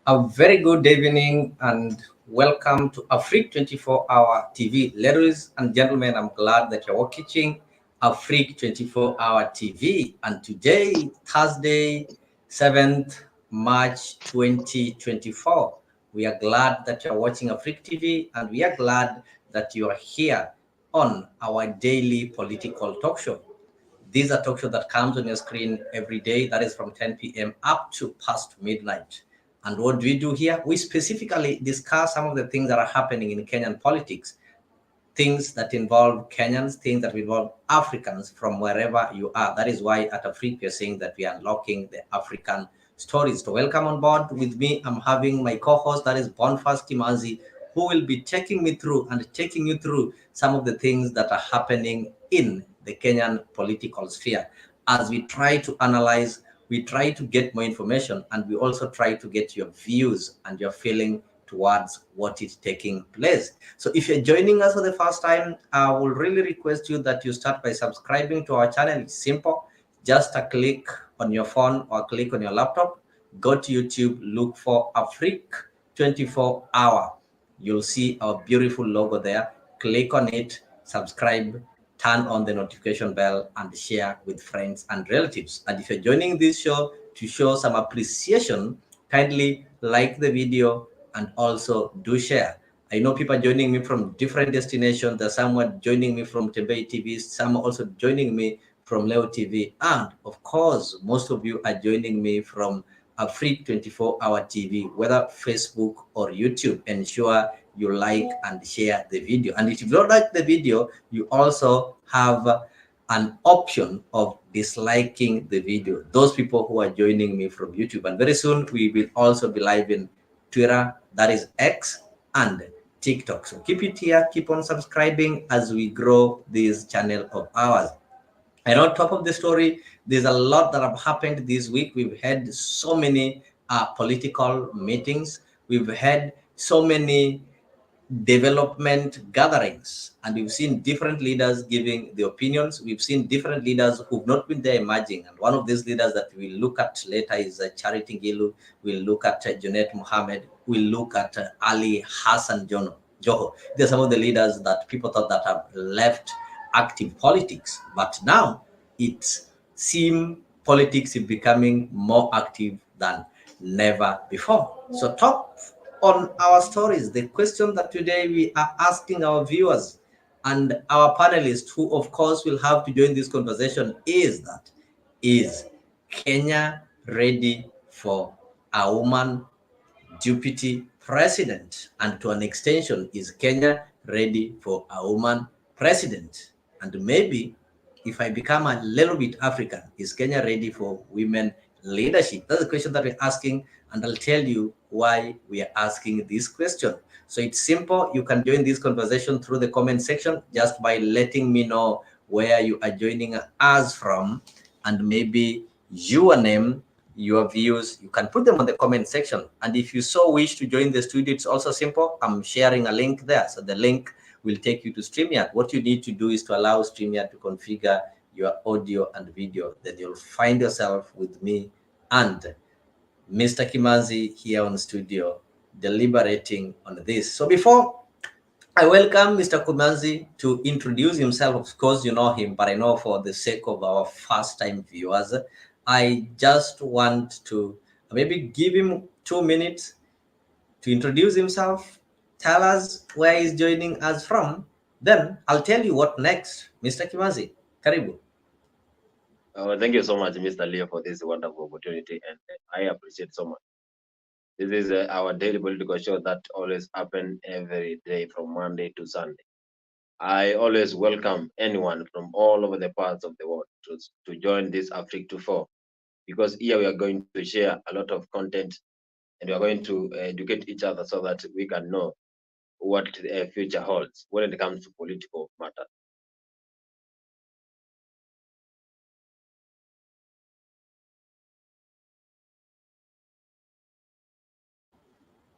A very good evening and welcome to Afrique 24-hour TV. Ladies and gentlemen, I'm glad that you're watching Afrique 24-hour TV. And today, Thursday, 7th March 2024, we are glad that you're watching Afrique TV and we are glad that you are here on our daily political talk show. These are talk show that comes on your screen every day. That is from 10 p.m. up to past midnight. And what do we do here? We specifically discuss some of the things that are happening in Kenyan politics, things that involve Kenyans, things that involve Africans from wherever you are. That is why at Afrique, we're saying that we are unlocking the African stories. To welcome on board with me, I'm having my co-host, that is Boniface Kimanzi, who will be taking me through and taking you through some of the things that are happening in the Kenyan political sphere. As we try to analyze, we try to get more information, and we also try to get your views and your feeling towards what is taking place. So if you're joining us for the first time, I will really request you that you start by subscribing to our channel. It's simple. Just a click on your phone or click on your laptop, go to YouTube, look for Afrique 24-hour. You'll see our beautiful logo there. Click on it, subscribe, turn on the notification bell, and share with friends and relatives. And if you're joining this show to show some appreciation, kindly like the video and also do share. I know people are joining me from different destinations. There's someone joining me from Tembei TV, some also joining me from Leo TV, and of course, most of you are joining me from Afrique 24-hour TV, whether Facebook or YouTube. Ensure you like and share the video. And if you don't like the video, you also have an option of disliking the video. Those people who are joining me from YouTube. And very soon, we will also be live in Twitter, that is X, and TikTok. So keep it here, keep on subscribing as we grow this channel of ours. And on top of the story, there's a lot that have happened this week. We've had so many political meetings. We've had so many development gatherings, and we've seen different leaders giving the opinions. We've seen different leaders who've not been there emerging, and one of these leaders that we'll look at later is Charity Ngilu. We'll look at Junnet Mohammed. We'll look at Ali Hassan Joho. They're some of the leaders that people thought that have left active politics, but now it seems politics is becoming more active than never before. So top on our stories, the question that today we are asking our viewers and our panelists, who of course will have to join this conversation, is that, is Kenya ready for a woman deputy president? And to an extension, is Kenya ready for a woman president? And maybe if I become a little bit African, is Kenya ready for women leadership? That's the question that we're asking, and I'll tell you why we are asking this question. So it's simple. You can join this conversation through the comment section just by letting me know where you are joining us from, and maybe your name, your views. You can put them on the comment section. And if you so wish to join the studio, it's also simple. I'm sharing a link there. So the link will take you to StreamYard. What you need to do is to allow StreamYard to configure your audio and video. Then you'll find yourself with me and Mr. Kimanzi here on studio deliberating on this. So before I welcome Mr. Kimanzi to introduce himself, of course you know him, but I know for the sake of our first-time viewers, I just want to maybe give him 2 minutes to introduce himself, tell us where he's joining us from. Then I'll tell you what next. Mr. Kimanzi, karibu. Thank you so much, Mr. Leo, for this wonderful opportunity, and I appreciate so much. This is our daily political show that always happen every day from Monday to Sunday. I always welcome anyone from all over the parts of the world to join this Afrique 24, because here we are going to share a lot of content, and we are going to educate each other so that we can know what the future holds when it comes to political matters.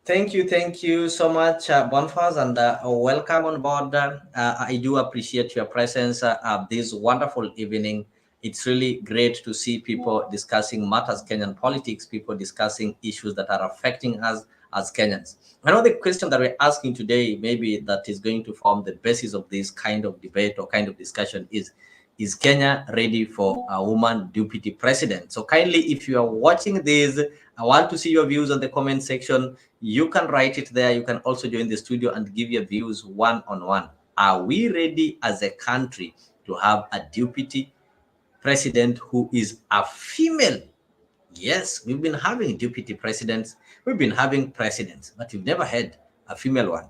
Thank you so much, Boniface, and welcome on board. I do appreciate your presence this wonderful evening. It's really great to see people discussing matters Kenyan politics, people discussing issues that are affecting us as Kenyans. I know the question that we're asking today, maybe that is going to form the basis of this kind of debate or kind of discussion is Kenya ready for a woman deputy president? So kindly, if you are watching this, I want to see your views on the comment section. You can write it there. You can also join the studio and give your views one-on-one. Are we ready as a country to have a deputy president who is a female? Yes, we've been having deputy presidents, we've been having presidents, but we've never had a female one.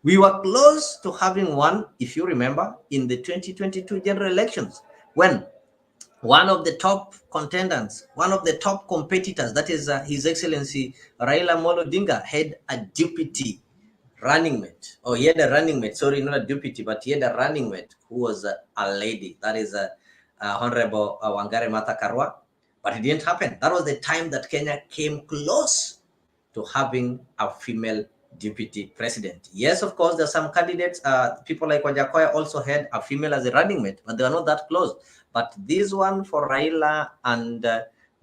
We were close to having one, if you remember, in the 2022 general elections, when one of the top contenders, one of the top competitors, that is His Excellency Raila Amolo Odinga, had a deputy running mate. Oh, he had a running mate, sorry, not a deputy, but he had a running mate who was a lady, that is Honorable Wangari Maathai Karua. But it didn't happen. That was the time that Kenya came close to having a female deputy president. Yes, of course, there's some candidates, people like Wajir also had a female as a running mate, but they were not that close. But this one for Raila and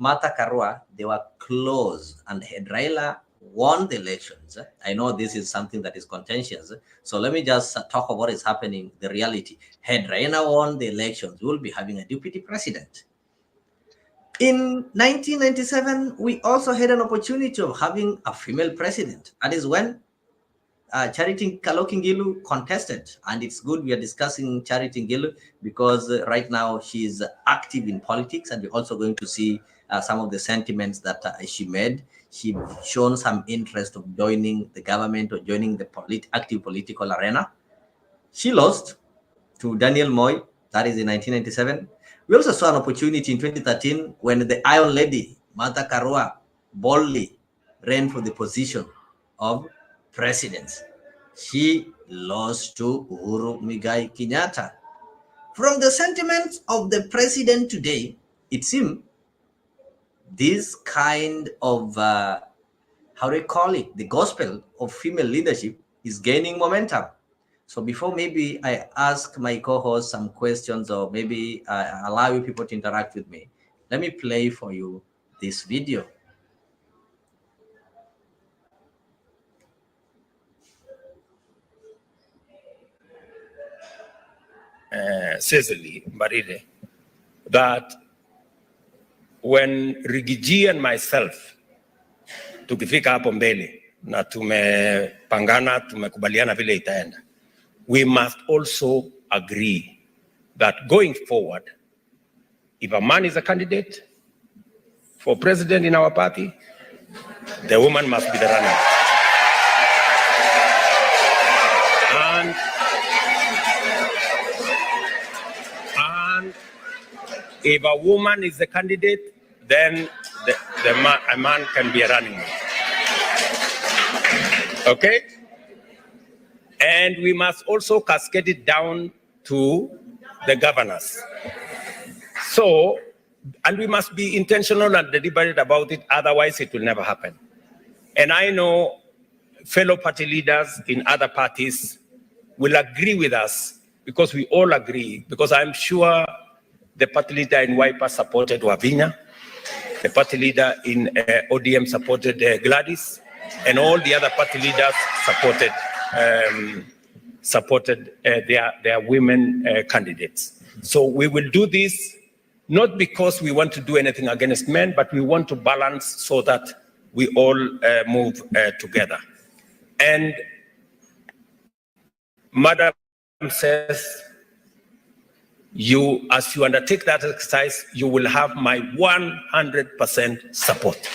Maathai Karua, they were close. And had Raila won the elections, I know this is something that is contentious, so let me just talk about what is happening, the reality. Had Raila won the elections, we will be having a deputy president. In 1997, we also had an opportunity of having a female president. That is when Charity Ngilu contested. And it's good we are discussing Charity Ngilu because right now she is active in politics, and we're also going to see some of the sentiments that she made. She shown some interest of joining the government or joining the active political arena. She lost to Daniel Moi, that is in 1997. We also saw an opportunity in 2013 when the Iron Lady, Maathai Karua, boldly ran for the position of president. She lost to Uhuru Muigai Kenyatta. From the sentiments of the president today, it seems this kind of, how do you call it, the gospel of female leadership is gaining momentum. So before maybe I ask my co-host some questions, or maybe allow you people to interact with me, let me play for you this video. Cecily Mbarire, that when Rigiji and myself tukifika hapo mbele na tumepangana, tumekubaliana vile itaenda, we must also agree that going forward, if a man is a candidate for president in our party, the woman must be the runner. And if a woman is the candidate, then a man can be a running mate. Okay? And we must also cascade it down to the governors. So, and we must be intentional and deliberate about it, otherwise it will never happen. And I know fellow party leaders in other parties will agree with us, because we all agree, because I'm sure the party leader in Wiper supported Wavinya, the party leader in ODM supported Gladys, and all the other party leaders supported their women candidates. So we will do this not because we want to do anything against men, but we want to balance so that we all move together. And Madam says, as you undertake that exercise, you will have my 100% support.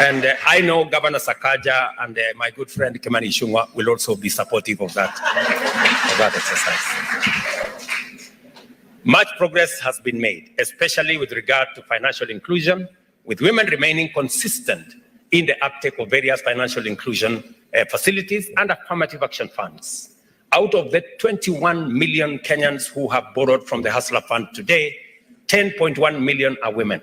And I know Governor Sakaja and my good friend Kimani Ichung'wah will also be supportive of that exercise. Much progress has been made, especially with regard to financial inclusion, with women remaining consistent in the uptake of various financial inclusion facilities and affirmative action funds. Out of the 21 million Kenyans who have borrowed from the Hustler Fund today, 10.1 million are women,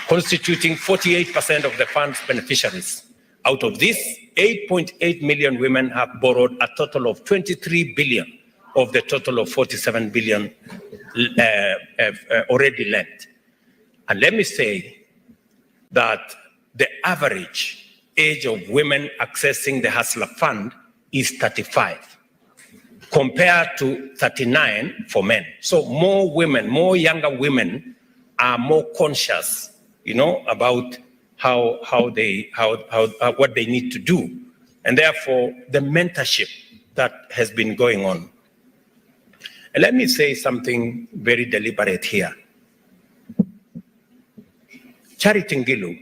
constituting 48% of the fund's beneficiaries. Out of this, 8.8 million women have borrowed a total of 23 billion of the total of 47 billion already led. And let me say that the average age of women accessing the Hustler Fund is 35, compared to 39 for men. So more women, more younger women are more conscious, about what they need to do. And therefore, the mentorship that has been going on. And let me say something very deliberate here. Charity Ngilu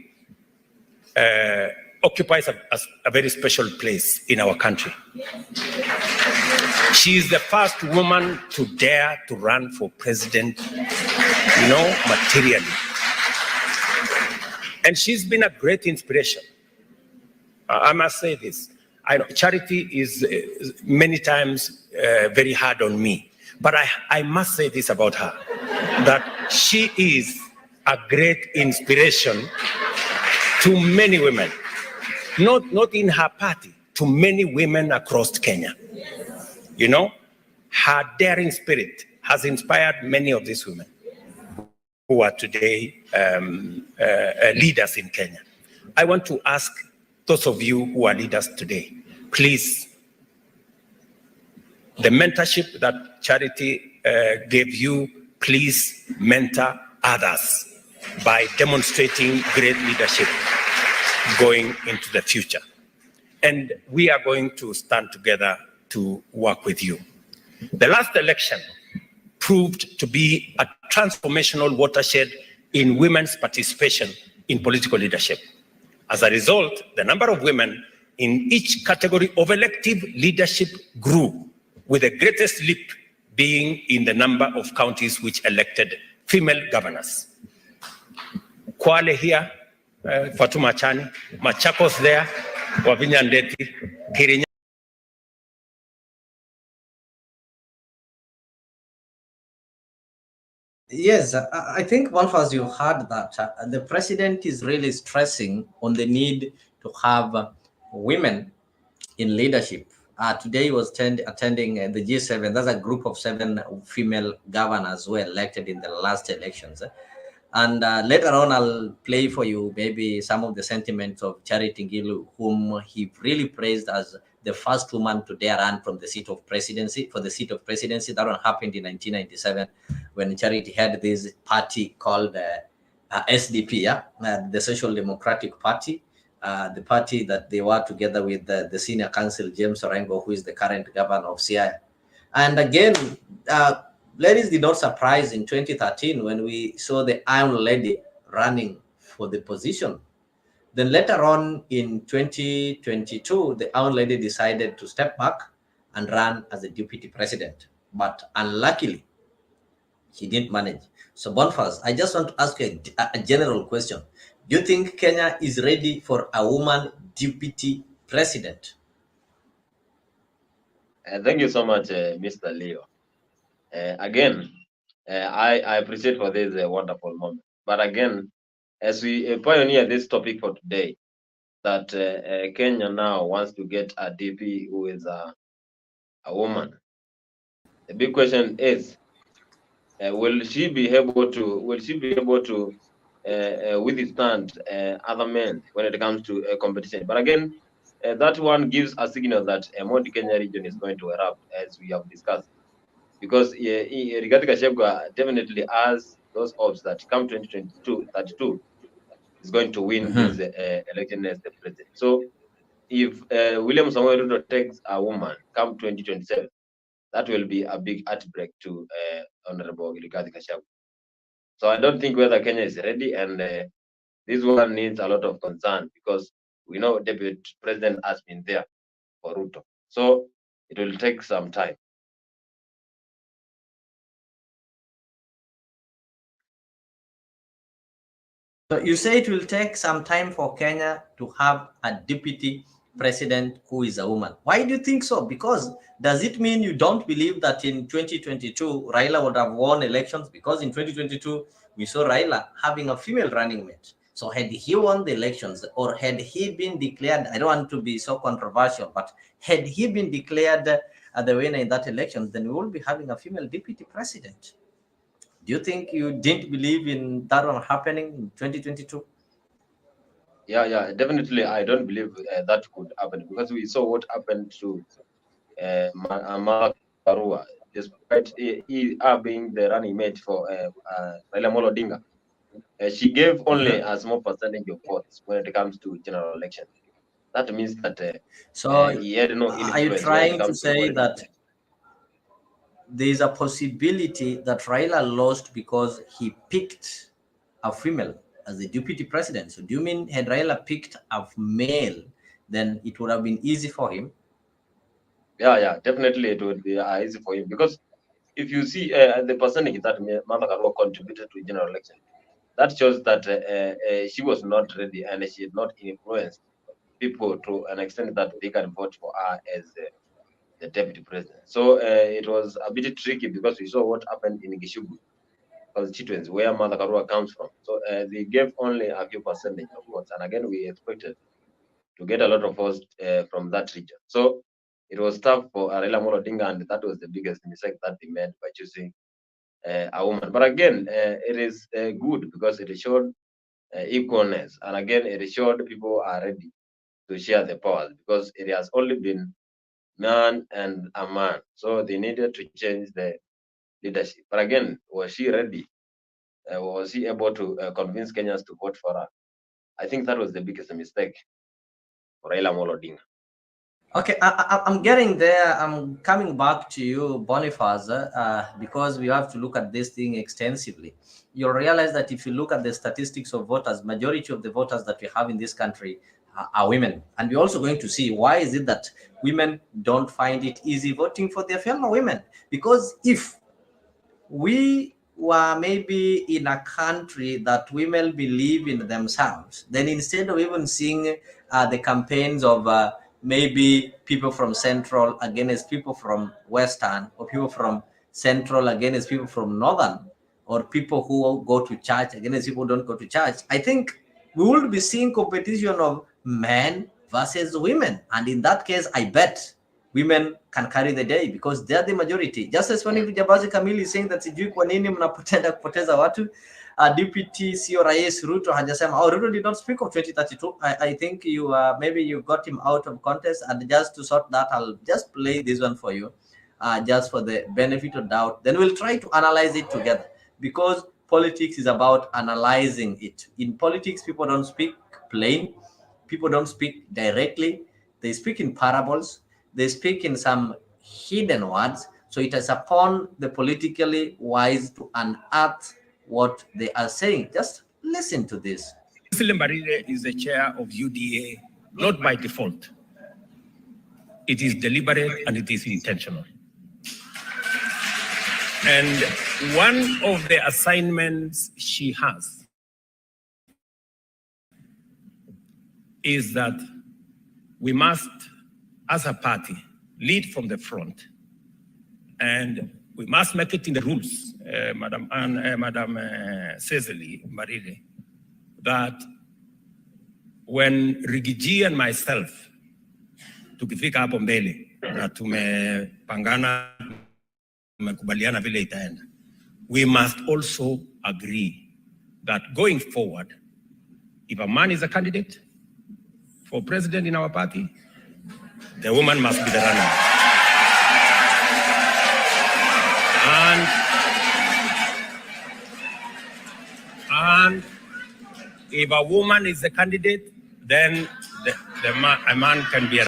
occupies a very special place in our country. She is the first woman to dare to run for president, materially. And she's been a great inspiration. I must say this. I know Charity is many times very hard on me, but I must say this about her, that she is a great inspiration to many women, not in her party, to many women across Kenya. Her daring spirit has inspired many of these women who are today leaders in Kenya. I want to ask those of you who are leaders today, please, the mentorship that Charity gave you, please mentor others by demonstrating great leadership going into the future. And we are going to stand together to work with you. The last election proved to be a transformational watershed in women's participation in political leadership. As a result, the number of women in each category of elective leadership grew, with the greatest leap being in the number of counties which elected female governors. Kwale here, Fatuma Chani, Machakos there, Wavinya Ndeti, Kirinya. Yes, I think one first you heard that the president is really stressing on the need to have women in leadership. Today he was attending the G7. That's a group of 7 female governors who were elected in the last elections. And later on, I'll play for you maybe some of the sentiments of Charity Ngilu, whom he really praised as the first woman to dare run from the seat of presidency, for the seat of presidency. That one happened in 1997 when Charity had this party called SDP, the Social Democratic Party, the party that they were together with the senior counsel, James Orengo, who is the current governor of Siaya. And again, ladies did not surprise in 2013 when we saw the Iron Lady running for the position. Then later on in 2022, the Iron Lady decided to step back and run as a deputy president. But unluckily, he didn't manage. So Bonfas, I just want to ask you a general question. Do you think Kenya is ready for a woman deputy president? Thank you so much, Mr. Leo. Again, I appreciate for this wonderful moment. But again, as we pioneer this topic for today, that Kenya now wants to get a DP who is a woman. The big question is, will she be able to withstand other men when it comes to competition? But again, that one gives a signal that Mount Kenya region is going to erupt, as we have discussed, because Rigathi Gachagua definitely has those hopes that come 2032 is going to win this election as the president. So if William Ruto takes a woman come 2027, that will be a big heartbreak to Honorable Rigathi Gachagua. So I don't think whether Kenya is ready, and this one needs a lot of concern, because we know Deputy President has been there for Ruto. So it will take some time. So you say it will take some time for Kenya to have a deputy president who is a woman. Why do you think so? Because does it mean you don't believe that in 2022 Raila would have won elections? Because in 2022 we saw Raila having a female running mate. So had he won the elections, or had he been declared, I don't want to be so controversial, but had he been declared the winner in that election, then we will be having a female deputy president. Do you think you didn't believe in that one happening in 2022? Yeah, definitely. I don't believe that could happen because we saw what happened to Mama Karua, despite her being the running mate for Raila Amolo Odinga. She gave only a small percentage of votes when it comes to general election. That means that So he had no are you influence when it trying to comes to say politics. that there is a possibility that Raila lost because he picked a female as the deputy president? So do you mean had Raila picked a male, then it would have been easy for him? Yeah, definitely it would be easy for him because if you see the percentage that Mama Karua contributed to general election, that shows that she was not ready and she had not influenced people to an extent that they can vote for her as the deputy president. So it was a bit tricky because we saw what happened in Gishugu constituency where Mother Karua comes from. So they gave only a few percentage of votes, and again we expected to get a lot of votes from that region. So it was tough for Raila Amolo Odinga, and that was the biggest mistake that they made by choosing a woman. But again, it is good because it showed equalness, and again it showed people are ready to share the powers because it has only been man and a man. So they needed to change the leadership. But again, was she ready? Was he able to convince Kenyans to vote for her? I think that was the biggest mistake for Raila Amolo Odinga. Okay, I'm getting there. I'm coming back to you, Boniface, because we have to look at this thing extensively. You'll realize that if you look at the statistics of voters, majority of the voters that we have in this country are women. And we're also going to see why is it that women don't find it easy voting for their fellow women. Because if we were maybe in a country that women believe in themselves, then instead of even seeing the campaigns of maybe people from Central against people from Western, or people from Central against people from Northern, or people who go to church against people who don't go to church, I think we will be seeing competition of men versus women. And in that case, I bet women can carry the day because they're the majority. Just as when Jabazi Kamili is saying that sijui kwa nini mnapotenda kupoteza watu, deputy sio rais Ruto hajasema. Oh, Ruto did not speak of 2032. I think you maybe you got him out of context, and just to sort that, I'll just play this one for you, just for the benefit of doubt. Then we'll try to analyze it together, because politics is about analyzing it. In politics, people don't speak plain, people don't speak directly, they speak in parables, they speak in some hidden words. So it is upon the politically wise to unearth what they are saying. Just listen to this. Muslim Barire is the chair of UDA, not by default. It is deliberate and it is intentional. And one of the assignments she has is that we must, as a party, lead from the front, and we must make it in the rules, Madam Cecily Marire, that when Rigiji and myself tukifika hapo mbele na tumepangana, tumekubaliana vile itaenda, we must also agree that going forward, if a man is a candidate for president in our party, the woman must be the runner. And if a woman is the candidate, then a man can be a.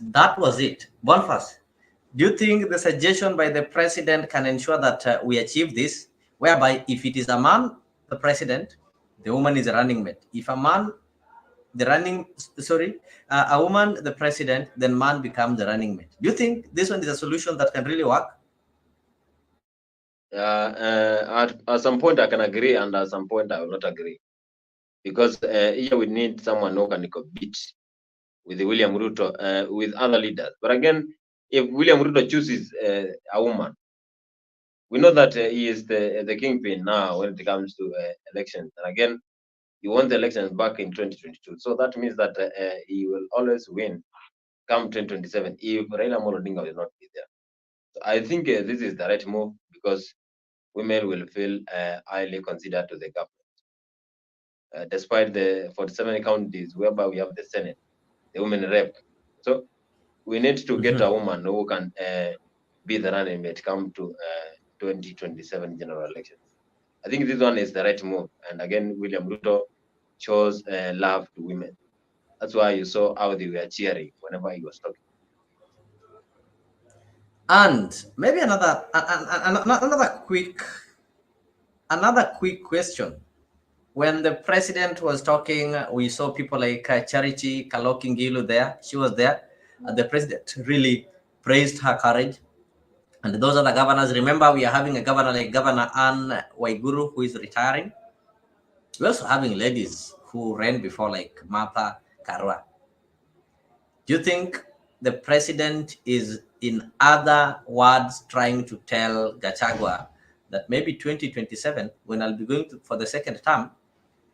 That was it. Boniface, do you think the suggestion by the president can ensure that we achieve this, whereby if it is a man, the president, the woman is a running mate? If a man, a woman, the president, then man becomes the running mate. Do you think this one is a solution that can really work? At some point I can agree, and at some point I will not agree, because here we need someone who can compete with William Ruto, with other leaders. But again, if William Ruto chooses a woman, we know that he is the kingpin now when it comes to elections. And again, he won the elections back in 2022. So that means that he will always win come 2027 if Raila Amolo Odinga will not be there. So I think this is the right move, because women will feel highly considered to the government, despite the 47 counties whereby we have the Senate, the women rep. So we need to get a woman who can be the running mate come to 2027 general elections. I think this one is the right move. And again, William Ruto shows love to women. That's why you saw how they were cheering whenever he was talking. And maybe another quick question. When the president was talking, we saw people like Charity Kaloki Ngilu there. She was there. The president really praised her courage. And those are the governors. Remember, we are having a governor like Governor Anne Waiguru, who is retiring. We're also having ladies who ran before, like Martha Karua. Do you think the president is, in other words, trying to tell Gachagua that maybe 2027, when I'll be going for the second term,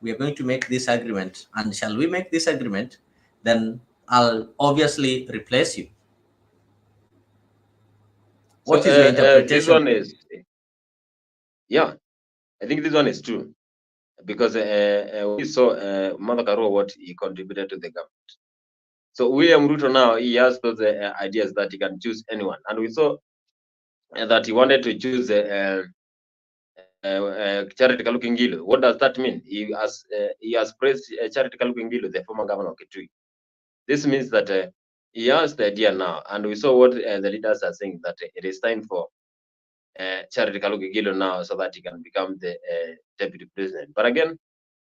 we are going to make this agreement, and shall we make this agreement, then I'll obviously replace you? What is your interpretation? This one is, yeah, I think this one is true, because we saw Mother Karua, what he contributed to the government. So William Ruto now, he has those ideas that he can choose anyone, and we saw that he wanted to choose Charity Kaluki Ngilu. What does that mean? He has praised Charity Kaluki Ngilu, the former governor of Kitui. This means that he has the idea now, and we saw what the leaders are saying, that it is time for Charity Kaluki Ngilu now, so that he can become the deputy president. But again,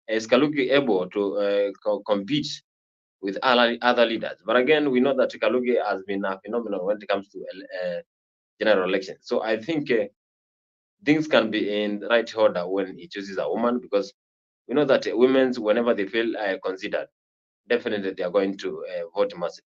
is Kaluki able to compete with other leaders? But again, we know that Kaluki has been a phenomenon when it comes to general elections. So I think things can be in the right order when he chooses a woman, because we know that women, whenever they feel considered, definitely they are going to vote massively.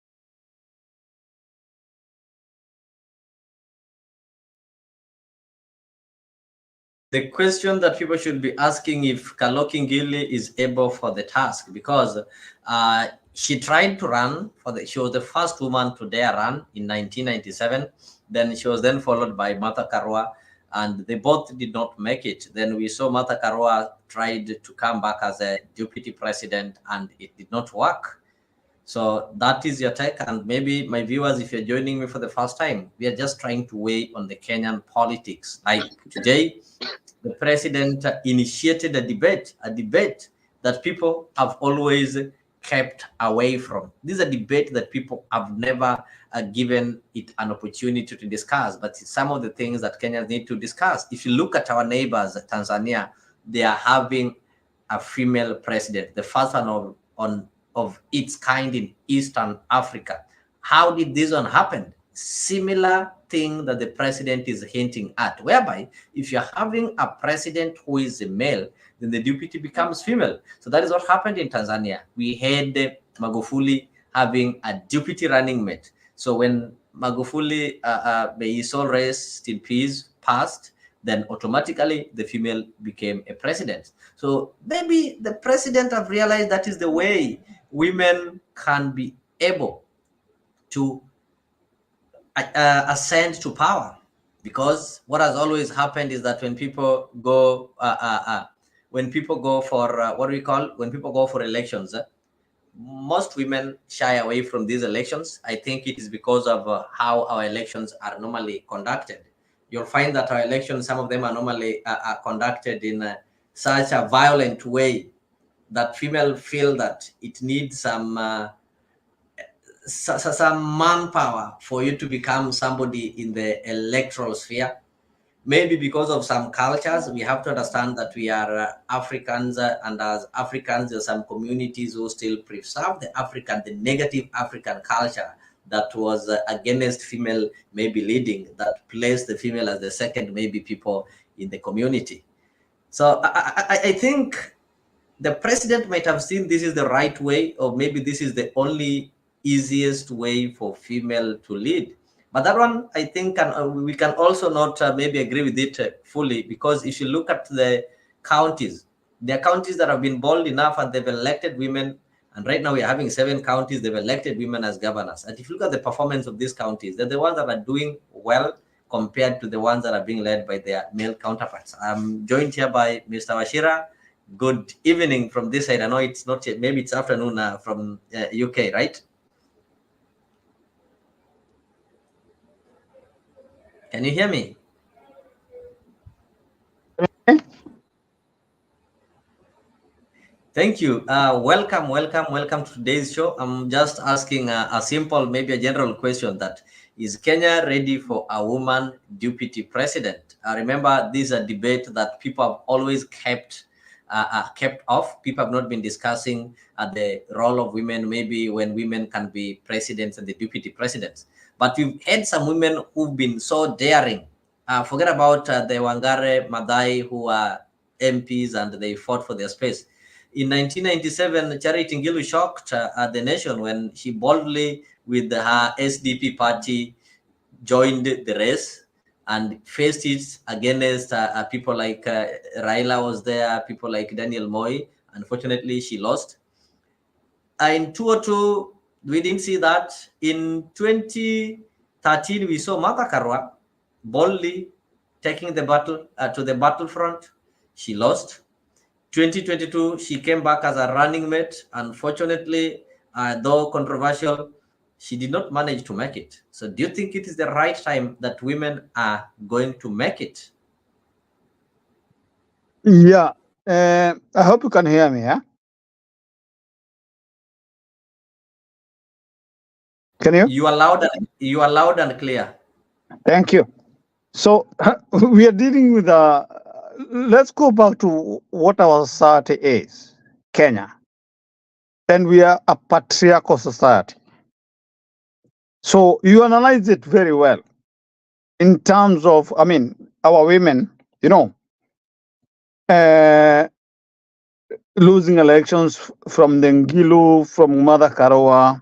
The question that people should be asking, if Kaloki Ngilu is able for the task, because she tried to run she was the first woman to dare run in 1997. Then she was then followed by Martha Karua, and they both did not make it. Then we saw Martha Karua tried to come back as a deputy president, and it did not work. So that is your take. And maybe my viewers, if you're joining me for the first time, we are just trying to weigh on the Kenyan politics. Like today, the president initiated a debate that people have always kept away from. This is a debate that people have never given it an opportunity to discuss, but it's some of the things that Kenyans need to discuss. If you look at our neighbors, Tanzania, they are having a female president, the first one of its kind in Eastern Africa. How did this one happen? Similar thing that the president is hinting at, whereby if you're having a president who is a male, then the deputy becomes female. So that is what happened in Tanzania. We had Magufuli having a deputy running mate. So when Magufuli, may his soul rest in peace, passed, then automatically the female became a president. So maybe the president have realized that is the way women can be able to ascend to power, because what has always happened is that when people go for when people go for elections, most women shy away from these elections. I think it is because of how our elections are normally conducted. You'll find that our elections, some of them are normally conducted in such a violent way that female feel that it needs some manpower for you to become somebody in the electoral sphere. Maybe because of some cultures, we have to understand that we are Africans, and as Africans, there are some communities who still preserve the negative African culture that was against female maybe leading, that placed the female as the second maybe people in the community. So I think the president might have seen this is the right way, or maybe this is the only easiest way for female to lead. But that one, I think, we can also not maybe agree with it fully, because if you look at the counties, there are counties that have been bold enough and they've elected women. And right now we're having 7 counties, they've elected women as governors. And if you look at the performance of these counties, they're the ones that are doing well compared to the ones that are being led by their male counterparts. I'm joined here by Mr. Washira. Good evening from this side. I know it's not yet, maybe it's afternoon from UK, right? Can you hear me? Thank you. Welcome to today's show. I'm just asking a simple, maybe a general question: that is Kenya ready for a woman deputy president? Remember, this is a debate that people have always kept off. People have not been discussing the role of women, maybe when women can be presidents and the deputy presidents. But we've had some women who've been so daring. Forget about the Wangare Madai, who are MPs and they fought for their space. In 1997, Charity Ngilu shocked the nation when she boldly, with her SDP party, joined the race and faced it against people like Raila was there, people like Daniel Moi. Unfortunately, she lost. In 2002, we didn't see that. In 2013, we saw Martha Karua boldly taking the battle to the battlefront. She lost. 2022, she came back as a running mate. Unfortunately, though controversial, she did not manage to make it. So do you think it is the right time that women are going to make it? Yeah, I hope you can hear me. Yeah, can you? You are loud and clear. Thank you. So we are dealing with let's go back to what our society is, Kenya. Then we are a patriarchal society. So you analyze it very well in terms of, I mean, our women, you know, losing elections from the Ngilu, from Mother Karawa.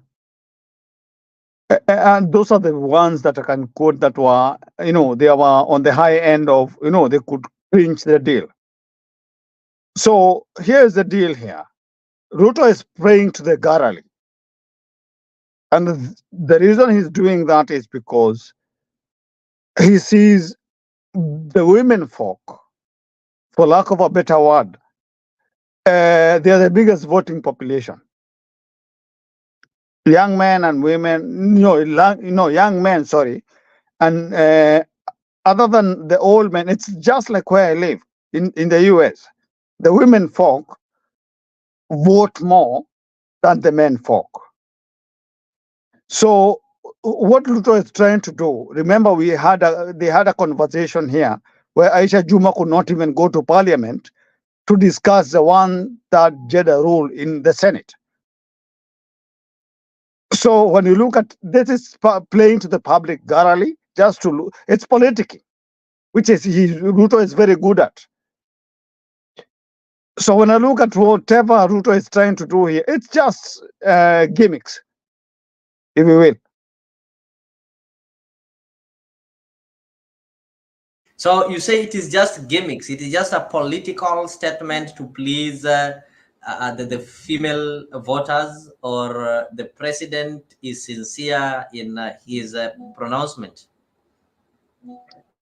And those are the ones that I can quote that were, you know, they were on the high end of, you know, they could clinch the deal. So here's the deal here. Ruto is praying to the Garali. And the reason he's doing that is because he sees the women folk, for lack of a better word, they are the biggest voting population. Young men and women, young men, sorry. And other than the old men, it's just like where I live in the US. The women folk vote more than the men folk. So what Ruto is trying to do, remember they had a conversation here where Aisha Juma could not even go to parliament to discuss the one-third gender rule in the Senate. So when you look at this, is playing to the public garrally, just to look, it's politicking, which is Ruto is very good at. So when I look at whatever Ruto is trying to do here, it's just gimmicks, if you will. So you say it is just gimmicks. It is just a political statement to please the female voters, or the president is sincere in his pronouncement?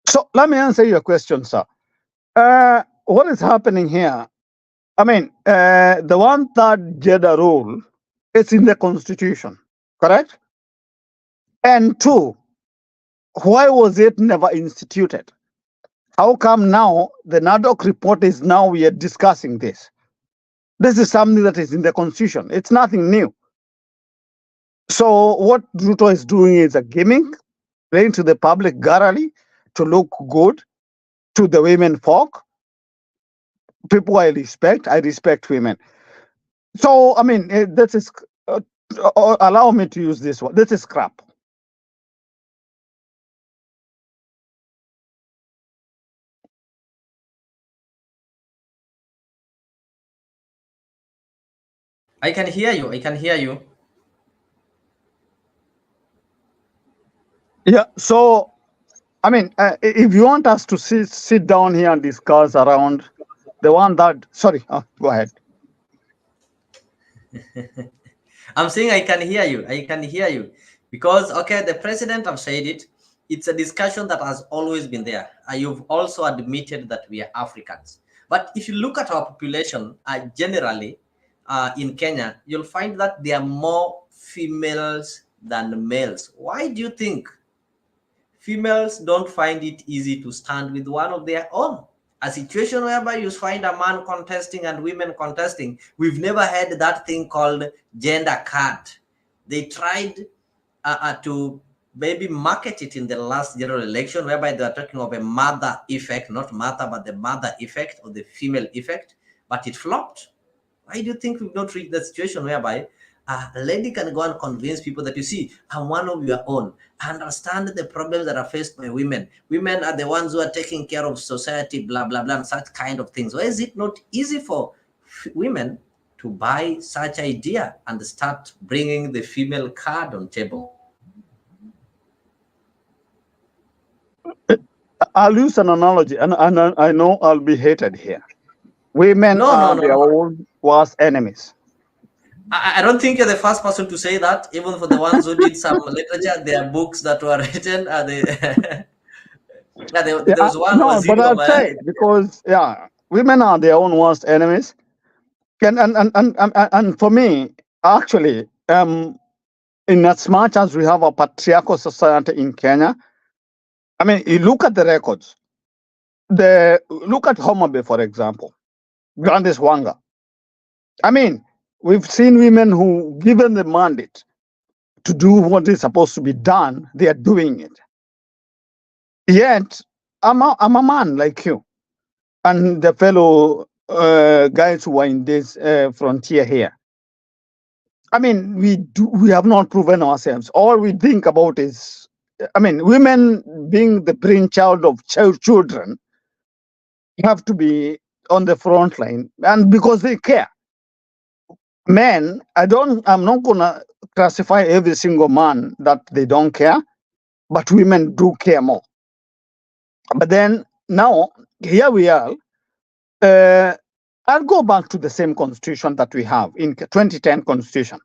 So let me answer your question, sir. What is happening here? I mean, the one-third gender rule is in the constitution, correct? And two, why was it never instituted? How come now the NADOC report is now we are discussing this? This is something that is in the constitution. It's nothing new. So what Ruto is doing is a gimmick, playing to the public garrally to look good to the women folk. People I respect women. So, I mean, this is, allow me to use this one. This is crap. I can hear you. I can hear you. Yeah. So, I mean, if you want us to sit down here and discuss around the one that, sorry, go ahead. I'm saying I can hear you. I can hear you. Because, okay, the president have said it. It's a discussion that has always been there. You've also admitted that we are Africans. But if you look at our population generally in Kenya, you'll find that there are more females than males. Why do you think females don't find it easy to stand with one of their own? A situation whereby you find a man contesting and women contesting. We've never had that thing called gender card. They tried to maybe market it in the last general election, whereby they are talking of a mother effect, not mother, but the mother effect or the female effect, but it flopped. Why do you think we've not reached that situation whereby a lady can go and convince people that, you see, I'm one of your own. I understand the problems that are faced by women. Women are the ones who are taking care of society, blah, blah, blah, and such kind of things. Why is it not easy for women to buy such idea and start bringing the female card on table? I'll use an analogy, and I know I'll be hated here. Women are their own worst enemies. I don't think you're the first person to say that. Even for the ones who did some literature, there are books that were written. There was one. No, but I'll say it because women are their own worst enemies. And for me, actually, in as much as we have a patriarchal society in Kenya, I mean, you look at the records. Look at Homa Bay, for example, Grandes Wanga. I mean, we've seen women who, given the mandate to do what is supposed to be done, they are doing it. Yet, I'm a man like you, and the fellow guys who are in this frontier here. I mean, we have not proven ourselves. All we think about is, I mean, women being the brainchild of children have to be on the front line, and because they care. Men, I'm not gonna classify every single man that they don't care, but women do care more. But then now here we are. I'll go back to the same constitution that we have in 2010 constitution.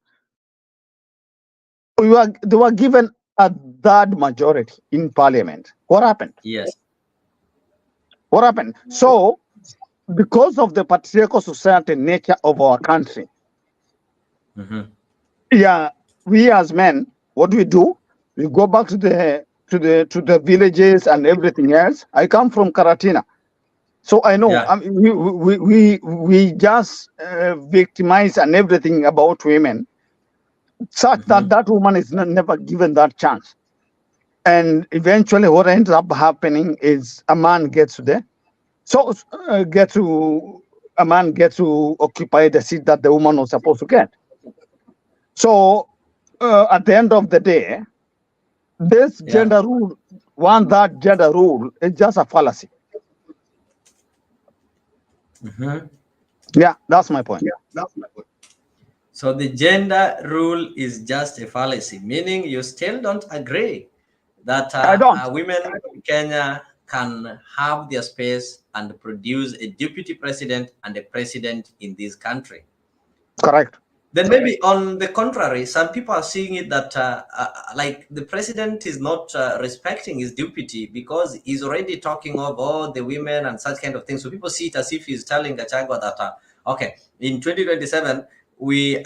They were given a third majority in parliament. What happened? Yes. What happened? So, because of the patriarchal society nature of our country, we as men, what do? We go back to the villages and everything else. I come from Karatina, so I know. I mean, we just victimize and everything about women, such that woman is never given that chance. And eventually what ends up happening is a man gets to occupy the seat that the woman was supposed to get. So at the end of the day, this gender rule is just a fallacy. Yeah, that's my point. So the gender rule is just a fallacy, meaning you still don't agree that women in Kenya can have their space and produce a deputy president and a president in this country. Correct. Then maybe on the contrary, some people are seeing it that like the president is not respecting his deputy because he's already talking of all the women and such kind of things. So people see it as if he's telling Gachagua that, okay, in 2027, we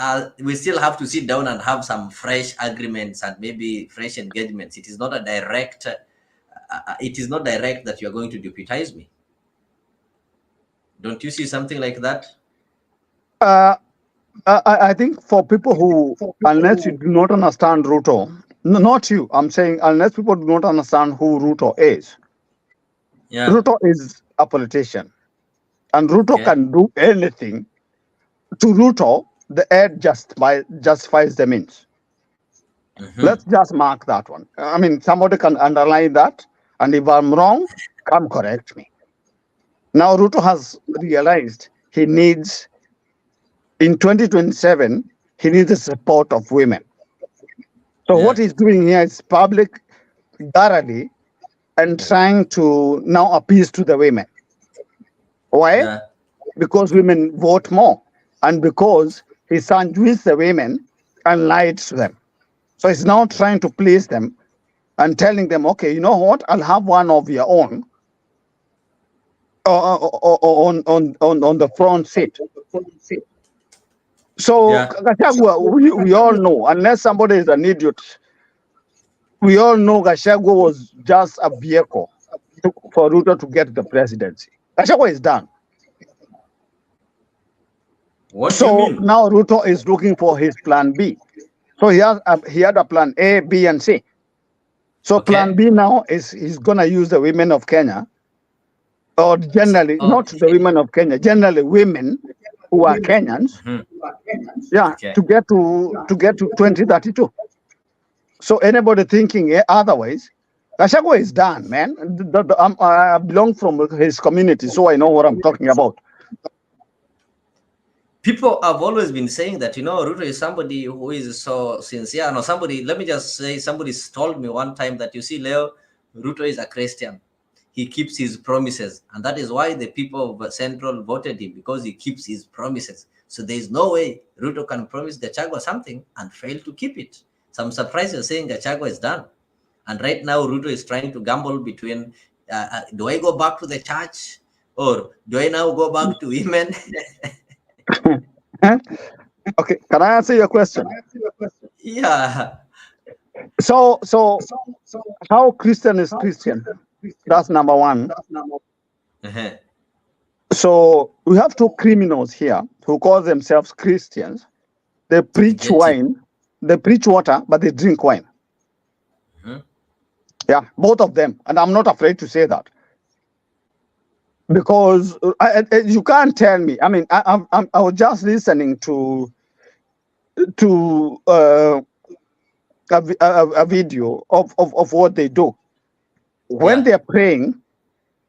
still have to sit down and have some fresh agreements and maybe fresh engagements. It is not a direct, that you're going to deputize me. Don't you see something like that? I think for people who, unless you do not understand Ruto, not you, I'm saying unless people do not understand who Ruto is. Yeah. Ruto is a politician, and Ruto can do anything. To Ruto, the end justifies the means. Let's just mark that one. I mean, somebody can underline that, and if I'm wrong, come correct me. Now, Ruto has realized he needs, in 2027, he needs the support of women. So what he's doing here is public thoroughly and trying to now appease to the women. Why? Because women vote more, and because he sandwiched the women and lied to them. So he's now trying to please them and telling them, okay, you know what, I'll have one of your own on the front seat. So Yeah. Gachagua, we all know, unless somebody is an idiot, we all know Gachagua was just a vehicle for Ruto to get the presidency. Gachagua is done. What do you So mean? now Ruto is looking for his plan B. So he had a plan A, B, and C. So Okay. plan B now is he's gonna use the women of Kenya, or generally not the women of Kenya, generally women who are Kenyans, Okay. to get to 2032. So anybody thinking otherwise, Gachagua is done, man. I belong from his community, so I know what I'm talking about. People have always been saying that, you know, Ruto is somebody who is so sincere. No, somebody, let me just say, somebody told me one time that, you see, Leo, Ruto is a Christian. He keeps his promises. And that is why the people of Central voted him, because he keeps his promises. So there is no way Ruto can promise Gachagua something and fail to keep it. So I'm surprised you're saying Gachagua is done. And right now, Ruto is trying to gamble between, do I go back to the church, or do I now go back to women? Okay, can I answer your question? Yeah. So how Christian is Christian? That's number one. Uh-huh. So we have two criminals here who call themselves Christians. They preach wine, they preach water, but they drink wine. Yeah, both of them, and I'm not afraid to say that, because you can't tell me. I mean, I was just listening to a video of what they do when they're praying,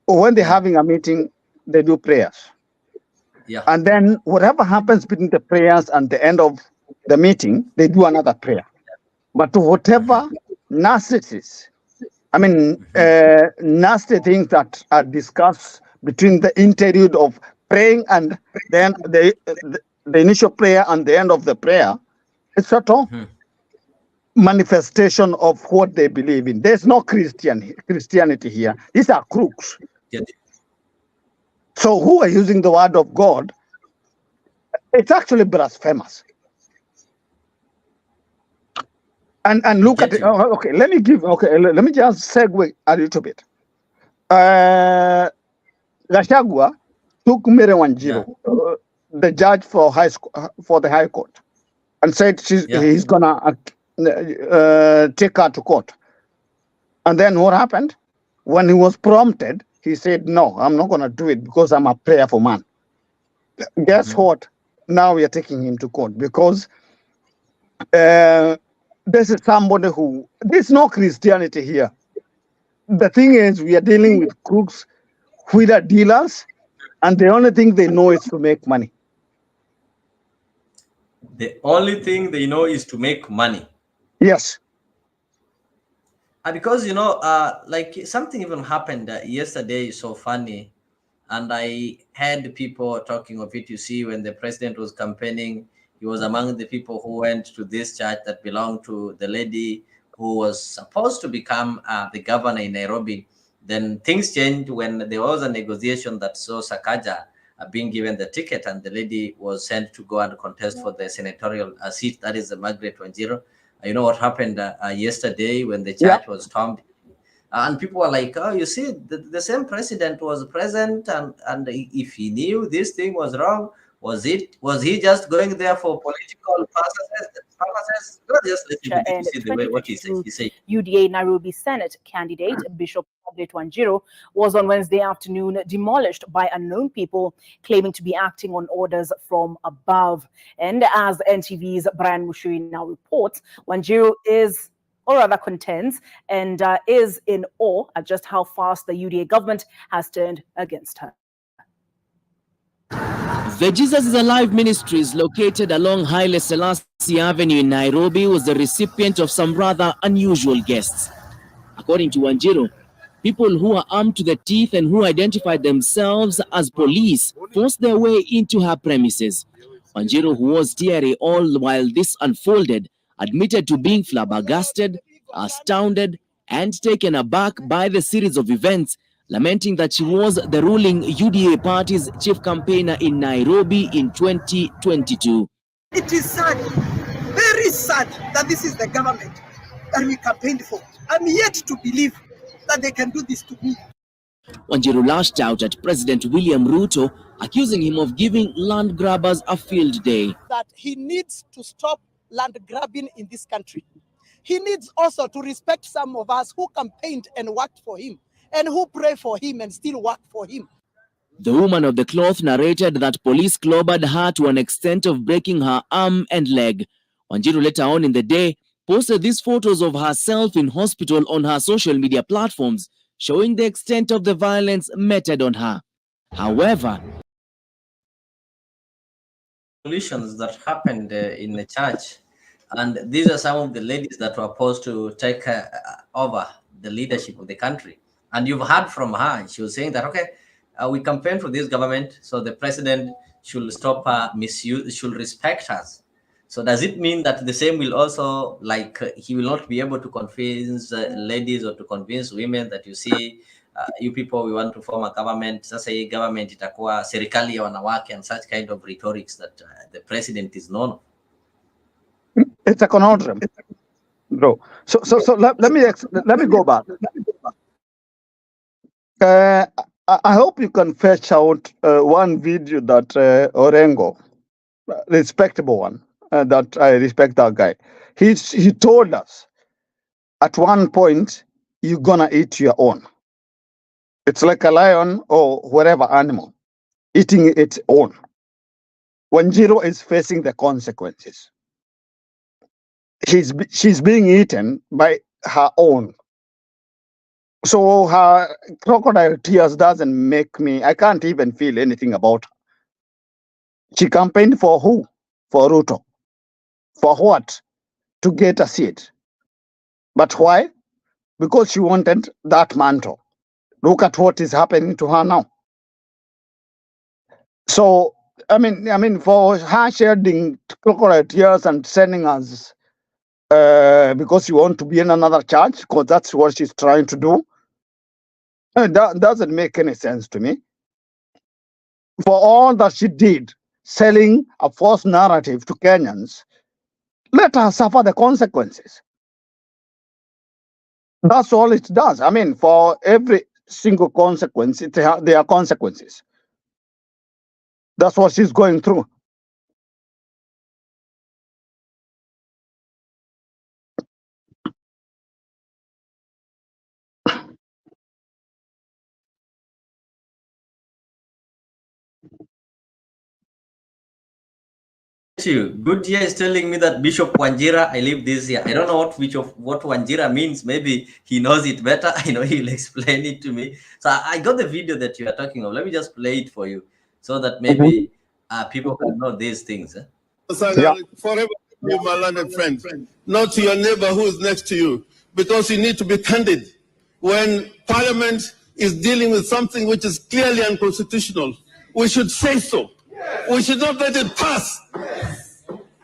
or when they're having a meeting. They do prayers, and then whatever happens between the prayers and the end of the meeting, they do another prayer. But to whatever narcissists, I mean, nasty things that are discussed between the interlude of praying and then the initial prayer and the end of the prayer, it's sort of manifestation of what they believe in. There's no Christianity here. These are crooks. So who are using the word of God? It's actually blasphemous. And look at it. Okay, let me just segue a little bit. Gachagua took Mary Wanjiru, the judge for the High Court, and said he's gonna take her to court. And then what happened? When he was prompted, he said, "No, I'm not gonna do it because I'm a prayerful man." Guess what? Now we are taking him to court because this is somebody who, there's no Christianity here. The thing is, we are dealing with crooks, wheeler dealers, and the only thing they know is to make money. The only thing they know is to make money. Yes. Because, you know, like something even happened yesterday, so funny. And I heard people talking of it. You see, when the president was campaigning, he was among the people who went to this church that belonged to the lady who was supposed to become the governor in Nairobi. Then things changed when there was a negotiation that saw Sakaja being given the ticket, and the lady was sent to go and contest for the senatorial seat, that is the Margaret Wanjiru. You know what happened yesterday when the church was stormed? And people were like, oh, you see, the same president was present, and if he knew this thing was wrong, was he just going there for political purposes? Just let me see the way what he said. UDA Nairobi Senate candidate Bishop Margaret Wanjiru was on Wednesday afternoon demolished by unknown people claiming to be acting on orders from above. And as NTV's Brian Mushui now reports, Wanjiru is, or rather contends, and is in awe at just how fast the UDA government has turned against her. The Jesus is Alive Ministries, located along Haile Selassie Avenue in Nairobi, was the recipient of some rather unusual guests. According to Wanjiru, people who are armed to the teeth and who identified themselves as police forced their way into her premises. Wanjiru, who was teary all while this unfolded, admitted to being flabbergasted, astounded, and taken aback by the series of events, lamenting that she was the ruling UDA party's chief campaigner in Nairobi in 2022. It is sad, very sad, that this is the government that we campaigned for. I'm yet to believe that they can do this to me. Wanjiru lashed out at President William Ruto, accusing him of giving land grabbers a field day. That he needs to stop land grabbing in this country. He needs also to respect some of us who campaigned and worked for him, and who pray for him and still work for him. The woman of the cloth narrated that police clobbered her to an extent of breaking her arm and leg. Wanjiru later on in the day posted these photos of herself in hospital on her social media platforms, showing the extent of the violence meted on her. However, solutions that happened in the church, and these are some of the ladies that were supposed to take over the leadership of the country. And you've heard from her, she was saying that, okay, we campaign for this government, so the president should stop misuse, should respect us. So does it mean that the same will also, like, he will not be able to convince ladies or to convince women that, you see, you people, we want to form a government, sasa hii government itakuwa serikali ya wanawake, and such kind of rhetorics that the president is known of? It's a conundrum, bro. So let me go back. I hope you can fetch out one video that Orengo, respectable one, that I respect that guy. He told us at one point, you're gonna eat your own. It's like a lion or whatever animal eating its own. Wanjiru is facing the consequences. She's being eaten by her own. So her crocodile tears doesn't make me, I can't even feel anything about her. She campaigned for who? For Ruto. For what? To get a seat. But why? Because she wanted that mantle. Look at what is happening to her now. So, I mean, for her shedding crocodile tears and sending us because you want to be in another church, because that's what she's trying to do, that doesn't make any sense to me. For all that she did, selling a false narrative to Kenyans, let her suffer the consequences. That's all it does. I mean, for every single consequence, there are consequences. That's what she's going through. Good year is telling me that Bishop Wanjira, I live this year. I don't know what Wanjira means. Maybe he knows it better. I know he'll explain it to me. So I got the video that you are talking of. Let me just play it for you so that maybe people can know these things. Yeah. Forever, you, my learned friend, not to your neighbor who is next to you, because you need to be candid. When Parliament is dealing with something which is clearly unconstitutional, we should say so. We should not let it pass.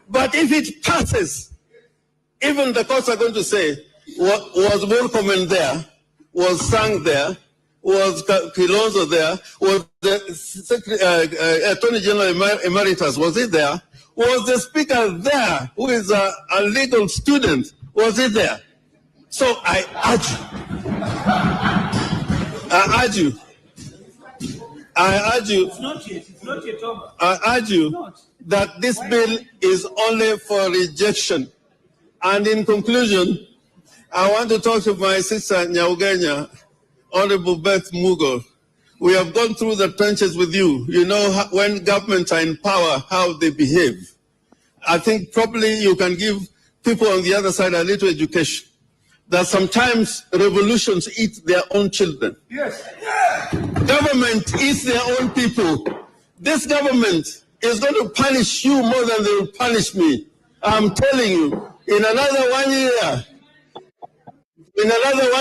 But if it passes, even the courts are going to say, was Welcome there, was Sang there, was Kilonzo there, was the Attorney General Emeritus, was he there? Was the Speaker there, who is a legal student, was he there? So I urge you that this bill is only for rejection. And in conclusion, I want to talk to my sister Nyaugenya, Honorable Beth Mugo. We have gone through the trenches with you. You know how, when governments are in power, how they behave. I think probably you can give people on the other side a little education. That sometimes revolutions eat their own children. Yes. Government eats their own people. This government is going to punish you more than they will punish me. I'm telling you, in another 1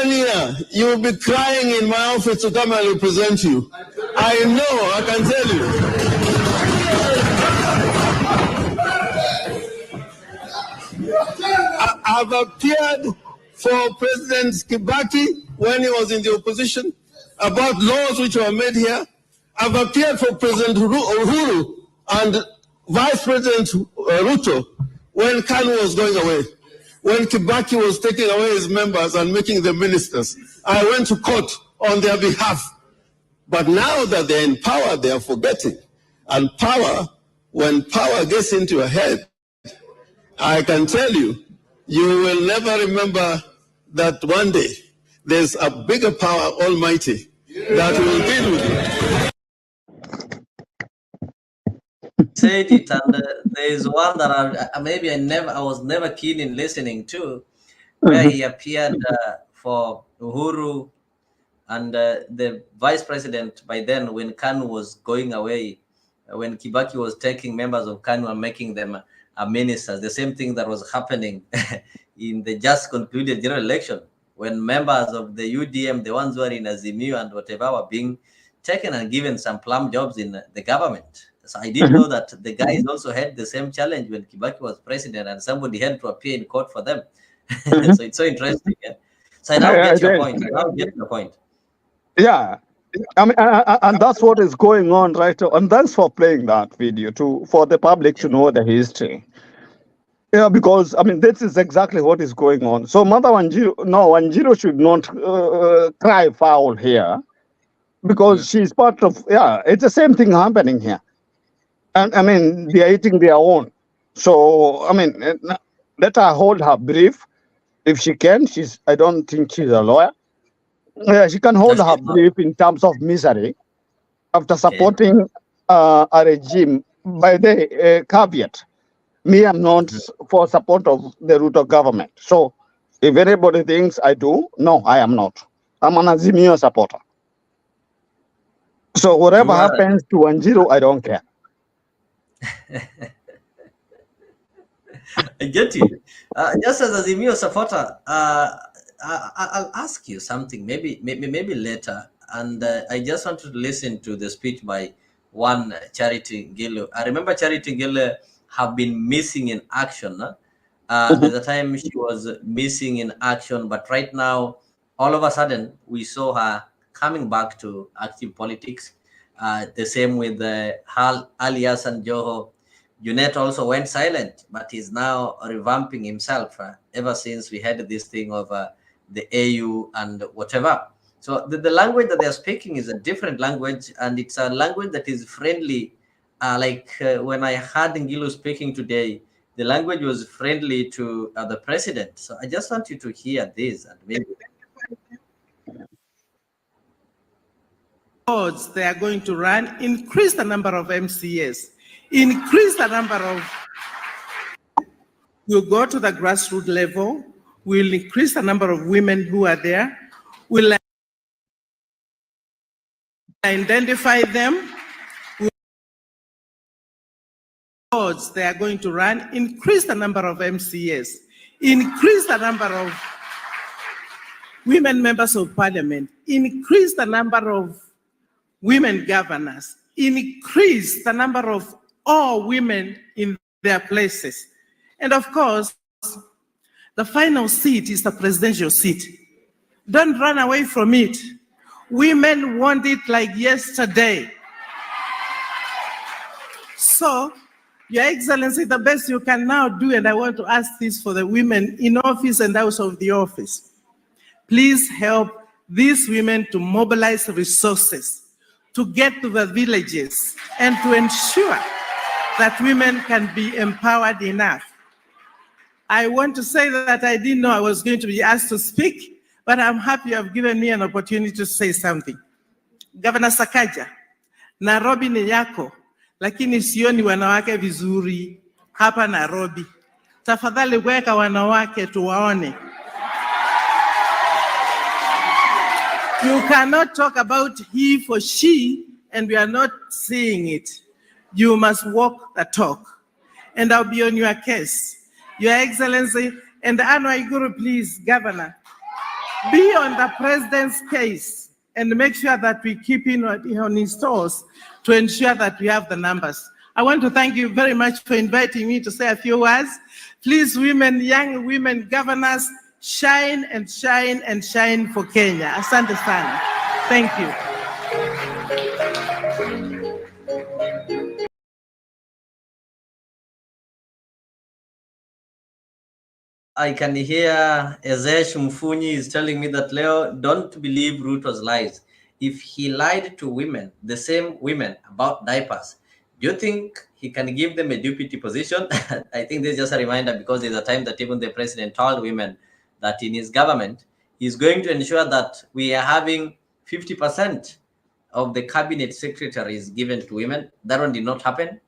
year, you will be crying in my office to come and represent you. I know, I can tell you. I've appeared for President Kibaki when he was in the opposition, about laws which were made here. I've appeared for President Uhuru and Vice President Ruto when KANU was going away. When Kibaki was taking away his members and making them ministers, I went to court on their behalf. But now that they're in power, they are forgetting. And power, when power gets into your head, I can tell you, you will never remember that one day there's a bigger power, almighty, that will deal with you. Said it, and there is one that I was never keen in listening to, where he appeared for Uhuru and the vice president by then when KANU was going away, when Kibaki was taking members of KANU and making them ministers. The same thing that was happening in the just concluded general election, when members of the UDM, the ones who are in Azimio and whatever, were being taken and given some plum jobs in the government. So I didn't know that the guys also had the same challenge when Kibaki was president and somebody had to appear in court for them. So it's so interesting. Yeah? So I now get your point. Yeah, I mean, and that's what is going on right now. And thanks for playing that video for the public to know the history. Yeah, because I mean, this is exactly what is going on. So Mother Wanjiru should not cry foul here, because she's part of, it's the same thing happening here. And I mean, they are eating their own. So, I mean, let her hold her brief if she can. I don't think she's a lawyer. She can hold her brief in terms of misery after supporting a regime. By the caveat, me, I'm not for support of the Ruto government. So if anybody thinks I do, no, I am not. I'm an Azimio supporter. So whatever happens to Wanjiru, I don't care. I get you. Just as a Azimio supporter, I'll ask you something, maybe later. And I just want to listen to the speech by one Charity Ngilu. I remember Charity Ngilu have been missing in action. There's a time she was missing in action, but right now, all of a sudden, we saw her coming back to active politics. The same with Alias and Joho. Junnet also went silent, but he's now revamping himself ever since we had this thing of the AU and whatever. So the language that they're speaking is a different language, and it's a language that is friendly. When I heard Ngilu speaking today, the language was friendly to the president. So I just want you to hear this and maybe. They are going to run, increase the number of MCAs, increase the number of, we'll go to the grassroots level, we'll increase the number of women who are there, we'll identify them, they are going to run, increase the number of MCAs, increase the number of women members of parliament, increase the number of women governors, increase the number of all women in their places. And of course, the final seat is the presidential seat. Don't run away from it. Women want it like yesterday. So, Your Excellency, the best you can now do, and I want to ask this for the women in office and out of the office, please help these women to mobilize resources to get to the villages and to ensure that women can be empowered enough. I want to say that I didn't know I was going to be asked to speak, but I'm happy you have given me an opportunity to say something. Governor Sakaja, Nairobi ni yako, lakini sioni wanawake vizuri hapa Nairobi. Tafadhali weka wanawake tuwaone. You cannot talk about he for she and we are not seeing it. You must walk the talk. And I'll be on your case. Your Excellency, and Anu Iguru, please, Governor, be on the President's case and make sure that we keep in on his toes to ensure that we have the numbers. I want to thank you very much for inviting me to say a few words. Please, women, young women governors, shine and shine and shine for Kenya. Asante sana. Thank you. I can hear Ezesh Mfunyi is telling me that, Leo, don't believe Ruto's lies. If he lied to women, the same women, about diapers, do you think he can give them a deputy position? I think this is just a reminder, because there's a time that even the president told women that in his government, he's going to ensure that we are having 50% of the cabinet secretaries given to women. That one did not happen.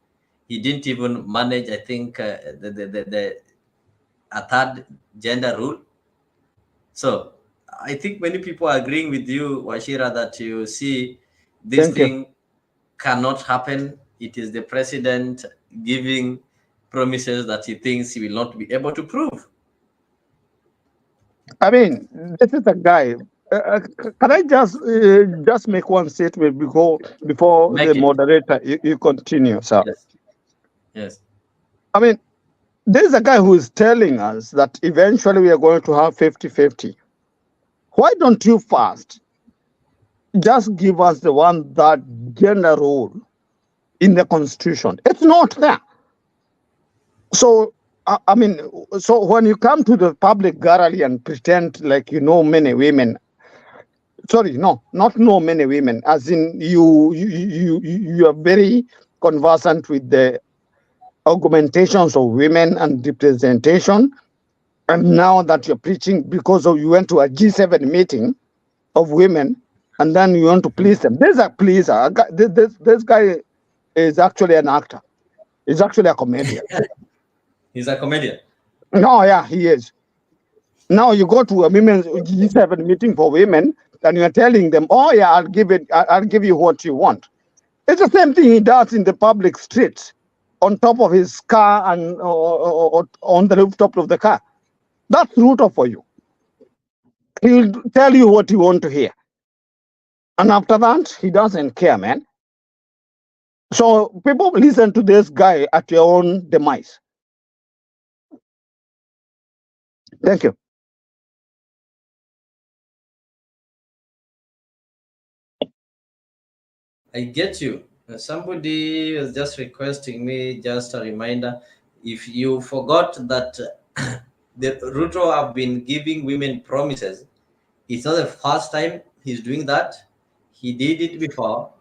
He didn't even manage, I think, a third gender rule. So I think many people are agreeing with you, Washira, that you see this thing cannot happen. It is the president giving promises that he thinks he will not be able to prove. I mean, this is a guy. Can I just make one statement before the moderator you continue, sir? Yes. Yes. I mean, there is a guy who is telling us that eventually we are going to have 50-50. Why don't you first just give us the one that gender role in the constitution? It's not there. So, I mean, so when you come to the public gallery and pretend like you know many women, sorry, no, not know many women, as in you are very conversant with the augmentations of women and representation. And now that you're preaching because you went to a G7 meeting of women, and then you want to please them. There's a pleaser. This guy is actually an actor. He's actually a comedian. He's a comedian. No, yeah, he is. Now you go to a women's G7 meeting for women, and you're telling them, "Oh yeah, I'll give you what you want." It's the same thing he does in the public streets, on top of his car and or on the rooftop of the car. That's Ruto for you. He'll tell you what you want to hear. And after that, he doesn't care, man. So people listen to this guy at your own demise. Thank you. I get you. Somebody was just requesting me, just a reminder, if you forgot that the Ruto have been giving women promises, it's not the first time he's doing that. He did it before,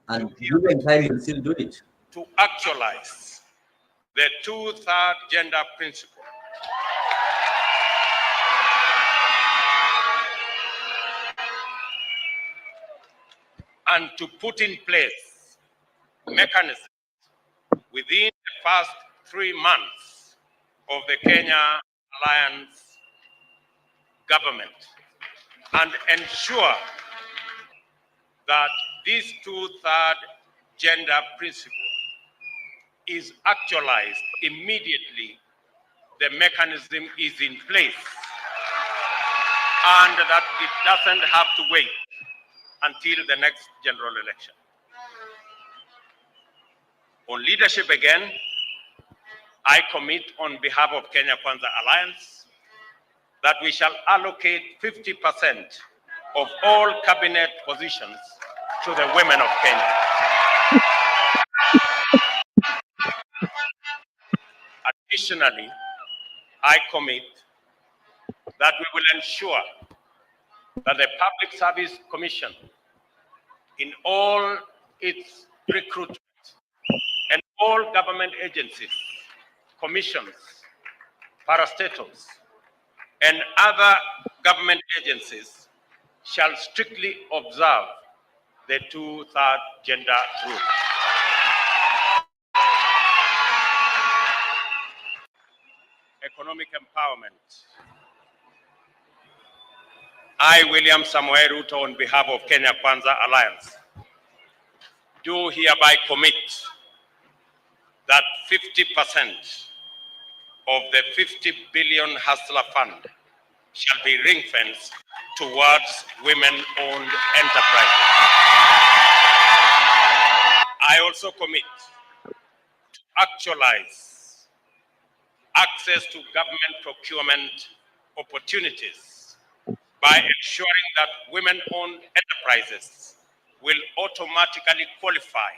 and given time he'll still do it. To actualize the two-third gender principle, and to put in place mechanisms within the first 3 months of the Kenya Alliance government, and ensure that this two-third gender principle is actualized immediately the mechanism is in place, and that it doesn't have to wait until the next general election. On leadership again, I commit on behalf of Kenya Kwanza Alliance that we shall allocate 50% of all cabinet positions to the women of Kenya. Additionally, I commit that we will ensure that the Public Service Commission, in all its recruitment and all government agencies, commissions, parastatals, and other government agencies shall strictly observe the two-third gender rule. Economic empowerment. I, William Samoei Ruto, on behalf of Kenya Kwanza Alliance, do hereby commit that 50% of the 50 billion Hustler Fund shall be ring-fenced towards women-owned enterprises. I also commit to actualize access to government procurement opportunities by ensuring that women-owned enterprises will automatically qualify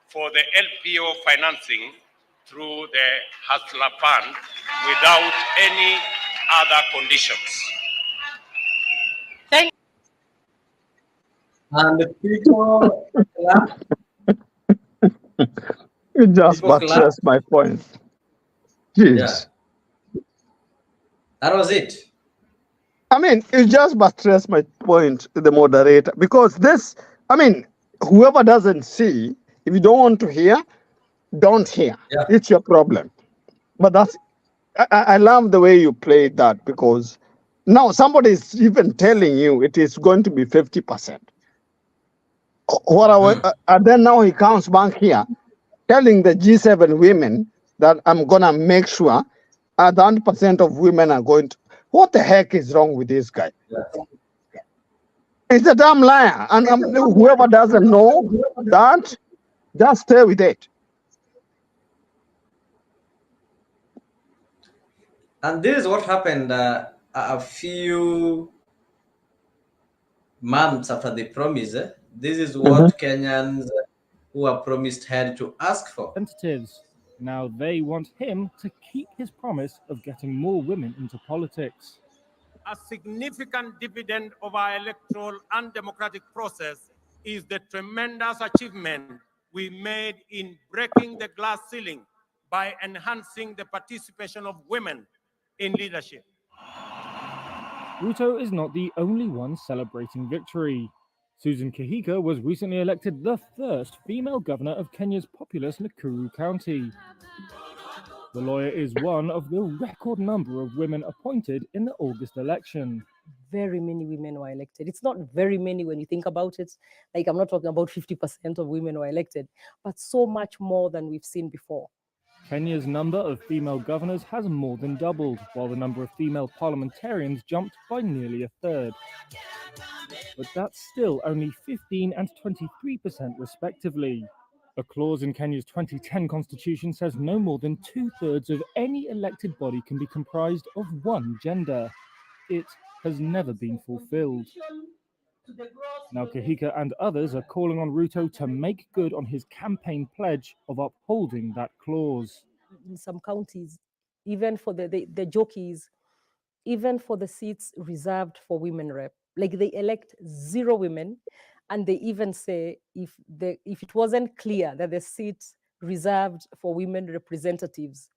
for the LPO financing through the Hustler Fund without any other conditions. And the people You just People buttress my point. Jeez. Yeah. That was it. I mean, you just buttress my point, the moderator, because this, I mean, whoever doesn't see, if you don't want to hear, don't hear. Yeah. It's your problem. But that's, I love the way you played that, because now somebody is even telling you it is going to be 50%. And then now he comes back here telling the G7 women that I'm going to make sure 100% of women are going to. What the heck is wrong with this guy? Yeah. He's a damn liar. And whoever doesn't know that, just stay with it. And this is what happened a few months after the promise. This is what Kenyans who are promised had to ask for. Representatives. Now they want him to keep his promise of getting more women into politics. A significant dividend of our electoral and democratic process is the tremendous achievement we made in breaking the glass ceiling by enhancing the participation of women in leadership. Ruto is not the only one celebrating victory. Susan Kihika was recently elected the first female governor of Kenya's populous Nakuru County. The lawyer is one of the record number of women appointed in the August election. Very many women were elected. It's not very many when you think about it. Like, I'm not talking about 50% of women were elected, but so much more than we've seen before. Kenya's number of female governors has more than doubled, while the number of female parliamentarians jumped by nearly a third. But that's still only 15% and 23% respectively. A clause in Kenya's 2010 constitution says no more than 2/3 of any elected body can be comprised of one gender. It has never been fulfilled. Now Kihika and others are calling on Ruto to make good on his campaign pledge of upholding that clause. In some counties, even for the jockeys, even for the seats reserved for women rep, like they elect 0 women, and they even say if it wasn't clear that the seat reserved for women representatives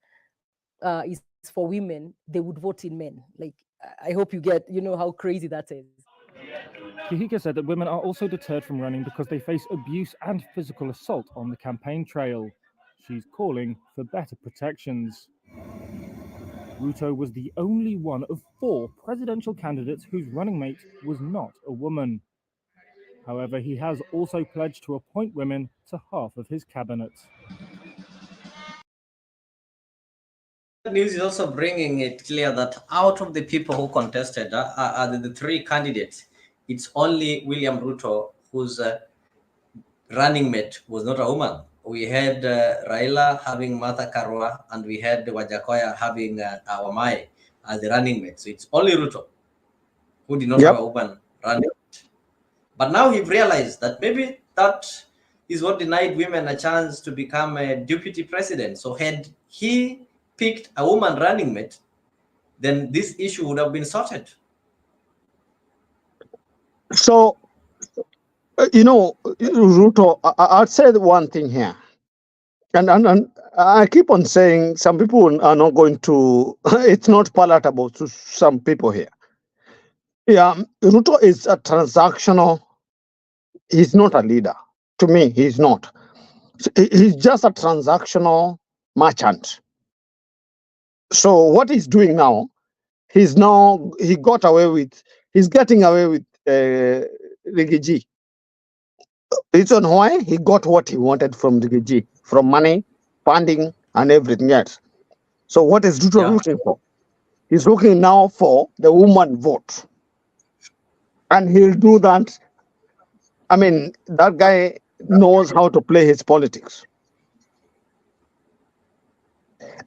is for women, they would vote in men. Like, I hope you get, how crazy that is. Kihika said that women are also deterred from running because they face abuse and physical assault on the campaign trail. She's calling for better protections. Ruto was the only one of 4 presidential candidates whose running mate was not a woman. However, he has also pledged to appoint women to half of his cabinet. News is also bringing it clear that out of the people who contested, the 3 candidates, it's only William Ruto whose running mate was not a woman. We had Raila having Martha Karua, and we had Wajir having Wamai as the running mate. So it's only Ruto who did not have a woman running mate. But now he realized that maybe that is what denied women a chance to become a deputy president. So had he picked a woman running mate, then this issue would have been sorted. So, Ruto, I'll say one thing here. And I keep on saying some people are not going to, it's not palatable to some people here. Yeah, Ruto is a transactional, he's not a leader. To me, he's not. He's just a transactional merchant. So what he's doing now, he's getting away with Rigiji. Reason why? He got what he wanted from Rigiji, from money, funding, and everything else. So what is Ruto looking for? He's looking now for the woman vote. And he'll do that. I mean, that guy knows how to play his politics.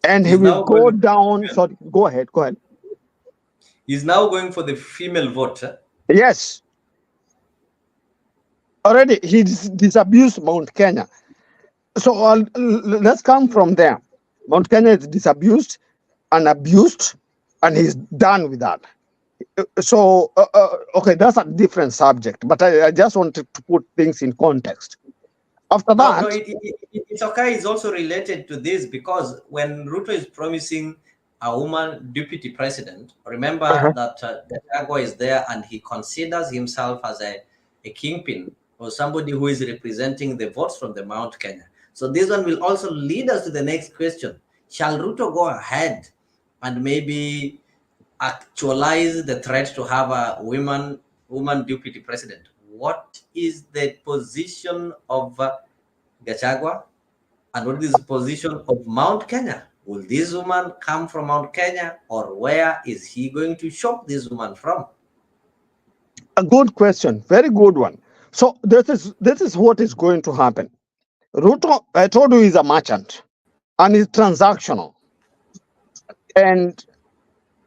And he will go down. Sorry, go ahead. He's now going for the female vote. Huh? Yes. Already, he disabused Mount Kenya. So let's come from there. Mount Kenya is disabused and abused, and he's done with that. So, okay, that's a different subject, but I just wanted to put things in context. After that... No, it's okay. It's also related to this, because when Ruto is promising a woman deputy president, remember that Gachagua is there and he considers himself as a kingpin or somebody who is representing the votes from the Mount Kenya. So this one will also lead us to the next question. Shall Ruto go ahead and maybe actualize the threat to have a woman deputy president? What is the position of Gachagua, and what is the position of Mount Kenya? Will this woman come from Mount Kenya, or where is he going to shop this woman from? A good question, very good one. So this is what is going to happen. Ruto, I told you, is a merchant and is transactional. And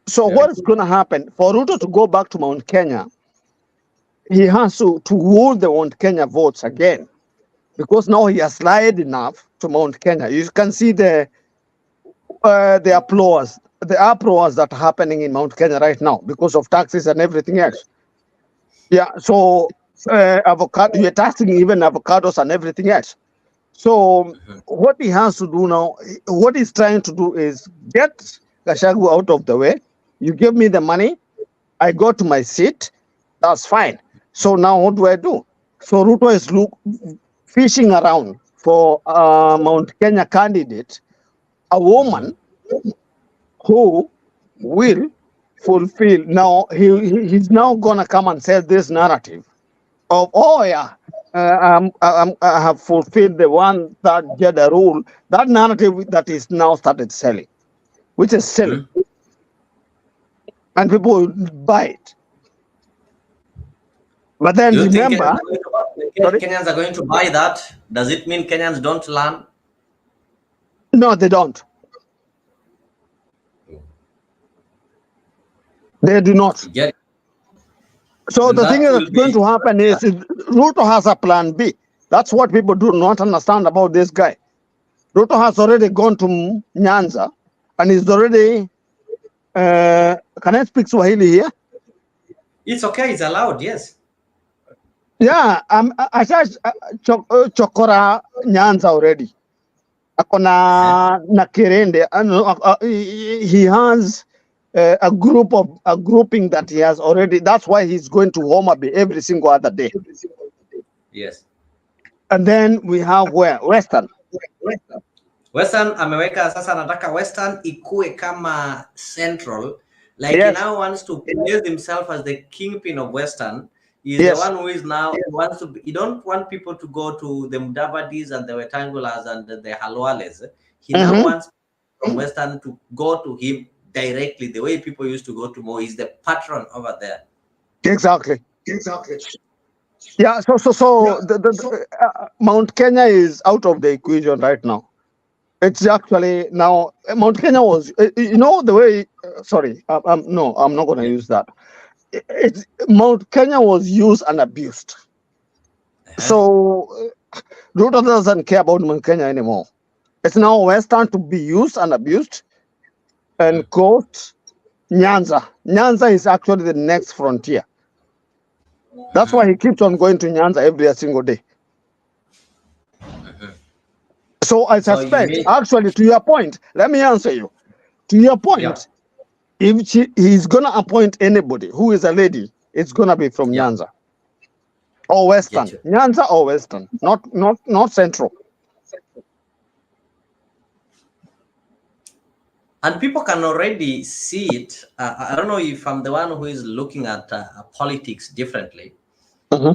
so what is going to happen for Ruto to go back to Mount Kenya? He has to hold the Mount Kenya votes again, because now he has lied enough to Mount Kenya. You can see the applause, the uproars that are happening in Mount Kenya right now because of taxes and everything else. Yeah, so avocado, you're taxing even avocados and everything else. So what he has to do now, what he's trying to do is get Gachagua out of the way. You give me the money, I go to my seat, that's fine. So now what do I do? So Ruto is fishing around for a Mount Kenya candidate, a woman who will fulfill. Now he's now gonna come and sell this narrative of, oh yeah, I have fulfilled the one that gender rule. That narrative that is now started selling, which is silly, and people buy it. But then Do you remember, think Kenyans are going to buy that? Does it mean Kenyans don't learn? no, they don't. They do not. Get it? So And the thing that that's will going be to happen is Ruto has a plan B. That's what people do not understand about this guy. Ruto has already gone to Nyanza and is already. Can I speak Swahili here? it's okay, it's allowed, yes. Yeah, I chokora Nyanza already. Akona na Kirende. He has a grouping that he has already. That's why he's going to Homa Bay every single other day. Yes. And then we have where? Western. Western ameweka sasa, anataka Western ikue kama Central. Like he Yes. now wants to place himself as the kingpin of Western. He's Yes. the one who is now wants to. He don't want people to go to the Mudavadis and the Wetangulas and the Halwales. He now wants from Western to go to him directly, the way people used to go to Mo. He's the patron over there. Exactly. Yeah. So Mount Kenya is out of the equation right now. It's actually now Mount Kenya was, the way. Sorry, no, I'm not going to use that. Mount Kenya was used and abused. So Ruto doesn't care about Mount Kenya anymore. It's now Western to be used and abused, and quote Nyanza. Nyanza is actually the next frontier. That's why he keeps on going to Nyanza every single day. So I So you suspect, mean- actually, to your point, let me answer you. To your point, if he's gonna appoint anybody who is a lady, it's gonna be from Nyanza or Western. Get you. Nyanza or Western, not Central. And people can already see it. I don't know if I'm the one who is looking at politics differently.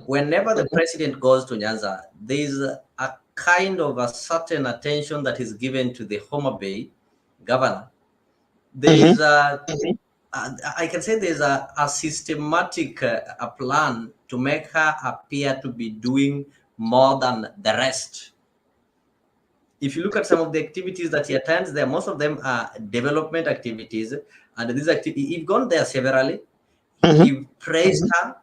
Whenever the president goes to Nyanza, there is a kind of a certain attention that is given to the Homa Bay governor. There is I can say there's a systematic a plan to make her appear to be doing more than the rest. if you look at some of the activities that he attends there, most of them are development activities. And these activities, he's gone there severally. He praised her,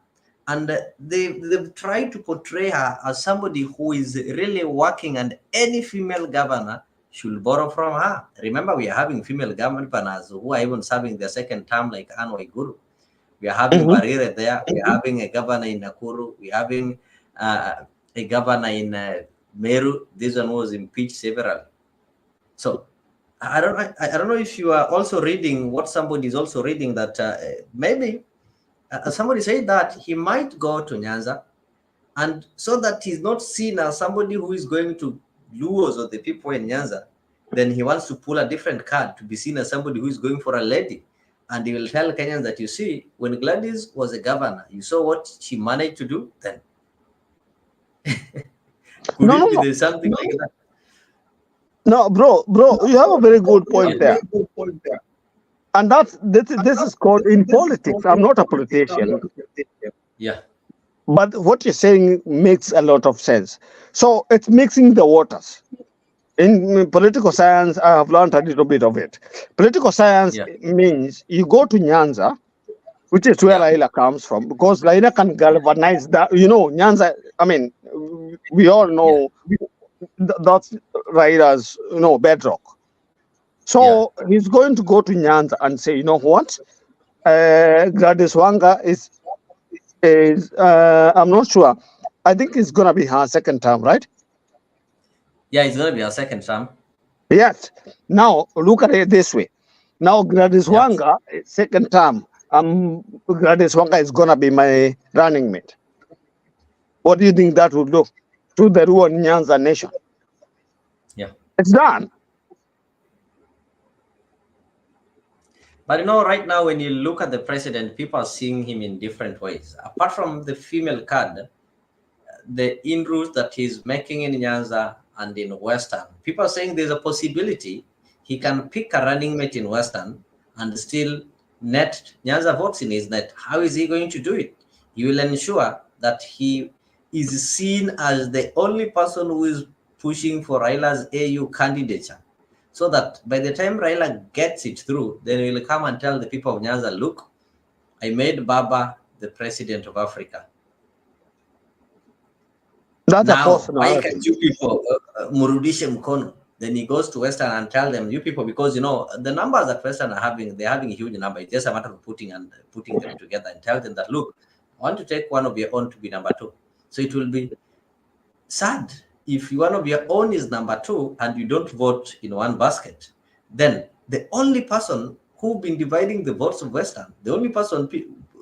and they've tried to portray her as somebody who is really working, and any female governor should borrow from her. Remember, we are having female governors who are even serving their second term, like Anne Waiguru. We are having Barire there. We are having a governor in Nakuru. We are having a governor in Meru. This one was impeached severally. So I don't know if you are also reading what somebody is also reading, that maybe somebody said that he might go to Nyanza, and so that he's not seen as somebody who is going to lures or the people in Nyanza, then he wants to pull a different card to be seen as somebody who is going for a lady. And he will tell Kenyans that, you see, when Gladys was a governor, you saw what she managed to do then. Could be something like that? No, bro, you have a very good point there. And this is called in politics. I'm not a politician. Yeah. But what you're saying makes a lot of sense. So it's mixing the waters. In political science, I have learned a little bit of it. Political science means you go to Nyanza, which is where Raila comes from, because Raila can galvanize that. You know, Nyanza, I mean, we all know that's Raila's, bedrock. So he's going to go to Nyanza and say, you know what? Gladys Wanga is I'm not sure. I think it's going to be her second term, right? Yeah, it's going to be her second term. Yes. Now, look at it this way. Now, Gladys Wanga, second term, Gladys Wanga is going to be my running mate. What do you think that would do to the Ruo Nyanza nation? Yeah. It's done. But right now, when you look at the president, people are seeing him in different ways. Apart from the female card, the inroads that he's making in Nyanza and in Western, people are saying there's a possibility he can pick a running mate in Western and still net Nyanza votes in his net. How is he going to do it? He will ensure that he is seen as the only person who is pushing for Raila's AU candidature, so that by the time Raila gets it through, then he will come and tell the people of Nyanza, look, I made Baba the president of Africa. That's now, why can you people murudishe mkono? Then he goes to Western and tell them, you people, because the numbers that Western are having, they're having a huge number. It's just a matter of putting them together and tell them that, look, I want to take one of your own to be number 2. So it will be sad if one of your own is number 2 and you don't vote in one basket. Then the only person who's been dividing the votes of Western, the only person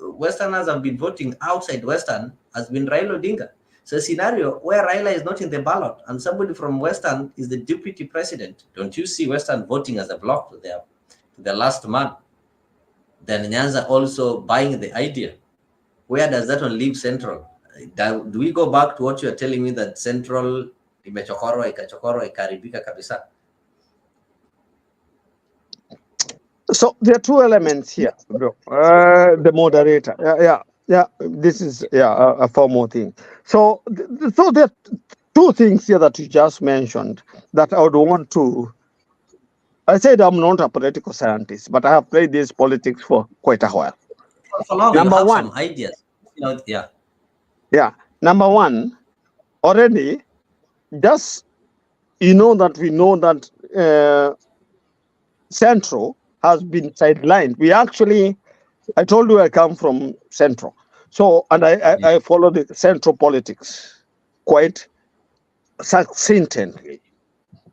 Westerners have been voting outside Western has been Raila Odinga. So a scenario where Raila is not in the ballot and somebody from Western is the deputy president, don't you see Western voting as a block to the last man? Then Nyanza also buying the idea. Where does that one leave Central? Do we go back to what you're telling me, that Central imechokoro ikaribika kabisa? So there are two elements here, bro. The moderator. Yeah. This is a formal thing. So there are two things here that you just mentioned that I would want to. I said I'm not a political scientist, but I have played this politics for quite a while. For long, Number you have one, some ideas. Yeah. Number one, already, just we know that Central has been sidelined. I told you I come from Central. So, and I follow the Central politics quite succinctly.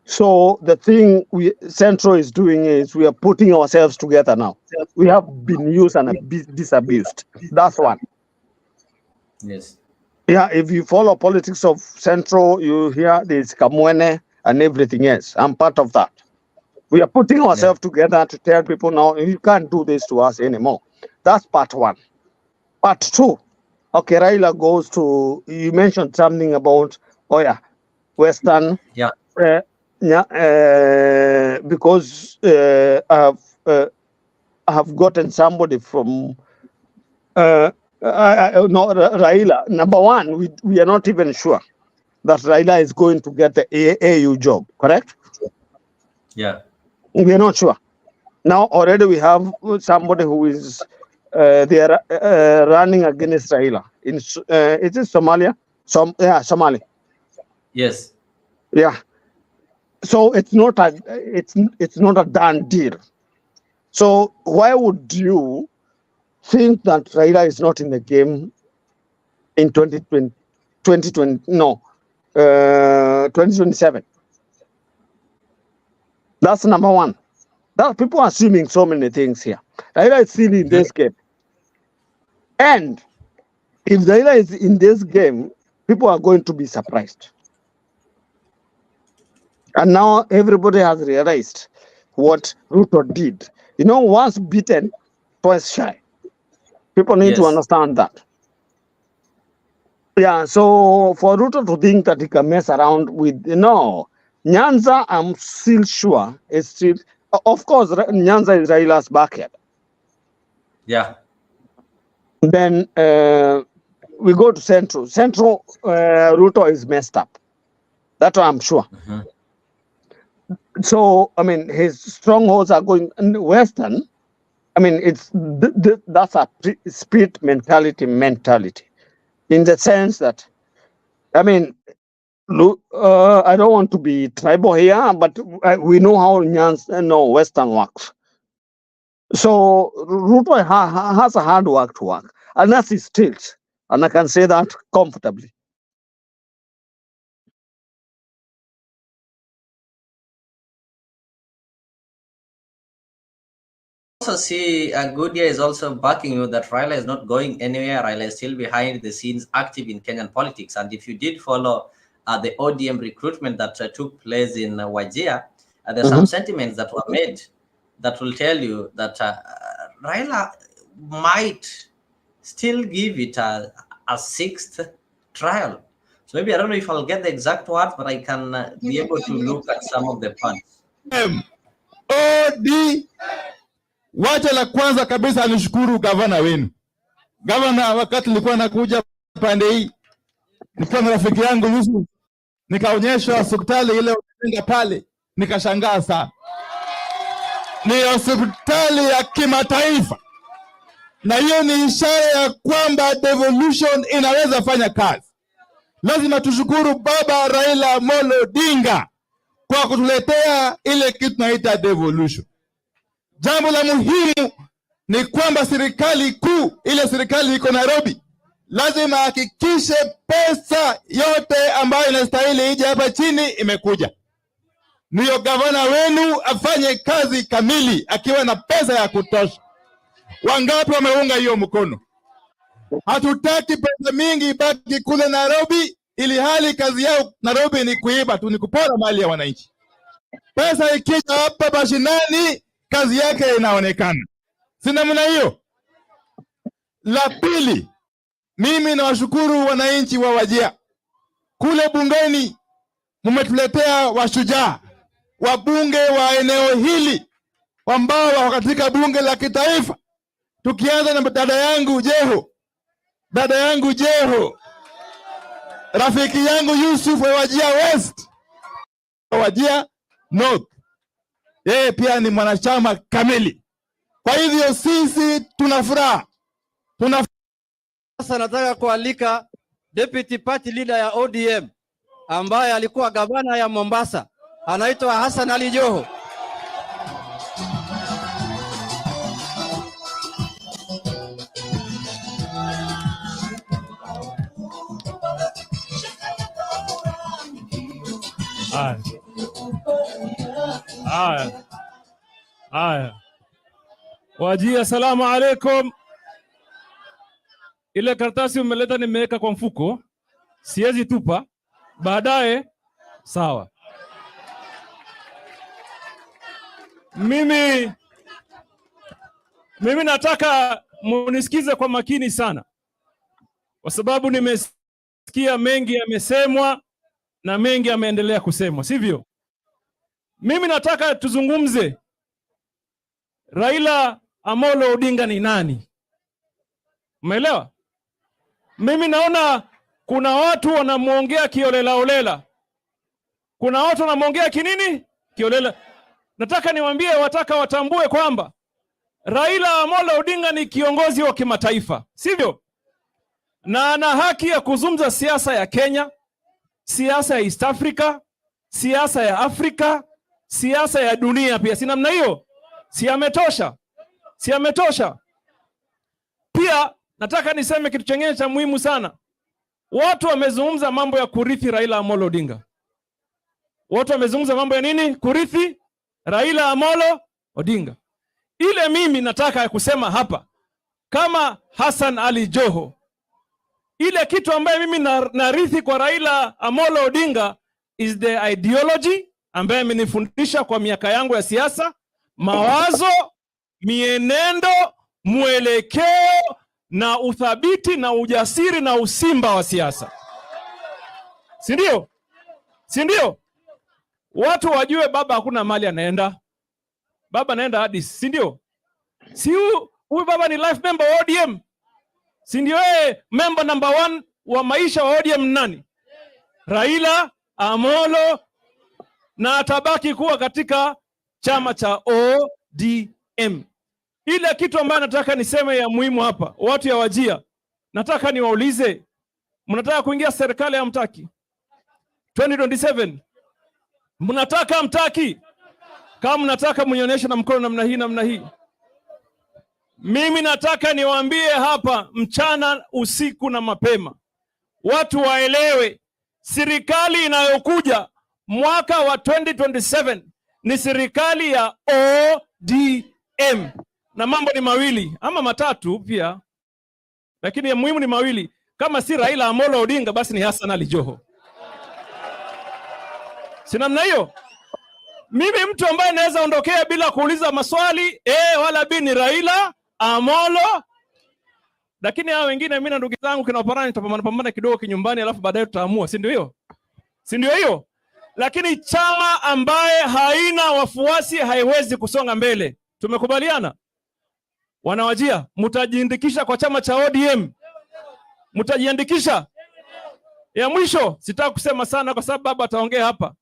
So the thing Central is doing is we are putting ourselves together now. We have been used and disabused. That's one. Yes. Yeah, if you follow politics of Central, you hear this Kamwene and everything else. I'm part of that. We are putting ourselves together to tell people now, you can't do this to us anymore. That's part one. Part two, okay, Raila goes to, you mentioned something about, Western. Yeah. Because I have gotten somebody from Raila. Number one, we are not even sure that Raila is going to get the AU job, correct? Yeah. We are not sure. Now already we have somebody who is they are running against Raila. Is it Somalia? Somali. Yes. Yeah. So it's not a done deal. So why would you think that Raila is not in the game in 2027? That's number one. That people are assuming so many things here. Raila is still in this game. And if Raila is in this game, people are going to be surprised. And now everybody has realized what Ruto did. You know, once beaten, twice shy. People need to understand that. Yeah, so for Ruto to think that he can mess around with, Nyanza, I'm still sure, is still, of course, Nyanza is Raila's backyard. Yeah. Then we go to Central. Central, Ruto is messed up. That's what I'm sure. So, I mean, his strongholds are going in the Western. I mean, it's that's a split mentality, in the sense that, I mean, I don't want to be tribal here, but we know how Western works. So Ruto has a hard work to work, and that's his tilt, and I can say that comfortably. Also see Goodia is also backing you that Raila is not going anywhere. Raila is still behind the scenes active in Kenyan politics. And if you did follow the ODM recruitment that took place in Wajir, there's some sentiments that were made that will tell you that Raila might still give it a sixth trial. So maybe I don't know if I'll get the exact words, but I can be able to look at some of the points. Wacha la kwanza kabisa nishukuru gavana wenu. Gavana, wakati nilikuwa nakuja pande hii, nilikuwa na rafiki yangu Yusuf, nikaonyeshwa hospitali ile unaenda pale, nikashangaa sana. Ni hospitali ya kimataifa. Na hiyo ni ishara ya kwamba devolution inaweza fanya kazi. Lazima tushukuru Baba Raila Amolo Odinga kwa kutuletea ile kitu tunaita devolution. Jambo la muhimu ni kwamba serikali kuu, ile serikali iko Nairobi, lazima hakikishe pesa yote ambayo inastahili ije hapa chini imekuja. Ndiyo gavana wenu afanye kazi kamili akiwa na pesa ya kutosha. Wangapi wameunga hiyo mkono? Hatutaki pesa mingi ibaki kule Nairobi, ili hali kazi yao Nairobi ni kuiba tu, ni kupora mali ya wananchi. Pesa ikija hapa mashinani, kazi yake inaonekana. Si namna hiyo? La pili, mimi nawashukuru wananchi wa Wajir. Kule bungeni mmetuletea washujaa, wabunge wa eneo hili ambao wako katika bunge la kitaifa. Tukianza na dada yangu Joho, rafiki yangu Yusuf wa Wajir West, Wajir North. Yeye pia ni mwanachama kamili. Kwa hivyo sisi tuna furaha. Sasa nataka kualika deputy party leader ya ODM ambaye alikuwa gavana ya Mombasa, anaitwa Hassan Ali Joho. Haya. Wajir, assalamu alaikum. Ile karatasi umeleta nimeweka kwa mfuko, siwezi tupa, baadaye sawa. Mimi nataka munisikize kwa makini sana, kwa sababu nimesikia mengi yamesemwa na mengi yameendelea kusemwa, sivyo? Mimi nataka tuzungumze Raila Amolo Odinga ni nani? Umeelewa? Mimi naona kuna watu wanamwongea kiolelaolela, kuna watu wanamwongea kinini kiolela. Nataka niwaambie, wataka watambue kwamba Raila Amolo Odinga ni kiongozi wa kimataifa, sivyo? Na ana haki ya kuzungumza siasa ya Kenya, siasa ya East Africa, siasa ya Afrika, siasa ya dunia pia. Si namna hiyo? Si ametosha? Si ametosha? Pia nataka niseme kitu chengine cha muhimu sana. Watu wamezungumza mambo ya kurithi Raila Amolo Odinga. Watu wamezungumza mambo ya nini? Kurithi Raila Amolo Odinga. Ile mimi nataka kusema hapa kama Hassan Ali Joho, ile kitu ambaye mimi narithi kwa Raila Amolo Odinga is the ideology ambaye amenifundisha kwa miaka yangu ya siasa, mawazo, mienendo, mwelekeo na uthabiti na ujasiri na usimba wa siasa. Si ndio? Si ndio? Watu wajue baba hakuna mali anaenda. Baba anaenda hadi, si ndio? Si huyu baba ni life member wa ODM. Si ndio member number 1 wa maisha wa ODM nani? Raila Amolo, na atabaki kuwa katika chama cha ODM. Ile kitu ambayo nataka niseme ya muhimu hapa, watu ya Wajir, nataka niwaulize, mnataka kuingia serikali ya mtaki 2027? Mnataka mtaki? Kama mnataka mnionyeshe na mkono namna hii. Mimi nataka niwaambie hapa mchana, usiku na mapema, watu waelewe serikali inayokuja mwaka wa 2027 ni serikali ya ODM, na mambo ni mawili ama matatu pia, lakini ya muhimu ni mawili. Kama si Raila Amolo Odinga basi ni Hassan Ali Joho. Si namna hiyo? Mimi mtu ambaye naweza ondokea bila kuuliza maswali wala bi ni Raila Amolo. Lakini hao wengine mimi na ndugu zangu kina Oparani tutapambana kidogo kinyumbani, alafu baadaye tutaamua, si ndio hiyo? Si ndio hiyo? Lakini chama ambaye haina wafuasi haiwezi kusonga mbele. Tumekubaliana? Wanawajia, mtajiandikisha kwa chama cha ODM? Mtajiandikisha? Ya mwisho, sitaki kusema sana kwa sababu baba ataongea hapa.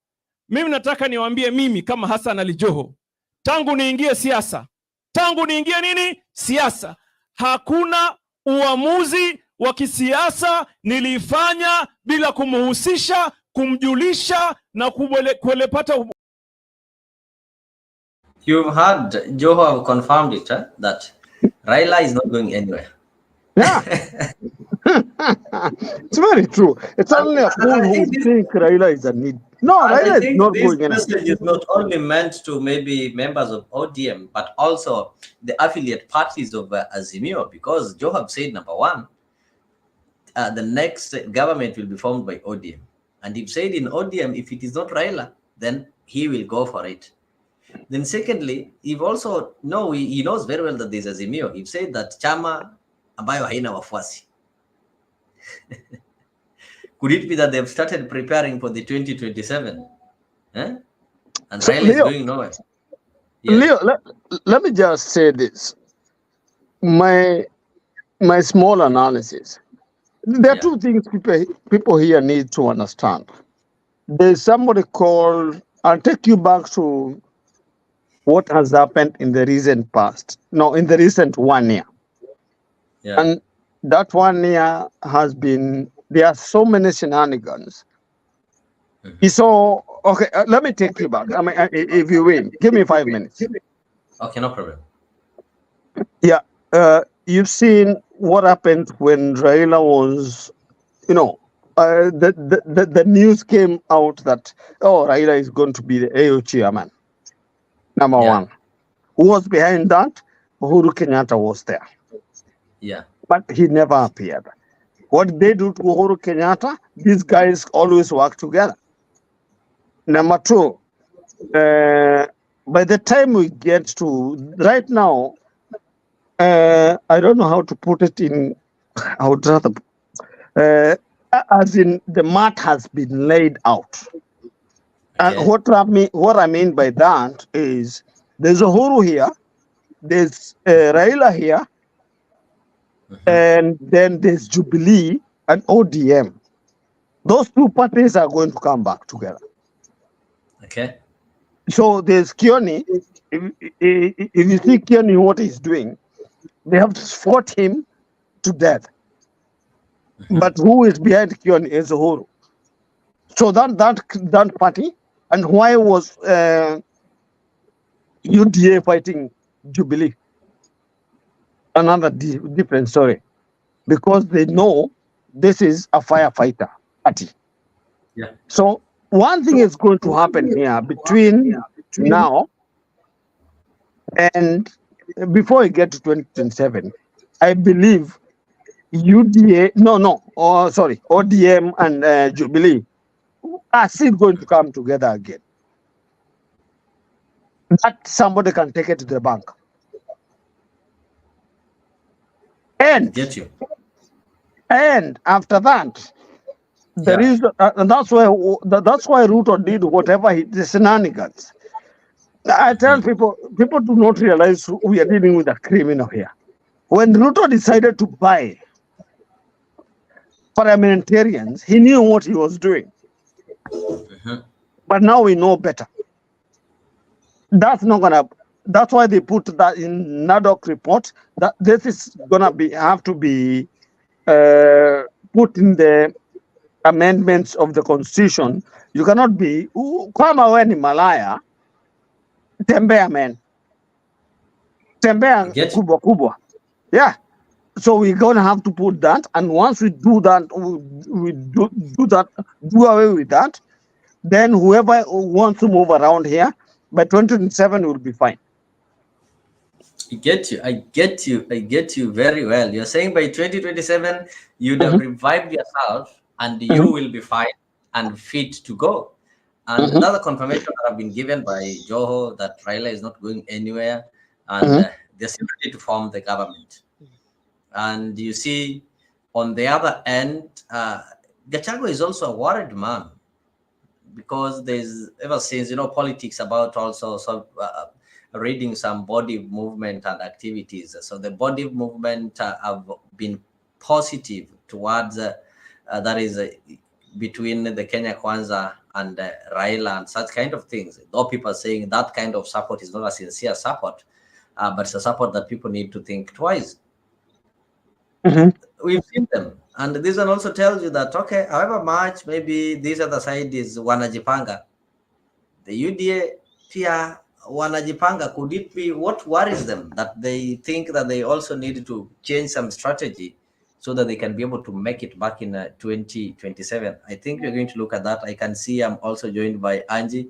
Mimi nataka niwaambie, mimi kama Hassan Ali Joho, tangu niingie siasa, siasa, hakuna uamuzi wa kisiasa nilifanya bila kumhusisha, kumjulisha na kuelepata. You've heard Joho have confirmed it, that Raila is not going anywhere. Yeah. It's very true. It's only a fool who think Raila is a need. No, Raila is not going anywhere. This message is not only meant to maybe members of ODM, but also the affiliate parties of Azimio, because Joho have said, number one, the next government will be formed by ODM. And he said in ODM, if it is not Raila, then he will go for it. Then secondly, he also he knows very well that there's Azimio. He said that chama ambayo haina wafuasi. Could it be that they've started preparing for the 2027? And so Raila is going nowhere. Yes. Leo, let me just say this. My small analysis. There are two things people here need to understand. There's somebody called, I'll take you back to what has happened in the recent past. No, in the recent 1 year. Yeah. And that 1 year has been, there are so many shenanigans. So, okay, let me take you back. I mean, if you win, give me 5 minutes. Okay, no problem. Yeah, you've seen what happened when Raila was, the news came out that, Raila is going to be the AO chairman. Number one. Who was behind that? Uhuru Kenyatta was there. Yeah. But he never appeared. What did they do to Uhuru Kenyatta? These guys always work together. Number two, by the time we get to right now, I don't know how to put it in, I would rather, as in the mat has been laid out. And what I mean by that is there's Uhuru here, there's Raila here, and then there's Jubilee and ODM. Those two parties are going to come back together. Okay. So there's Kioni. If you see Kioni, what he's doing, they have fought him to death. But who is behind Kioni is Uhuru. So that party, and why was UDA fighting Jubilee? Another different story, because they know this is a firefighter party. Yeah. So one thing is going to happen here between now and before we get to 2027, I believe UDA, ODM and Jubilee are still going to come together again. That somebody can take it to the bank. And Get you. And after that, there Yeah. is, and that's why Ruto did whatever the shenanigans. I tell people do not realize we are dealing with a criminal here. When Ruto decided to buy parliamentarians, he knew what he was doing. But now we know better. That's not gonna. That's why they put that in NADOC report that this is gonna have to be put in the amendments of the constitution. You cannot be kama we ni malaya, tembea man, tembea kubwa kubwa. Yeah. So we're gonna have to put that, and once we do that, we do away with that. Then whoever wants to move around here by 2027 will be fine. I get you very well. You're saying by 2027 you'd have revived yourself and you will be fine and fit to go. And another confirmation that have been given by Joho that Raila is not going anywhere, and they're still ready to form the government. And you see, on the other end, Gachagua is also a worried man, because there's ever since, politics about also reading some body movement and activities. So the body movement have been positive towards that is between the Kenya Kwanza and Raila and such kind of things. Though people are saying that kind of support is not a sincere support, but it's a support that people need to think twice. We've seen them. And this one also tells you that, okay, however much maybe this other side is wanajipanga, the UDA pia wanajipanga. Could it be what worries them that they think that they also need to change some strategy so that they can be able to make it back in 2027? I think we're going to look at that. I can see I'm also joined by Angie.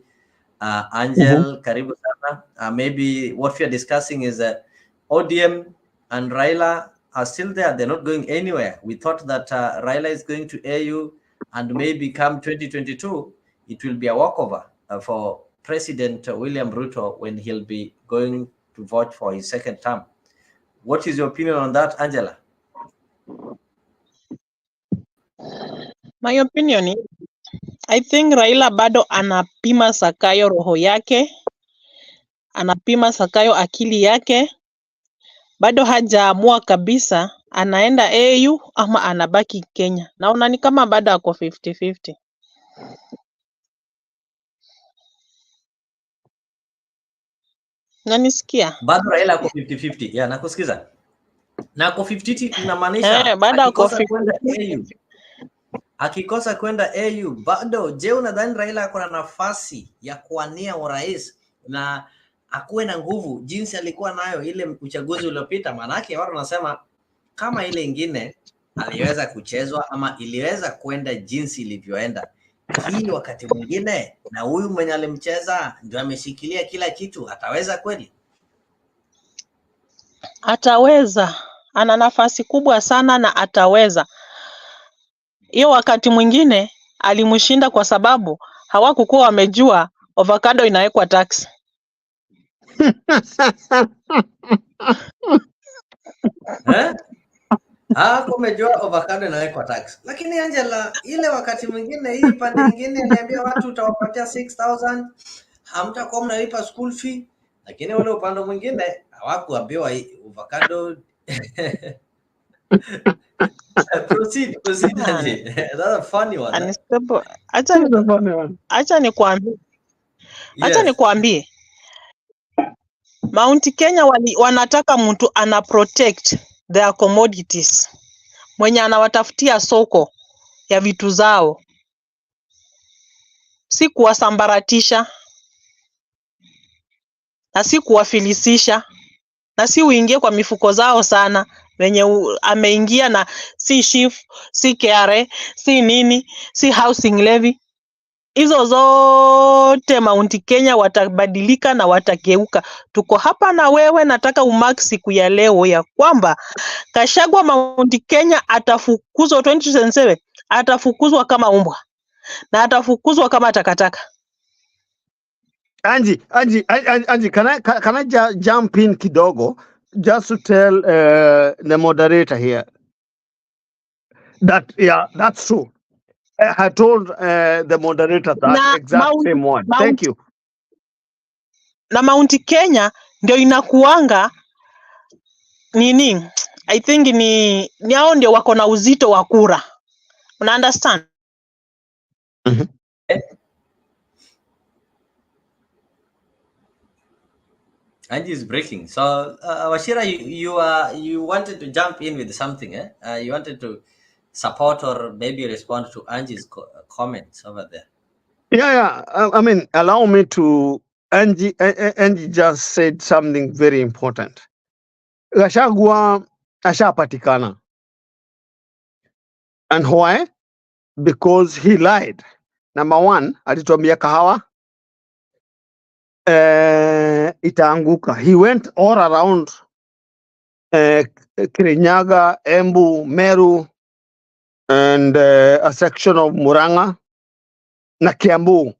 Angel, karibu sana. Maybe what we are discussing is ODM and Raila are still there. They're not going anywhere. We thought that Raila is going to AU, and maybe come 2022, it will be a walkover for President William Ruto when he'll be going to vote for his second term. What is your opinion on that, Angela? My opinion is, I think Raila bado anapima Sakayo roho yake, anapima Sakayo akili yake, bado hajaamua kabisa anaenda AU ama anabaki Kenya. Naona ni kama bado ako 50-50. Nanisikia? Bado Raila ako 50-50. Yeah, nakusikiza. Na ako 50 inamaanisha bado ako akikosa kwenda AU. Akikosa kwenda AU bado. Je, unadhani Raila ako na nafasi ya kuwania urais na akuwe na nguvu jinsi alikuwa nayo ile uchaguzi uliopita? Maanake watu wanasema kama ile ingine aliweza kuchezwa ama iliweza kwenda jinsi ilivyoenda, hii wakati mwingine na huyu mwenye alimcheza ndio ameshikilia kila kitu, ataweza kweli? Ataweza, ana nafasi kubwa sana na ataweza. Hiyo wakati mwingine alimshinda kwa sababu hawakukuwa wamejua avocado inawekwa tax. Kumejua avocado inawekwa tax. Lakini Angela, ile wakati mwingine hii pande nyingine aliambia watu utawapatia 6,000, hamtakuwa mnalipa school fee, lakini wale upande mwingine hawakuambiwa avocado. Proceed, Angie. That's a funny one. Huh? Unstable. This is a funny one. Acha nikwambie, Yes. nikwambie, Mount Kenya wanataka mtu ana protect their commodities, mwenye anawatafutia soko ya vitu zao, si kuwasambaratisha na si kuwafilisisha na si uingie kwa mifuko zao sana, wenye ameingia na si SHIF, si KRA, si nini, si housing levy. Hizo zote Mount Kenya watabadilika na watageuka. Tuko hapa na wewe, nataka umark siku ya leo ya kwamba Gachagua Mount Kenya atafukuzwa 2027, atafukuzwa kama umbwa na atafukuzwa kama takataka. Angie, can I jump in kidogo just to tell the moderator here that that's true. I told the moderator that Na exact same one. Thank you. Na Mount Kenya ndio inakuanga nini? I think ni hao ndio wako na uzito wa kura. Una understand? Angie is breaking. So, Washira, you wanted to jump in with something, eh? You wanted to support or maybe respond to Angie's comments over there. Yeah. I mean, allow me to. Angie just said something very important. Gachagua ashapatikana. And why? Because he lied. Number one, alituambia kahawa itaanguka. He went all around Kirinyaga, Embu, Meru, and a section of Muranga na Kiambu,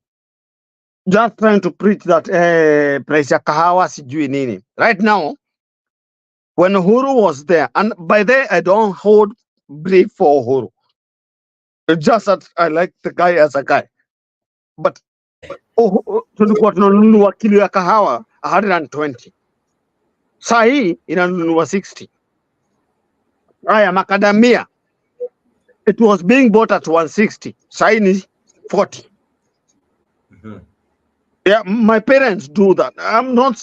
just trying to preach that price ya kahawa sijui nini. Right now, when Uhuru was there, and by there I don't hold brief for Uhuru. It's just that I like the guy as a guy. But tulikuwa tunanunua kilo ya kahawa 120. Saa hii inanunua 60. Haya macadamia, it was being bought at 160. Saa hii ni 40. Yeah, my parents do that. I'm not.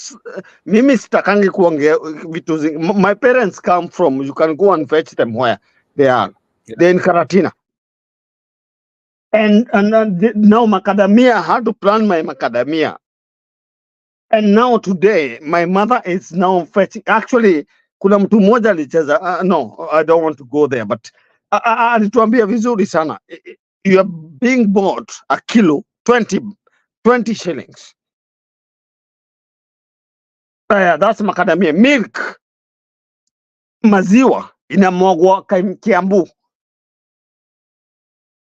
Mimi sitakangi kuongea vitu zingi. My parents come from. You can go and fetch them where they are. Yeah. They're in Karatina. And now macadamia. I had to plant my macadamia. And now today, my mother is now fetching. Actually, kuna mtu mmoja alicheza. No, I don't want to go there. But alituambia vizuri sana. You are being bought a kilo 20 shillings. That's macadamia. Milk, maziwa inamwagwa Kiambu.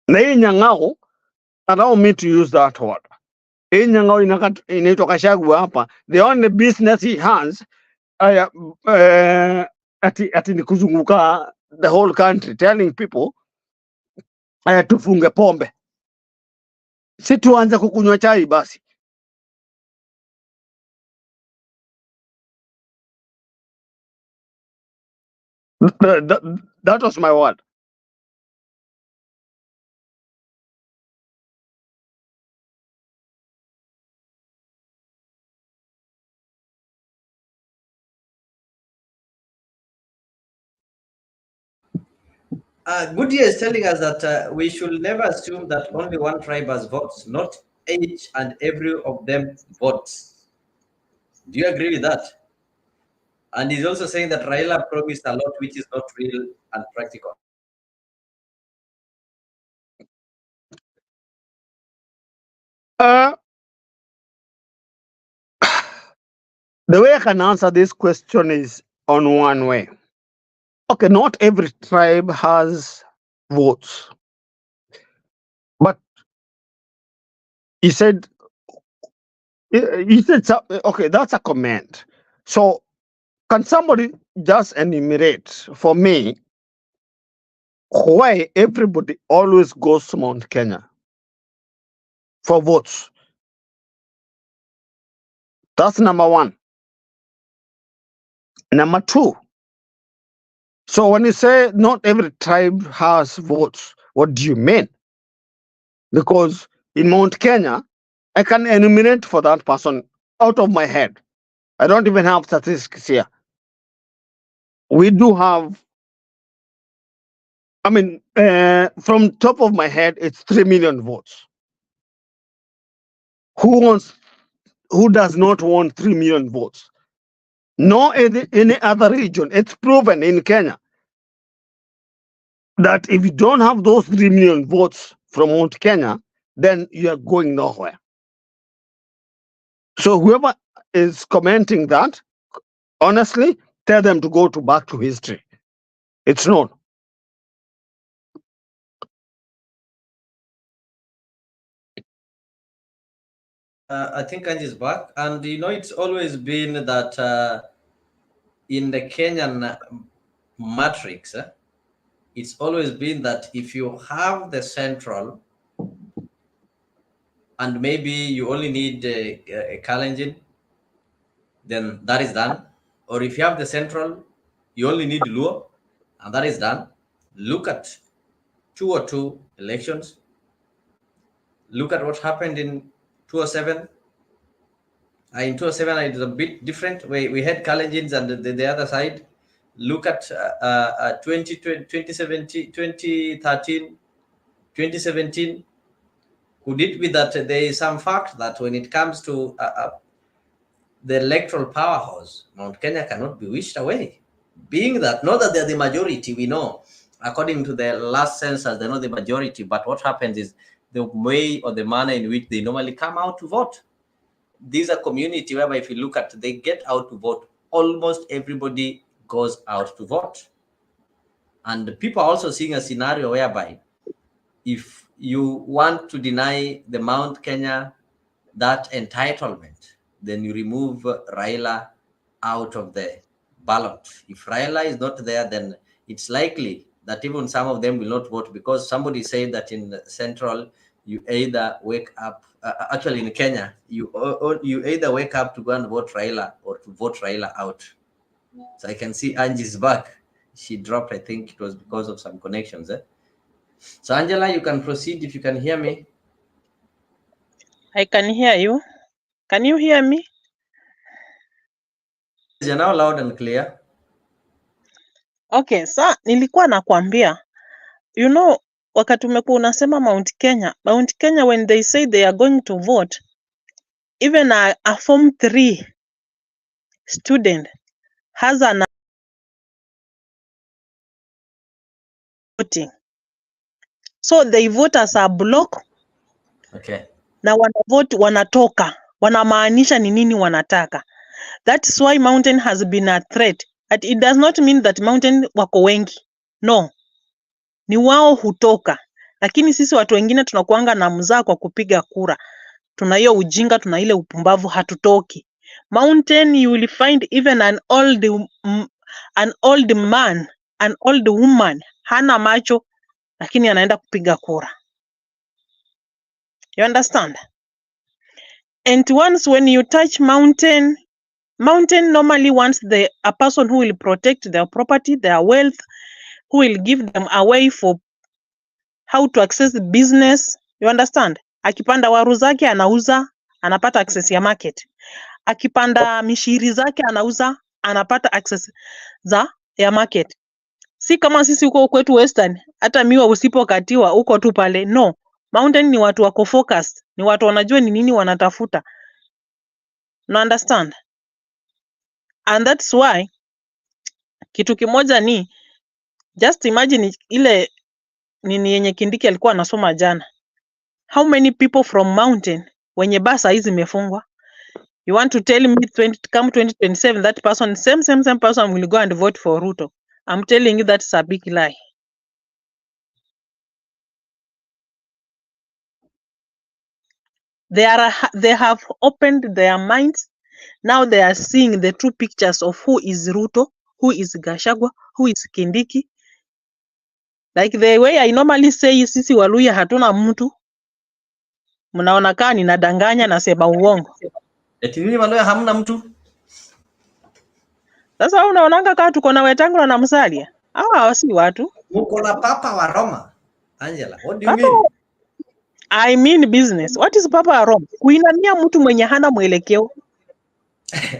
Na hii nyang'au, allow me to use that word. Hii nyang'au inaitwa Gachagua hapa. The only business he has ati ni kuzunguka the whole country telling people tufunge pombe. Si tuanze kukunywa chai basi. That was my word. Goodyear is telling us that we should never assume that only one tribe has votes, not each and every of them votes. Do you agree with that? And he's also saying that Raila promised a lot which is not real and practical. The way I can answer this question is on one way. Okay, not every tribe has votes. But he said, okay, that's a comment. So can somebody just enumerate for me why everybody always goes to Mount Kenya for votes? That's number one. Number two, So when you say not every tribe has votes, what do you mean? Because in Mount Kenya, I can enumerate for that person out of my head. I don't even have statistics here. We do have, I mean, from top of my head, it's 3 million votes. Who does not want 3 million votes? No any other region. It's proven in Kenya that if you don't have those 3 million votes from Mount Kenya, then you are going nowhere. So whoever is commenting that, honestly, tell them to go back to history. It's known. I think Angie is back, and it's always been that in the Kenyan matrix, it's always been that if you have the central, and maybe you only need a Kalenjin, then that is done. Or if you have the central, you only need Luo, and that is done. Look at 202 elections. Look at what happened in 207. In 207, it was a bit different. We had Kalenjins and the other side. Look at 2017, 2013, 2017. Could it be that there is some fact that when it comes to the electoral powerhouse, Mount Kenya cannot be wished away? Being that, not that they're the majority, we know, according to the last census, they're not the majority, but what happens is the way or the manner in which they normally come out to vote. These are community whereby if you look at, they get out to vote. Almost everybody goes out to vote. And people are also seeing a scenario whereby if you want to deny the Mount Kenya that entitlement, then you remove Raila out of the ballot. If Raila is not there, then it's likely that even some of them will not vote, because somebody said that in Central, you either wake up, actually in Kenya, you either wake up to go and vote Raila or to vote Raila out. So I can see Angie's back. She dropped, I think it was because of some connections. So Angela, you can proceed if you can hear me. I can hear you. Can you hear me? You're now loud and clear. Okay, nilikuwa nakwambia, wakati umekuwa unasema Mount Kenya, when they say they are going to vote, even a Form 3 student has an voting. So they vote as a block. Okay. Na wanavote wanatoka, wanamaanisha ni nini wanataka. That's why Mountain has been a threat. But it does not mean that Mountain wako wengi. No. Ni wao hutoka. Lakini sisi watu wengine tunakuanga na mzaa kwa kupiga kura. Tuna hiyo ujinga, tuna ile upumbavu, hatutoki. Mountain, you will find even an old man, an old woman, hana macho, lakini anaenda kupiga kura. You understand? And once when you touch Mountain normally wants a person who will protect their property, their wealth, who will give them a way for how to access the business. You understand? Akipanda waru zake anauza, anapata access ya market. Akipanda mishiri zake anauza, anapata access ya market. Si kama sisi huko kwetu Western, hata miwa usipokatiwa huko tu pale. No. Mountain ni watu wako focused, ni watu wanajua ni nini wanatafuta. You understand? And that's why kitu kimoja ni just imagine ile nini yenye Kindiki alikuwa anasoma jana. How many people from Mountain wenye basa hizi imefungwa? You want to tell me come 2027 that person same person will go and vote for Ruto? I'm telling you that's a big lie. They have opened their minds. Now they are seeing the true pictures of who is Ruto, who is Gachagua, who is Kindiki. Like the way I normally say, sisi Waluya hatuna mtu. Mnaona kaa ninadanganya na sema uongo. Eti nini Waluya hamna mtu? Sasa unaonanga kaa tuko na Wetangula na Musalia. Hawa si watu. Mukola papa wa Roma. Angela, what do you Papa, mean? I mean business. What is papa wa Roma? Kuinamia mtu mwenye hana mwelekeo.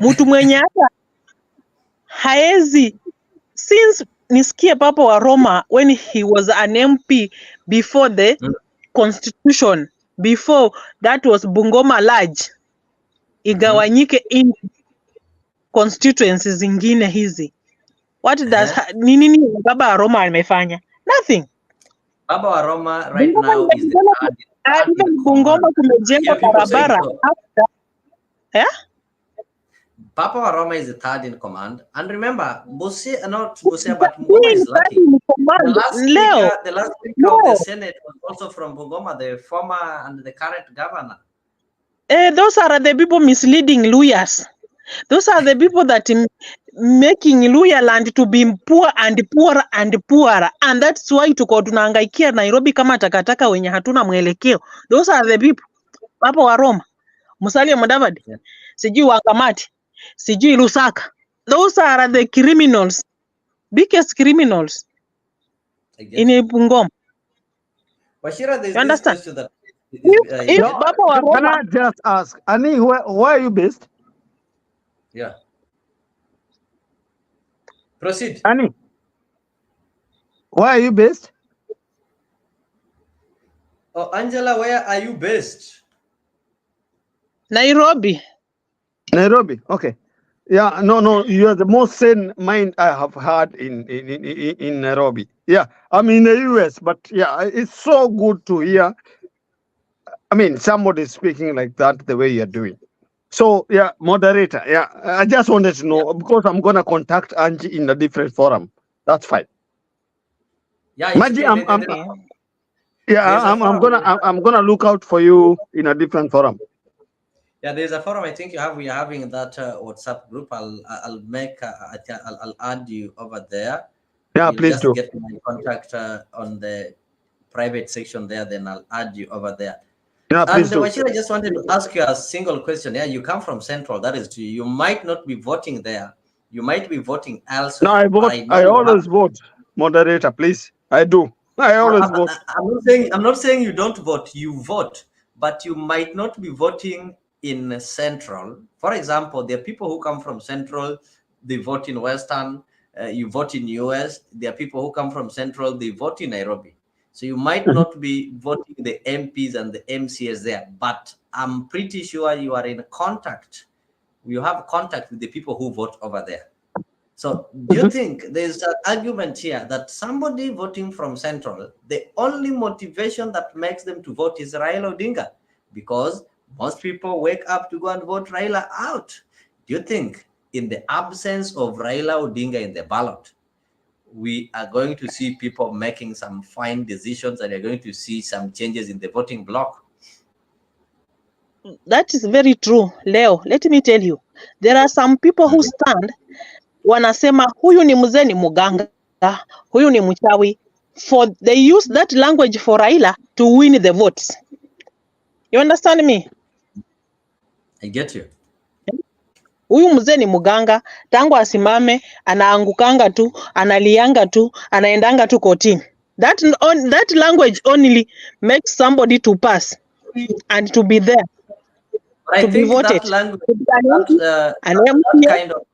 Mtu mwenye hata haezi. Since nisikie papa wa Roma when he was an MP before the constitution, before that was Bungoma large, igawanyike in constituencies zingine hizi. What does nini baba wa Roma amefanya? Nothing. Baba wa Roma right Bungoma now is the third even Bungoma kumejengwa barabara after. Yeah? Papa wa Roma is the third in command. And remember, Busia, not Busia, but Bungoma is lucky. The last speaker of the Senate was also from Bungoma, the former and the current governor. Those are the people misleading lawyers. Those are the people that making Luya land to be poor and poorer and poorer. And that's why tuko tunahangaikia Nairobi kama takataka wenye hatuna mwelekeo. Those are the people. Papa wa Roma, Musalia Mudavadi, sijui Wangamati, sijui Lusaka. Those are the criminals, biggest criminals in Bungoma. Washira, there's you understand? This that if Papa wa Roma, can I just ask, Annie, where are you based? Yeah. Proceed. Annie, where are you based? Oh, Angela, where are you based? Nairobi. Nairobi. Okay. Yeah. No. You are the most sane mind I have had in Nairobi. Yeah. I'm in the US, but yeah, it's so good to hear. I mean, somebody speaking like that the way you're doing. So yeah, moderator. Yeah, I just wanted to know because I'm gonna contact Angie in a different forum. That's fine. Yeah, Maggie, I'm gonna look out for you in a different forum. Yeah, there's a forum. I think we are having that WhatsApp group. I'll add you over there. Yeah, You'll please just do. Get my contact on the private section there. Then I'll add you over there. Yeah, please do. Wachira, I just wanted to ask you a single question. Yeah, you come from Central. That is true. You might not be voting there. You might be voting elsewhere. No, I vote. I always vote. Moderator, please. I do. I always vote. I'm not saying you don't vote. You vote, but you might not be voting in Central. For example, there are people who come from Central. They vote in Western. You vote in US. There are people who come from Central. They vote in Nairobi. So you might not be voting the MPs and the MCs there, but I'm pretty sure you are in contact. You have contact with the people who vote over there. So do you think there's an argument here that somebody voting from Central, the only motivation that makes them to vote is Raila Odinga? Because most people wake up to go and vote Raila out. Do you think in the absence of Raila Odinga in the ballot, we are going to see people making some fine decisions and you're going to see some changes in the voting block? That is very true, Leo. Let me tell you, there are some people who stand, wanasema huyu ni mzee ni muganga, huyu ni mchawi. They use that language for Raila to win the votes. You understand me? I get you. Huyu mzee ni muganga, tangu asimame, anaangukanga tu, analianga tu, anaendanga tu kotini. That language only makes somebody to pass and to be there, I think be voted. that language, that kind of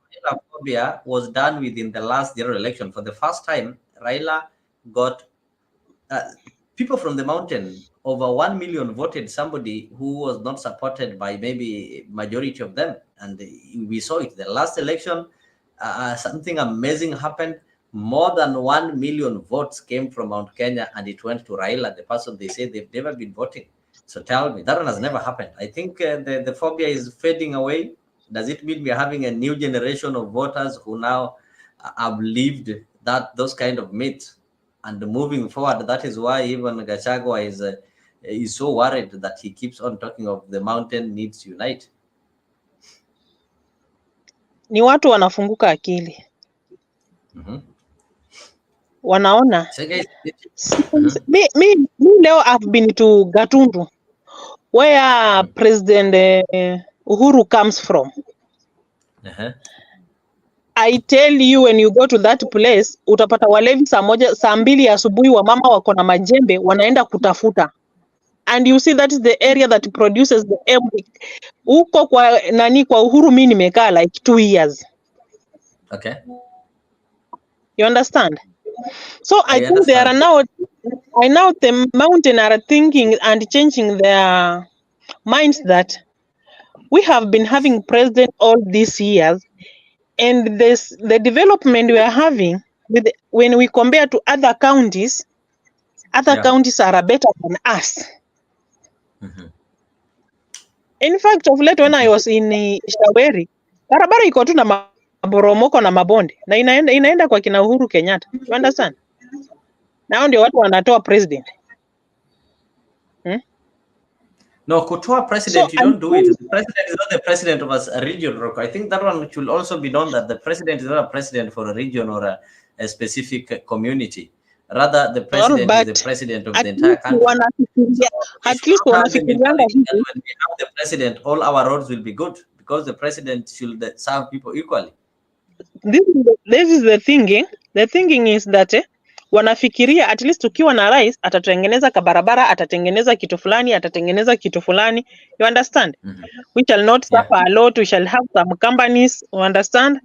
phobia was done within the last general election. For the first time, Raila got people from the mountain. Over 1 million voted somebody who was not supported by maybe majority of them. And we saw it. The last election, something amazing happened. More than 1 million votes came from Mount Kenya and it went to Raila, the person they say they've never been voting. So tell me, that one has never happened. I think the phobia is fading away. Does it mean we are having a new generation of voters who now have lived those kind of myths? And moving forward, that is why even Gachagua is so worried that he keeps on talking of the mountain needs to unite. Ni watu wanafunguka akili. Wanaona. Me leo I've been to Gatundu, where President Uhuru comes from. I tell you, when you go to that place, utapata walevi saa mbili ya asubuhi wamama wako na majembe wanaenda kutafuta. And you see that is the area that produces the empty. Uko kwa nani kwa Uhuru mimi nimekaa like 2 years. Okay. You understand? So I think they are now, the mountain are thinking and changing their minds that we have been having president all these years, and the development we are having when we compare to other counties counties are better than us. In fact, of late when I was in Shaweri, barabara iko tu na maboromoko na mabonde na inaenda kwa kina Uhuru Kenyatta. You understand? Now ndio watu wanatoa president. No, kutoa president, you don't do it. The president is not the president of a region. I think that one should also be known, that the president is not a president for a region or a specific community. Rather, the president is the president of the entire country. At least when we have the president, all our roads will be good, because the president should serve people equally. This is the thinking. The thinking is that wanafikiria at least ukiwa na rais atatengeneza kabarabara, atatengeneza kitu fulani, atatengeneza kitu fulani. You understand? We shall not suffer a lot. We shall have some companies. You understand?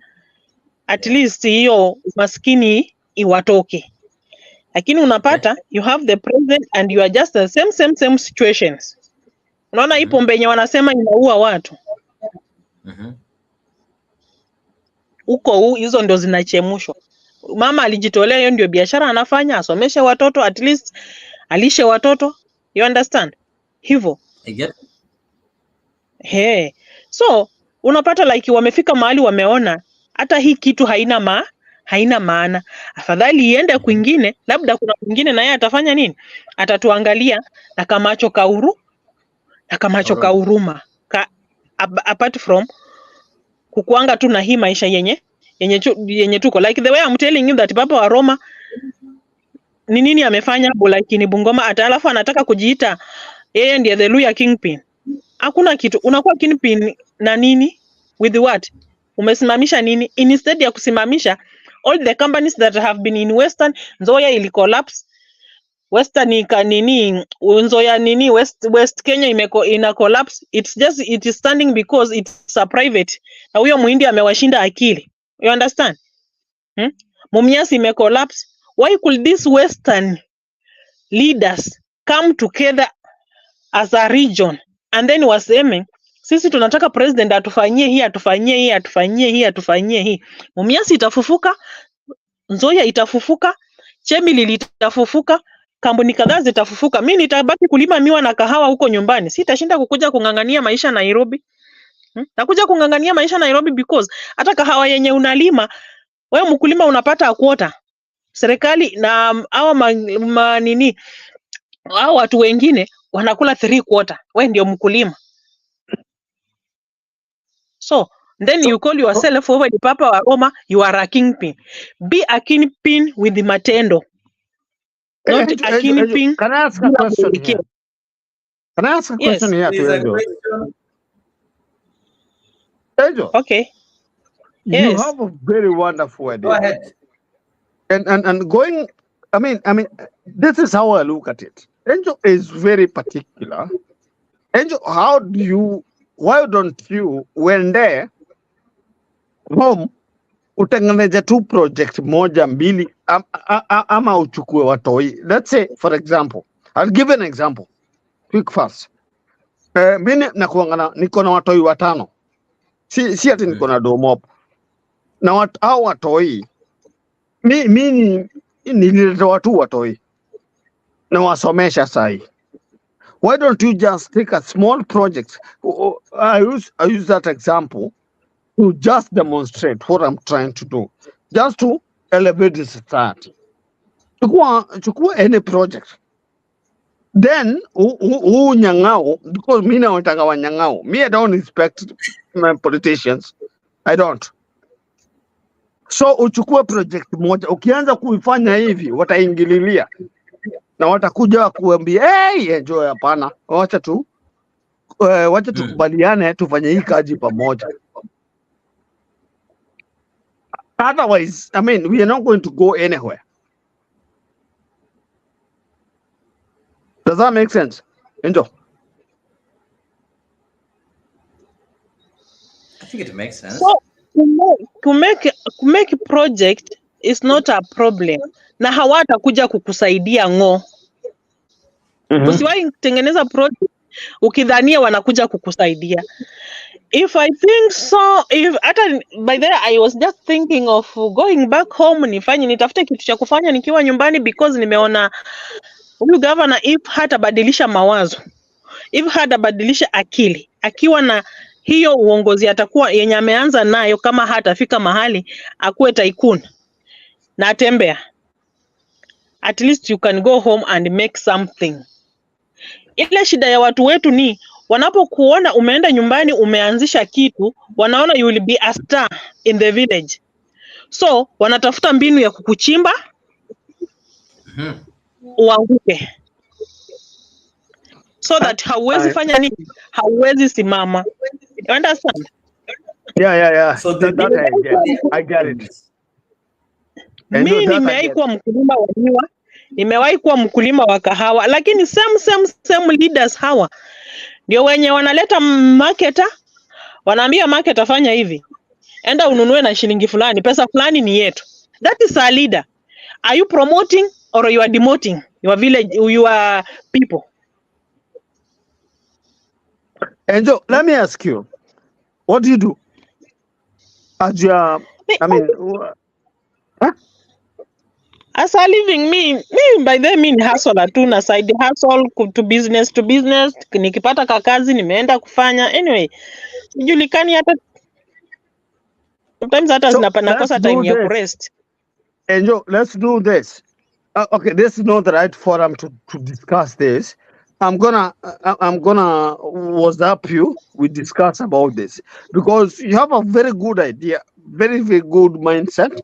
At least hiyo maskini iwatoke. Lakini unapata you have the president and you are just the same situations. Unaona hii pombe yenye wanasema inaua watu. Huko hizo ndio zinachemshwa. Mama alijitolea, hiyo ndio biashara anafanya, asomeshe watoto, at least alishe watoto. You understand? Hivyo. So unapata like wamefika mahali wameona hata hii kitu haina maana. Afadhali iende kwingine, labda kuna kwingine na yeye atafanya nini? Atatuangalia na kamacho kauruma. Apart from kukuanga tu na hii maisha yenye tuko. Like the way I'm telling you that Papa wa Roma ni nini amefanya like ni Bungoma, alafu anataka kujiita yeye ndiye the Luya kingpin. Hakuna kitu. Unakuwa kingpin na nini? With what? Umesimamisha nini? Instead ya kusimamisha all the companies that have been in Western, Nzoia ili collapse. Western Nzoia West Kenya ina collapse. It is standing because it's a private. Na huyo muhindi amewashinda akili. You understand? Mumias collapse. Why could these Western leaders come together as a region and then waseme sisi tunataka president atufanyie hii. Mumias itafufuka, Nzoia itafufuka, Chemili itafufuka, kampuni kadhaa zitafufuka. Mimi nitabaki kulima miwa na kahawa huko nyumbani. Sitashinda kukuja kungangania maisha Nairobi. Nakuja kungangania maisha Nairobi because hata kahawa yenye unalima wewe mkulima unapata kwota. Serikali na hao watu wengine wanakula 3/4. Wewe ndio mkulima. So then you call yourself over the Papa wa Roma, you are a kingpin. Be a kingpin with the matendo. Not a kingpin. Can I ask a question here? Can I ask a question here to Angel? Okay. You have a very wonderful idea. Go ahead. And going, I mean, this is how I look at it. Angel is very particular. Angel, why don't you, when there, home, utengeneze tu project moja mbili, ama uchukue watoi. Let's say, for example, I'll give an example, quick fast. Mimi niko na watoi 5. Si ati niko na domop. Na hao watoi, mimi nilileta watu watoi na wasomesha sahi. Why don't you just take a small project? I use that example to just demonstrate what I'm trying to do, just to elevate the society. Chukua any project. Then nyangao, because me now nyangao. Me, I don't respect my politicians. I don't. So uchukue project moja, ukianza kuifanya hivi wataingililia na watakuja kuambia enjoy, hapana, wacha tukubaliane tufanye hii kazi pamoja. Otherwise, I mean, we are not going to go anywhere. Does that make sense? Enjoy. I think it makes sense. So to make project is not a problem, na hawatakuja kukusaidia ng'o. Usiwahi tengeneza project ukidhania wanakuja kukusaidia. If I think so, if hata by the way, I was just thinking of going back home, nitafute kitu cha kufanya nikiwa nyumbani, because nimeona huyu governor if hatabadilisha mawazo, if hatabadilisha akili, akiwa na hiyo uongozi atakuwa yenye ameanza nayo, kama hatafika mahali akuwe tycoon na atembea, at least you can go home and make something. Ile shida ya watu wetu ni wanapokuona umeenda nyumbani umeanzisha kitu, wanaona you will be a star in the village, so wanatafuta mbinu ya kukuchimba uanguke, so that hauwezi fanya nini, hauwezi simama. You understand? Yeah. So I get it. Mimi nimewahi kuwa mkulima wa miwa, nimewahi kuwa mkulima wa kahawa, lakini same leaders hawa ndio wenye wanaleta marketer, wanaambia marketer fanya hivi, enda ununue na shilingi fulani, pesa fulani ni yetu. That is a leader. Are you promoting or you are demoting your village, your people? Enjo, let me ask you, what do you do as your, I mean, as a living, me by the mean hustle tu, na side hustle to business, nikipata kakazi nimeenda kufanya. Anyway, sijulikani hata sometimes hata nakosa time ya kurest. Enjo, let's do this. Okay, this is not the right forum to discuss this. I'm gonna WhatsApp you. We discuss about this because you have a very good idea, very good mindset,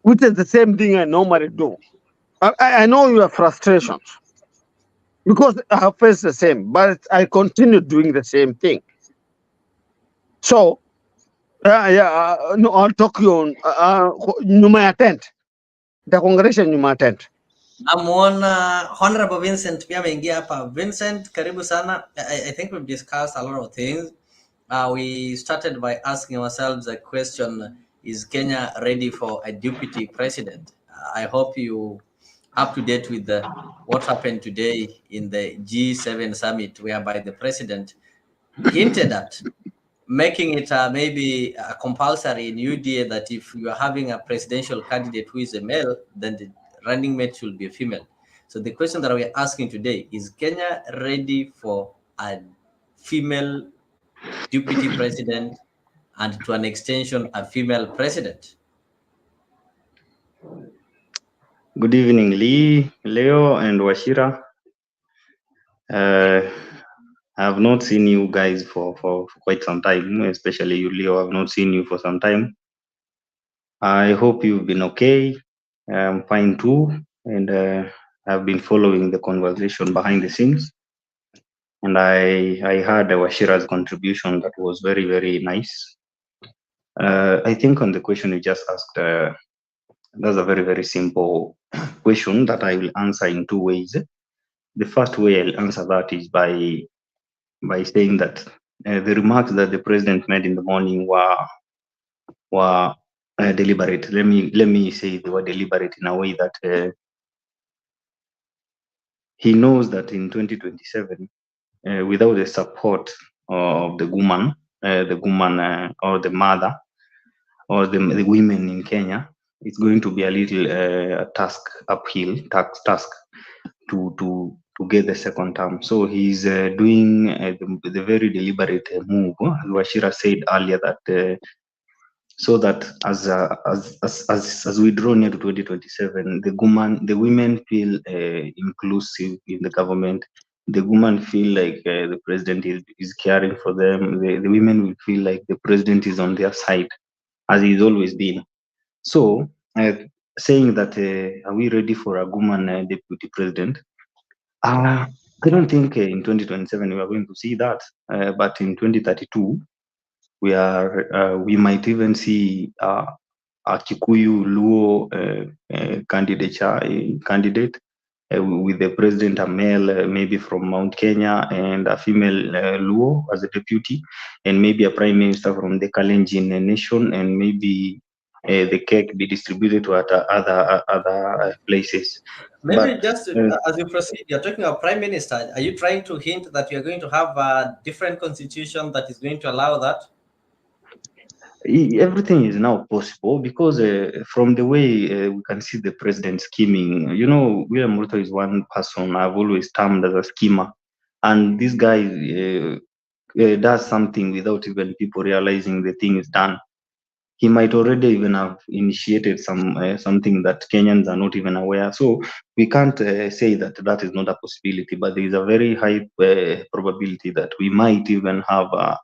which is the same thing I normally do. I know your frustrations because I have faced the same, but I continue doing the same thing. So, no, I'll talk you on. You may attend the congregation. You may attend. Amuona Honorable Vincent pia ameingia hapa. Vincent, karibu sana. I think we've discussed a lot of things. We started by asking ourselves a question: is Kenya ready for a deputy president? I hope you up to date with what happened today in the G7 summit, whereby the president hinted at making it maybe a compulsory in UDA that if you are having a presidential candidate who is a male, then the running mate should be a female. So the question that we are asking today is: Kenya ready for a female deputy president and to an extension a female president? Good evening, Leo and Washira. I have not seen you guys for quite some time, especially you, Leo. I have not seen you for some time. I hope you've been okay. I'm fine too, and I've been following the conversation behind the scenes. And I heard Washira's contribution that was very, very nice. I think on the question you just asked, that's a very, very simple question that I will answer in two ways. The first way I'll answer that is by saying that the remarks that the president made in the morning were deliberate. Let me say they were deliberate in a way that he knows that in 2027, without the support of the woman or the mother or the women in Kenya, it's going to be a little task to get the second term. So he's doing the very deliberate move. Washira said earlier that so that as we draw near to 2027, the women feel inclusive in the government. The women feel like the president is caring for them. The women will feel like the president is on their side, as he's always been. So saying that are we ready for a woman deputy president? I don't think in 2027 we are going to see that, but in 2032 we might even see a Kikuyu Luo candidate with the president, a male maybe from Mount Kenya, and a female Luo as a deputy, and maybe a prime minister from the Kalenjin nation, and maybe the cake be distributed to other places. Maybe But just as you proceed, you're talking about prime minister. Are you trying to hint that you're going to have a different constitution that is going to allow that? Everything is now possible because from the way we can see the president scheming, you know, William Ruto is one person I've always termed as a schemer, and this guy does something without even people realizing the thing is done. He might already even have initiated something that Kenyans are not even aware. So we can't say that that is not a possibility, but there is a very high probability that we might even have a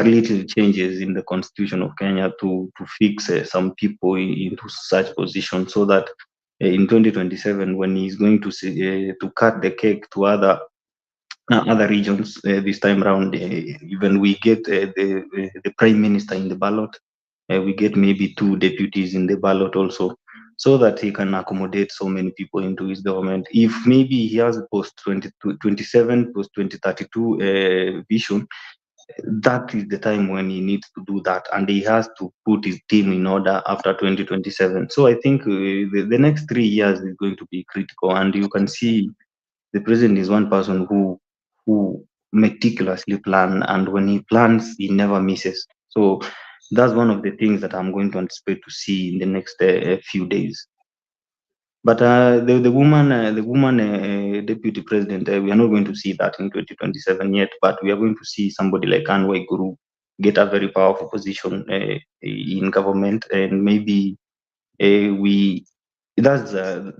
little changes in the constitution of Kenya to fix some people into such positions, so that in 2027, when he's going to cut the cake to other regions this time around, even we get the prime minister in the ballot, we get maybe 2 deputies in the ballot also, so that he can accommodate so many people into his government. If maybe he has post 2027, post 2032 vision, that is the time when he needs to do that, and he has to put his team in order after 2027. So I think the next 3 years is going to be critical, and you can see the president is one person who meticulously plan, and when he plans, he never misses. So that's one of the things that I'm going to anticipate to see in the next few days. But the woman deputy president, we are not going to see that in 2027 yet, but we are going to see somebody like Anne Waiguru get a very powerful position in government, and maybe that's a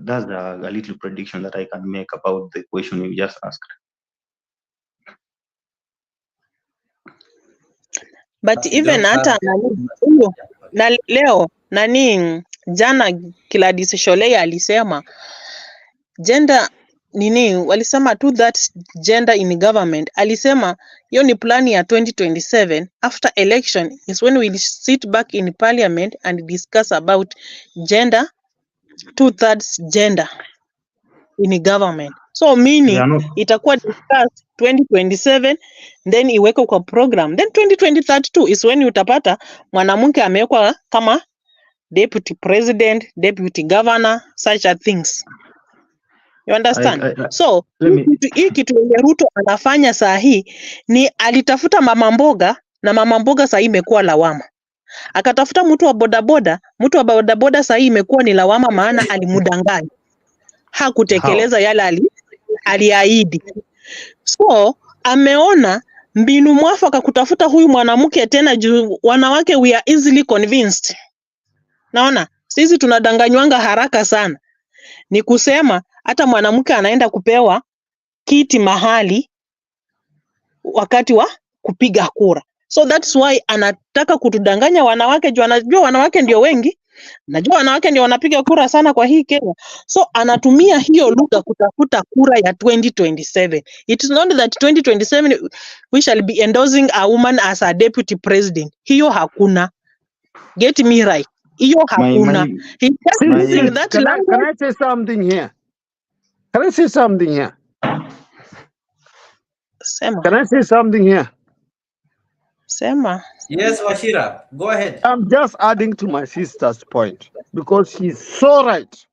little prediction that I can make about the question you just asked. But even hata huyo na leo nani jana Gladys Sholei alisema gender nini, walisema to that gender in government, alisema hiyo ni plani ya 2027. After election is when we'll sit back in parliament and discuss about gender, 2/3 gender in government. So meaning itakuwa discussed 2027, then iwekwe kwa program, then 2032 is when utapata mwanamke amewekwa kama deputy president, deputy governor, such a things. You understand? So hii kitu yenye Ruto anafanya saa hii ni alitafuta mama mboga, na mama mboga saa hii imekuwa lawama. Akatafuta mtu wa bodaboda saa hii imekuwa ni lawama, maana alimudanganya, hakutekeleza yale aliahidi. So ameona mbinu mwafaka kutafuta huyu mwanamke tena, juu wanawake we are easily convinced. Naona sisi tunadanganywanga haraka sana. Ni kusema hata mwanamke anaenda kupewa kiti mahali wakati wa kupiga kura. So that's why anataka kutudanganya wanawake, juu anajua wanawake ndio wengi. Najua wanawake ndio wanapiga kura sana kwa hii Kenya. So anatumia hiyo lugha kutafuta kura ya 2027. It is not that 2027 we shall be endorsing a woman as a deputy president. Hiyo hakuna. Get me right. Hiyo hakuna. He's just using that language. Can I say something here? Can I say something here? Sema. Can I say something here? Sema. Yes, Washira, go ahead. I'm just adding to my sister's point, because she's so right.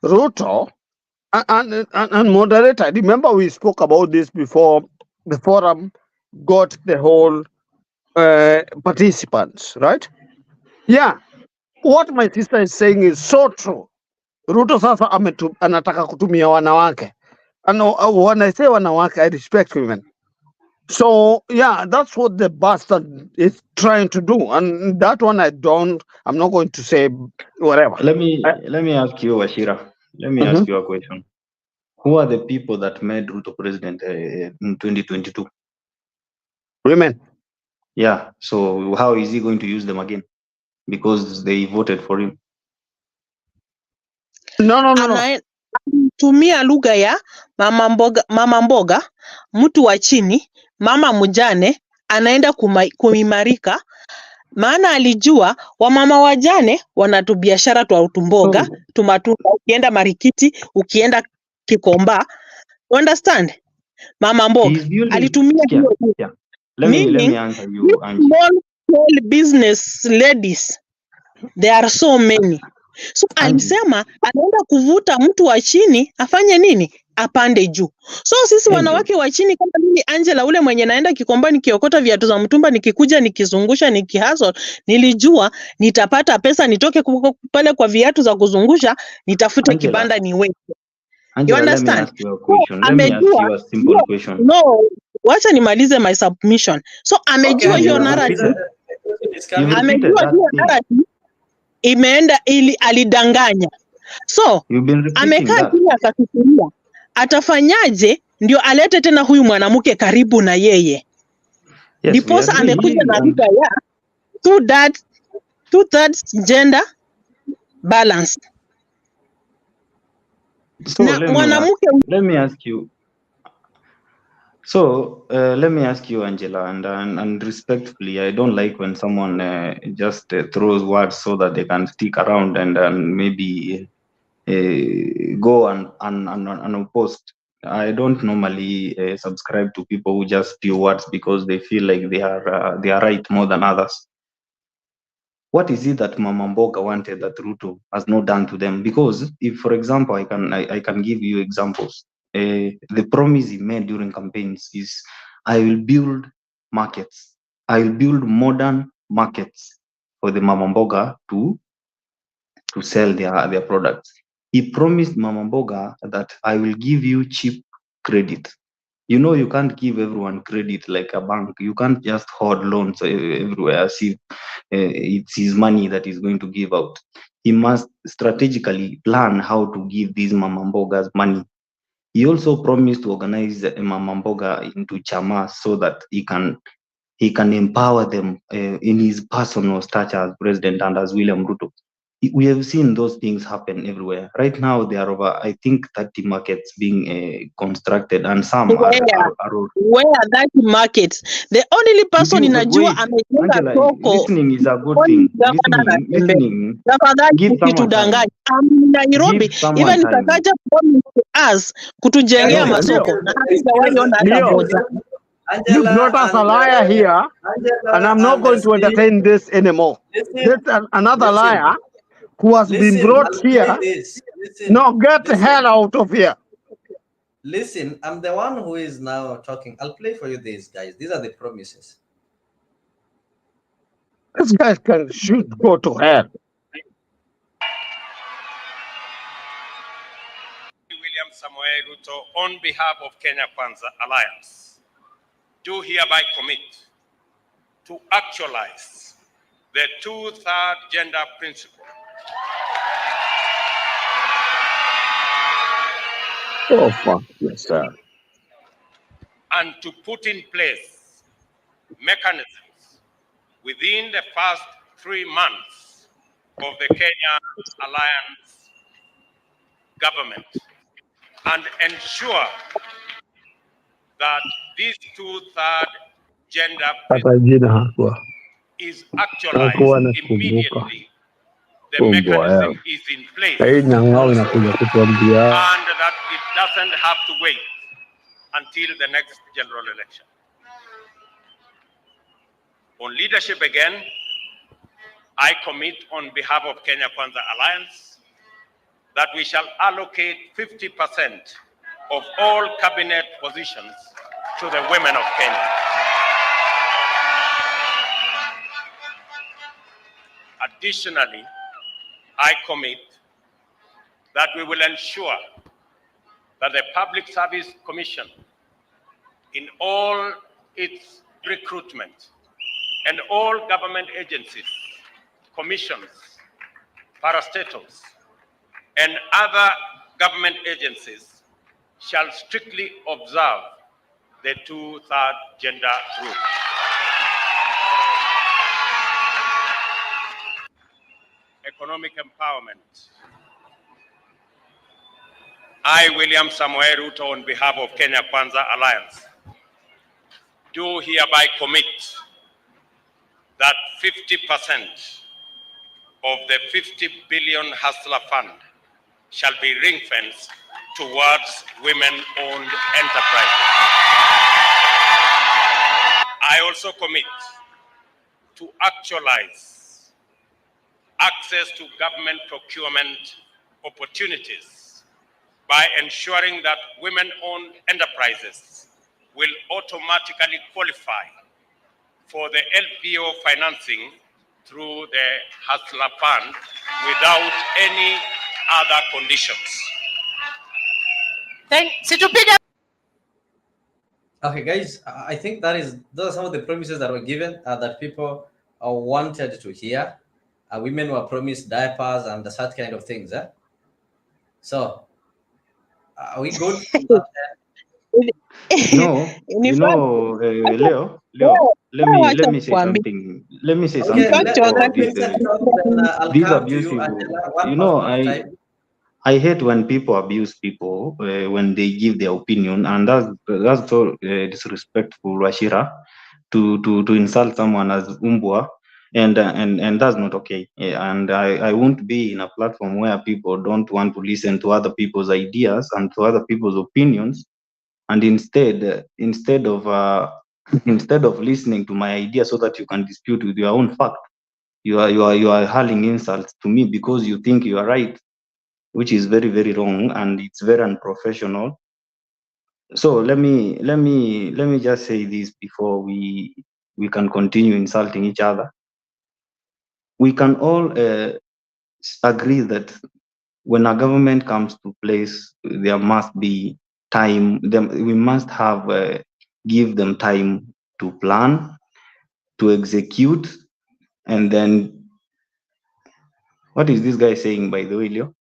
Ruto and moderator, remember we spoke about this before the forum got the whole participants, right? Yeah. What my sister is saying is so true. Ruto sasa anataka kutumia wanawake. And when I say wanawake, I respect women. So yeah, that's what the bastard is trying to do, and that one I'm not going to say whatever. Let me ask you, Washira. Let me ask you a question. Who are the people that made Ruto president in 2022? Women. Yeah. So how is he going to use them again? Because they voted for him. No. Tumia lugha ya mama mboga, mtu wa chini, mama mjane anaenda kuimarika maana alijua wamama wajane wanatu biashara twa utumboga, tumatunda, ukienda Marikiti, ukienda Kikomba, understand? Mama mboga alitumia hiyo. Let me Meaning, answer you, Angie. small business ladies, there are so many. So alisema anaenda kuvuta mtu wa chini afanye nini? Apande juu. So sisi wanawake wa chini kama mimi Angela, ule mwenye naenda Kikomba nikiokota viatu za mtumba, nikikuja nikizungusha, nikihustle, nilijua nitapata pesa, nitoke pale kwa viatu za kuzungusha, nitafute kibanda niweke. You understand? Let me ask you a question. Let me ask you a simple question. No, wacha nimalize my submission. So amejua hiyo narrative. Amejua hiyo narrative imeenda ili alidanganya. So amekaa chini akafikiria atafanyaje ndio alete tena huyu mwanamke karibu na yeye. Ndiposa amekuja na lugha ya two-thirds gender balance. So let me ask you. So let me ask you, Angela, and respectfully, I don't like when someone just throws words so that they can stick around and maybe go unopposed. I don't normally subscribe to people who just spew words because they feel like they are right more than others. What is it that Mama Mboga wanted that Ruto has not done to them? Because if, for example, I can give you examples. The promise he made during campaigns is, I will build markets. I will build modern markets for the Mama Mboga to sell their products. He promised Mama Mboga that I will give you cheap credit. You know, you can't give everyone credit like a bank. You can't just hoard loans everywhere as if it's his money that he's going to give out. He must strategically plan how to give these Mama Mbogas money. He also promised to organize Mama Mboga into chamas so that he can empower them in his personal stature as president and as William Ruto. We have seen those things happen everywhere. Right now, there are over, I think, 30 markets being constructed, and some are where are 30 markets? The only person in Najua amejenga soko. Listening is a good thing. Listening. Give someone time. In Nairobi, even Sakaja promised us kutujengea masoko. You brought us a liar here, and I'm not going to entertain this anymore. There's another liar who has been brought here. No, get the hell out of here. Listen, I'm the one who is now talking. I'll play for you these guys. These are the promises. This guy should go to hell. William Samoei Ruto, on behalf of Kenya Kwanza Alliance, do hereby commit to actualize the two-third gender principle. Oh, fuck yes, sir. And to put in place mechanisms within the first 3 months of the Kenya Alliance government and ensure that this two-third gender principle is actualized immediately. The mechanism is in place, and that it doesn't have to wait until the next general election. On leadership again, I commit on behalf of Kenya Kwanza Alliance that we shall allocate 50% of all cabinet positions to the women of Kenya. Additionally, I commit that we will ensure that the Public Service Commission, in all its recruitment, and all government agencies, commissions, parastatals, and other government agencies shall strictly observe the two-third gender rule. Economic empowerment. I, William Samoei Ruto, on behalf of Kenya Kwanza Alliance, do hereby commit that 50% of the 50 billion Hustler Fund shall be ring-fenced towards women-owned enterprises. I also commit to actualize access to government procurement opportunities by ensuring that women-owned enterprises will automatically qualify for the LPO financing through the Hustler Fund without any other conditions. Okay, guys, I think those are some of the promises that were given that people wanted to hear. Women were promised diapers and such kind of things. So, are we good? No, you know, Leo, let me say something. Let me say something about this. These abusive. You know, I hate when people abuse people when they give their opinion, and that's so disrespectful, Washira, to insult someone as umbwa, and that's not okay. And I won't be in a platform where people don't want to listen to other people's ideas and to other people's opinions, and instead of listening to my idea so that you can dispute with your own fact, you are hurling insults to me because you think you are right, which is very, very wrong, and it's very unprofessional. So let me just say this before we can continue insulting each other. We can all agree that when a government comes to place, there must be time. We must have give them time to plan, to execute, and then what is this guy saying, by the way, Leo?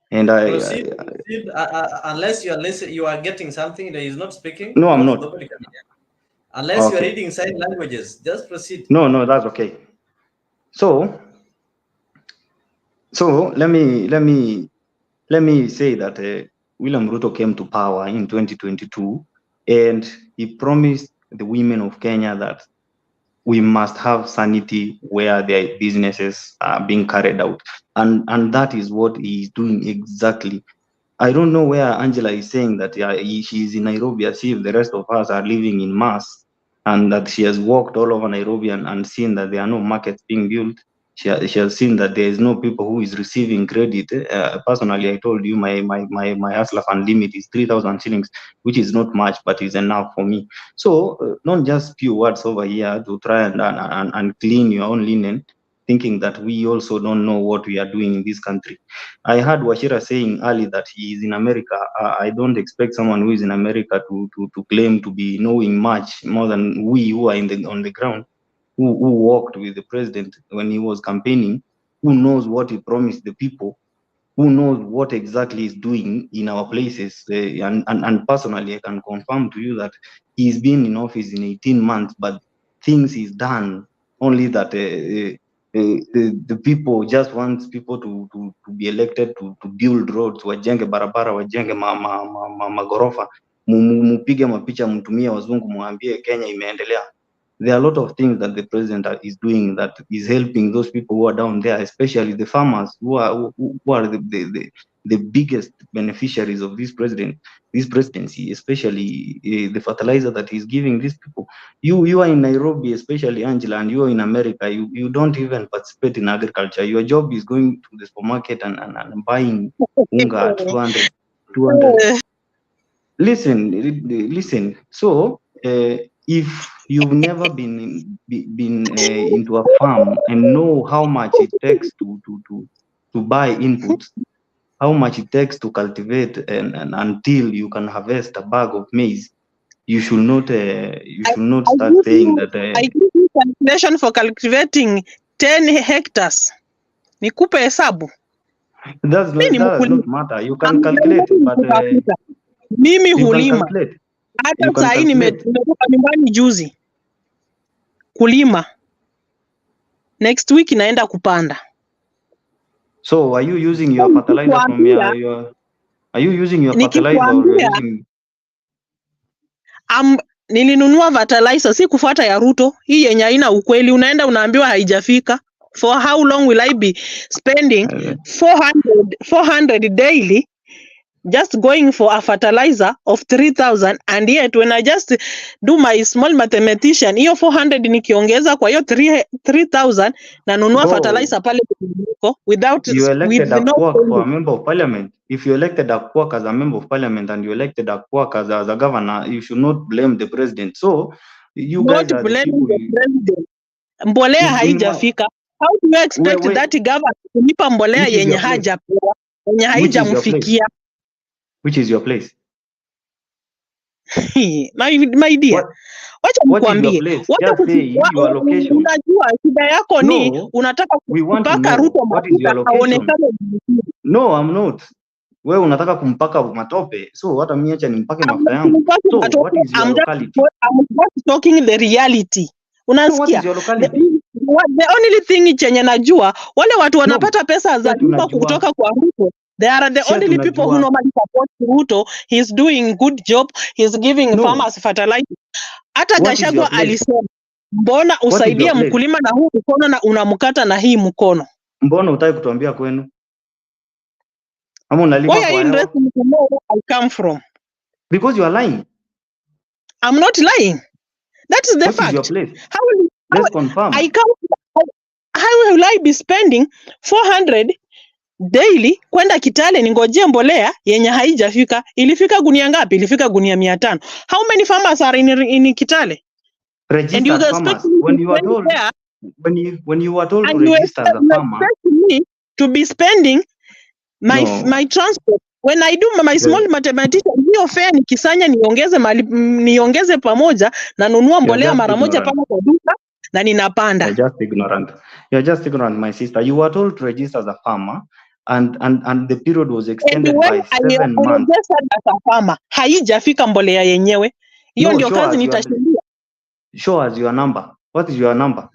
And proceed, unless you are listening, you are getting something that is not speaking. No, I'm not. Nobody can hear. Unless you are reading sign languages, just proceed. No, that's okay. So let me say that William Ruto came to power in 2022, and he promised the women of Kenya that we must have sanity where their businesses are being carried out, and that is what he is doing exactly. I don't know where Angela is saying that she is in Nairobi as if the rest of us are living in Mars, and that she has walked all over Nairobi and seen that there are no markets being built. She has seen that there is no people who is receiving credit. Personally, I told you my Hustler Fund limit is 3,000 shillings, which is not much, but is enough for me. So not just few words over here to try and clean your own linen, thinking that we also don't know what we are doing in this country. I heard Washira saying earlier that he is in America. I don't expect someone who is in America to claim to be knowing much more than we who are on the ground, who walked with the president when he was campaigning, who knows what he promised the people, who knows what exactly he's doing in our places. And personally, I can confirm to you that he's been in office in 18 months, but things he's done, only that the people just want people to be elected to build roads, wajenge barabara, wajenge magorofa, mupige mapicha, mtumie wazungu, muambie Kenya imeendelea. There are a lot of things that the president is doing that is helping those people who are down there, especially the farmers who are the biggest beneficiaries of this presidency, especially the fertilizer that he's giving these people. You are in Nairobi, especially Angela, and you are in America. You don't even participate in agriculture. Your job is going to the supermarket and buying unga at 200. Listen. So if you've never been into a farm and know how much it takes to buy inputs, how much it takes to cultivate and until you can harvest a bag of maize, you should not start saying that. I give you calculation for cultivating 10 hectares. Nikupe hesabu. Does not matter. You can calculate, but mimi hulima. Hata saa hii nimetoka nyumbani juzi kulima. Next week naenda kupanda. So are you using your fertilizer from your are you using your fertilizer or you're using nilinunua fertilizer, si kufuata ya Ruto. Hii yenye haina ukweli, unaenda unaambiwa haijafika. For how long will I be spending 400 daily just going for a fertilizer of 3,000, and yet when I just do my small mathematician, hiyo 400 nikiongeza kwa hiyo 3,000 nanunua fertilizer pale without You elected with no Akwak for a member of parliament. If you elected Akwak as a member of parliament and you elected Akwak as a governor, you should not blame the president. So you guys are the people. The president. Mbolea haijafika. How do you expect that governor kulipa mbolea yenye hajapewa, yenye haijamfikia? Which is your place? My dear, wacha nikwambie, unajua shida yako ni unataka kumpaka Ruto mafuta aonekane. No, I'm not. Wewe unataka kumpaka matope, so hata mimi acha nimpake mafuta yangu. So what is your locality? I'm just talking the reality. Unasikia? The only thing chenye najua, wale watu wanapata pesa za nyumba kutoka kwa Ruto. They are the only people who normally support Ruto. He's doing good job. He's giving farmers fertilizer. Hata Gachagua alisema, mbona usaidie mkulima na huu mkono na unamkata na hii mkono? Mbona utaki kutuambia kwenu? Ama unalipa kwa hewa? Why are you interested to know where I come from? Because you are lying. I'm not lying. That is the fact. Is your place? Let's confirm. How will I be spending 400 daily kwenda Kitale ningojee mbolea yenye haijafika? Ilifika gunia ngapi? Ilifika gunia 500. How many farmers are in Kitale? Register and you farmers. When you are told to register as a farmer, me to be spending my transport. When I do my small mathematician, hiyo fare nikisanya niongeze pamoja na nunua mbolea mara moja pale kwa duka na ninapanda. You're just ignorant, my sister. You were told to register as a farmer and the period was extended by 7 months. As a farmer, haijafika mbolea yenyewe. Hiyo ndio kazi nitashindia. Show us your number. What is your number?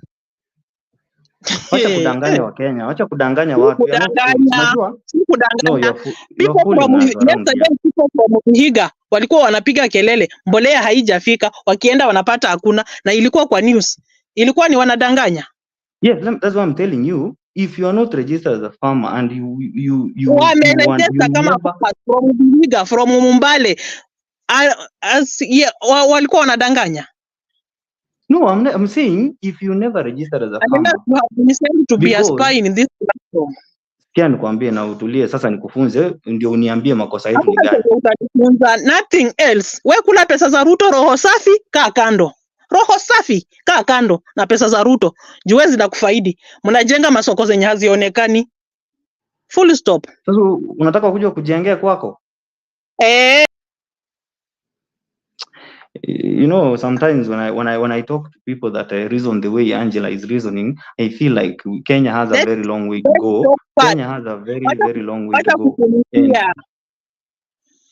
Wacha kudanganya wa Kenya, wacha kudanganya watu. People from Vihiga walikuwa wanapiga kelele, mbolea haijafika, wakienda wanapata hakuna, na ilikuwa kwa news. Ilikuwa ni wanadanganya. Yes, that's what I'm telling you. If you are not registered as a farmer and you kama from Vihiga, from Mumbale, walikuwa wanadanganya. No, I'm saying if you never registered as a farmer, you have been sent to be a spy in this platform. Kia nikwambie na utulie sasa nikufunze ndio uniambie makosa yetu ni gani. Nothing else. Wewe kula pesa za Ruto, roho safi, kaa kando. Roho safi, kaa kando na pesa za Ruto. Juu zinakufaidi. Mnajenga masoko zenye hazionekani. Full stop. Sasa unataka kuja kujengea kwako? You know, sometimes when I talk to people that reason the way Angela is reasoning, I feel like Kenya has a very long way to go. Kenya has a very long way to go.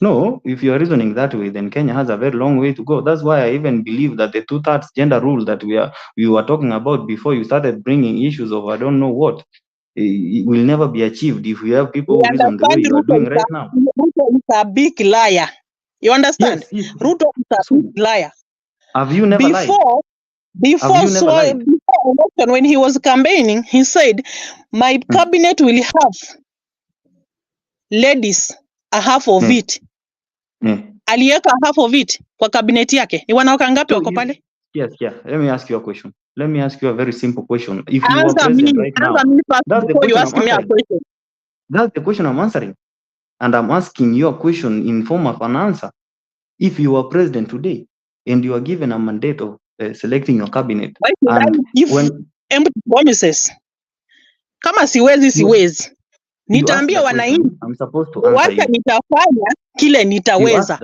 No, if you are reasoning that way, then Kenya has a very long way to go. That's why I even believe that the 2/3 gender rule that we were talking about before you started bringing issues of I don't know what, it will never be achieved if we have people who reason the way you are doing right now. Ruto is a big liar. You understand? Yes. Ruto is a big liar. Have you never lied? Before election, when he was campaigning, he said, my cabinet will have ladies, a half of it. Aliweka half of it kwa cabinet yake. Ni wanawake ngapi wako pale? Yes. Let me ask you a question. Let me ask you a very simple question. If you were president right now, that's the question I'm answering. And I'm asking you a question in form of an answer. If you were president today and you are given a mandate of selecting your cabinet, empty promises. Kama siwezi. Nitaambia wananchi wacha nitafanya kile nitaweza.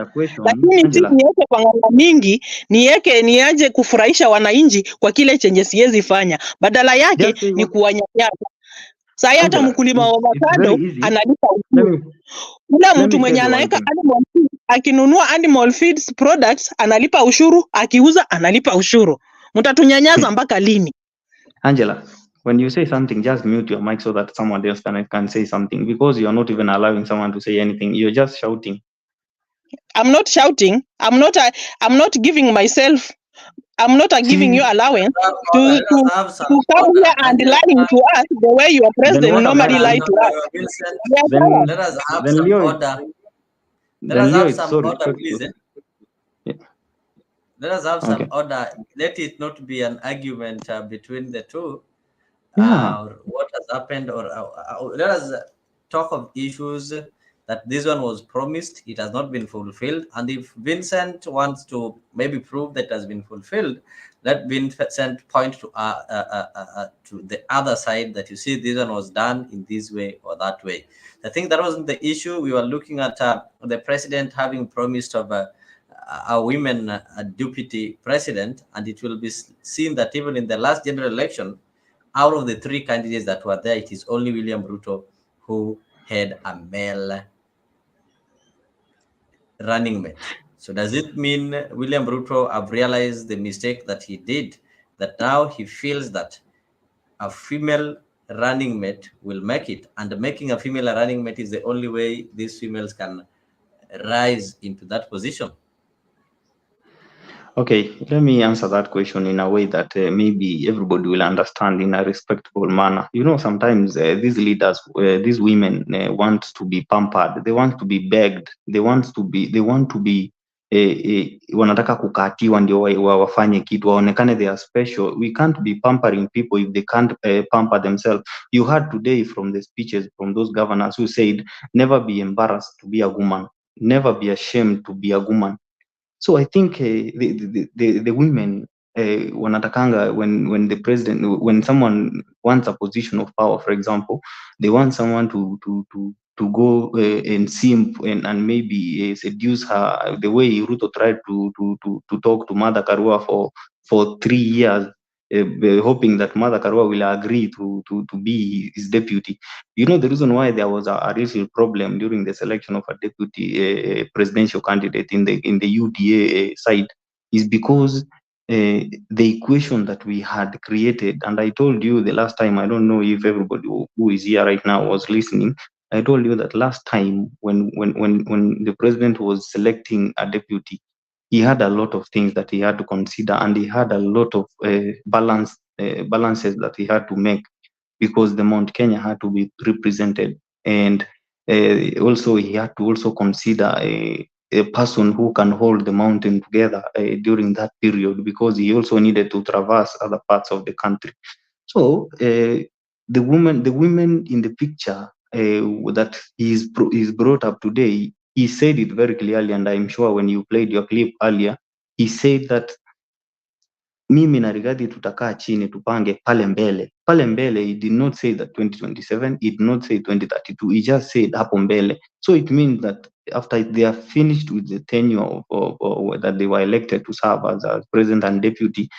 Lakini si niweke panganga mingi, niaje kufurahisha wananchi kwa kile chenye siwezi fanya. Badala yake ni kuwanyanyasa. Sasa hata mkulima wa avocado analipa ushuru. Ule mtu mwenye anaweka animal feed, akinunua animal feeds products analipa ushuru, akiuza analipa ushuru. Mtatunyanyaza mpaka lini? Angela, when you say something, just mute your mic so that someone else can say something, because you are not even allowing someone to say anything. You're just shouting. I'm not shouting. I'm not giving myself. I'm not giving you allowance to Let us have some come order. here and lying to us the way your president normally lie to us. Yes, sir. Let us have then some Leo, order. Let us Leo, have it's some sorry. order, please. Let us have some Okay. order. Let it not be an argument between the two. Yeah. What has happened, or let us talk of issues that this one was promised, it has not been fulfilled. And if Vincent wants to maybe prove that it has been fulfilled, let Vincent point to the other side that you see this one was done in this way or that way. I think that wasn't the issue. We were looking at the president having promised of a women deputy president, and it will be seen that even in the last general election, out of the three candidates that were there, it is only William Ruto who had a male running mate. So does it mean William Ruto have realized the mistake that he did, that now he feels that a female running mate will make it, and making a female running mate is the only way these females can rise into that position? Okay, let me answer that question in a way that maybe everybody will understand in a respectable manner. You know, sometimes these leaders, these women want to be pampered. They want to be begged. They want to be wanataka kukatiwa ndio wafanye kitu, waonekane they are special. We can't be pampering people if they can't pamper themselves. You heard today from the speeches from those governors who said, never be embarrassed to be a woman, never be ashamed to be a woman. So I think the women wanatakanga when the president, when someone wants a position of power, for example, they want someone to go and simp and maybe seduce her, the way Ruto tried to talk to Mother Karua for 3 years, hoping that Mother Karua will agree to be his deputy. You know, the reason why there was a real problem during the selection of a deputy presidential candidate in the UDA side is because the equation that we had created, and I told you the last time, I don't know if everybody who is here right now was listening. I told you that last time when the president was selecting a deputy, he had a lot of things that he had to consider, and he had a lot of balances that he had to make, because the Mount Kenya had to be represented, and also he had to also consider a person who can hold the mountain together during that period, because he also needed to traverse other parts of the country. So the women in the picture that is brought up today, he said it very clearly, and I'm sure when you played your clip earlier, he said that mimi na Rigathi tutakaa chini tupange pale mbele. Pale mbele, he did not say that 2027, he did not say 2032, he just said hapo mbele. So it means that after they are finished with the tenure of that they were elected to serve as a president and deputy,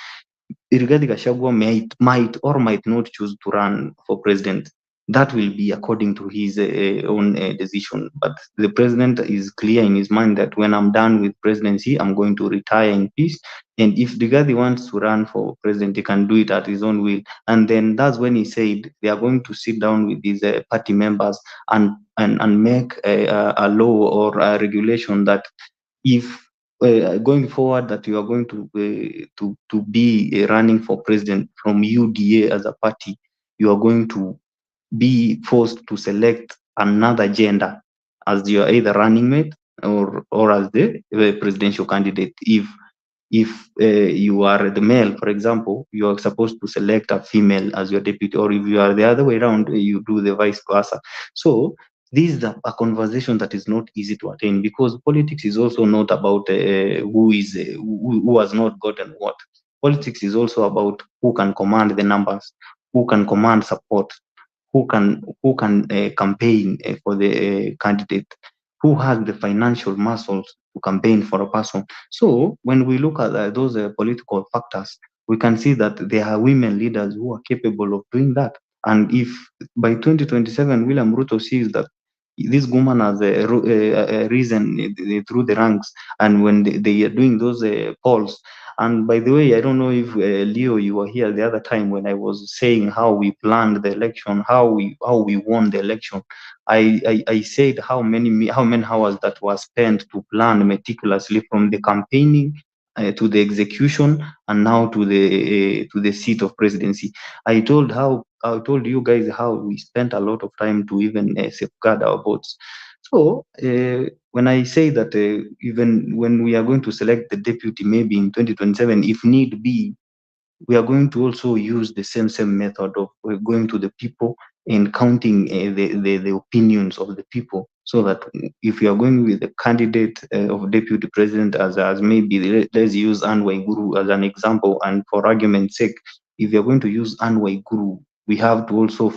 Rigathi Gachagua might or might not choose to run for president. That will be according to his own decision. But the president is clear in his mind that when I'm done with presidency, I'm going to retire in peace. And if Rigathi wants to run for president, he can do it at his own will. And then that's when he said they are going to sit down with these party members and make a law or a regulation that if going forward that you are going to be running for president from UDA as a party, you are going to be forced to select another gender as your either running mate or as the presidential candidate. If you are the male, for example, you are supposed to select a female as your deputy, or if you are the other way around, you do the vice versa. So this is a conversation that is not easy to attain, because politics is also not about who has not gotten what. Politics is also about who can command the numbers, who can command support, who can campaign for the candidate, who has the financial muscles to campaign for a person. So when we look at those political factors, we can see that there are women leaders who are capable of doing that. And if by 2027 William Ruto sees that this woman has risen through the ranks, and when they are doing those polls, And by the way, I don't know if Leo, you were here the other time when I was saying how we planned the election, how we won the election. I said how many hours that was spent to plan meticulously from the campaigning to the execution and now to the seat of presidency. I told you guys how we spent a lot of time to even safeguard our votes. So when I say that even when we are going to select the deputy, maybe in 2027, if need be, we are going to also use the same method of going to the people and counting the opinions of the people, so that if you are going with the candidate of deputy president as maybe, let's use Anne Waiguru as an example, and for argument's sake, if you are going to use Anne Waiguru, we have to also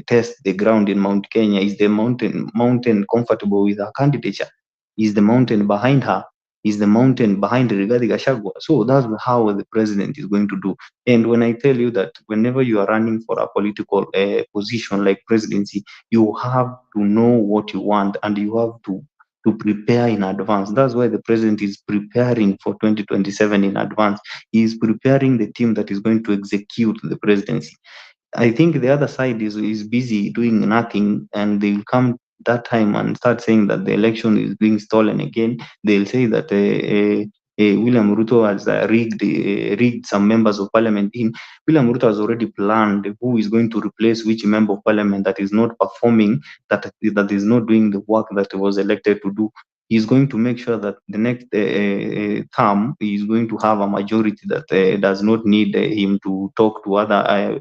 test the ground in Mount Kenya. Is the mountain comfortable with her candidature? Is the mountain behind her? Is the mountain behind Rigathi Gachagua? So that's how the president is going to do. And when I tell you that whenever you are running for a political position like presidency, you have to know what you want and you have to prepare in advance. That's why the president is preparing for 2027 in advance. He is preparing the team that is going to execute the presidency. I think the other side is busy doing nothing, and they will come that time and start saying that the election is being stolen again. They'll say that William Ruto has rigged some members of parliament in. William Ruto has already planned who is going to replace which member of parliament that is not performing, that is not doing the work that was elected to do. He's going to make sure that the next term he is going to have a majority that does not need him to talk to other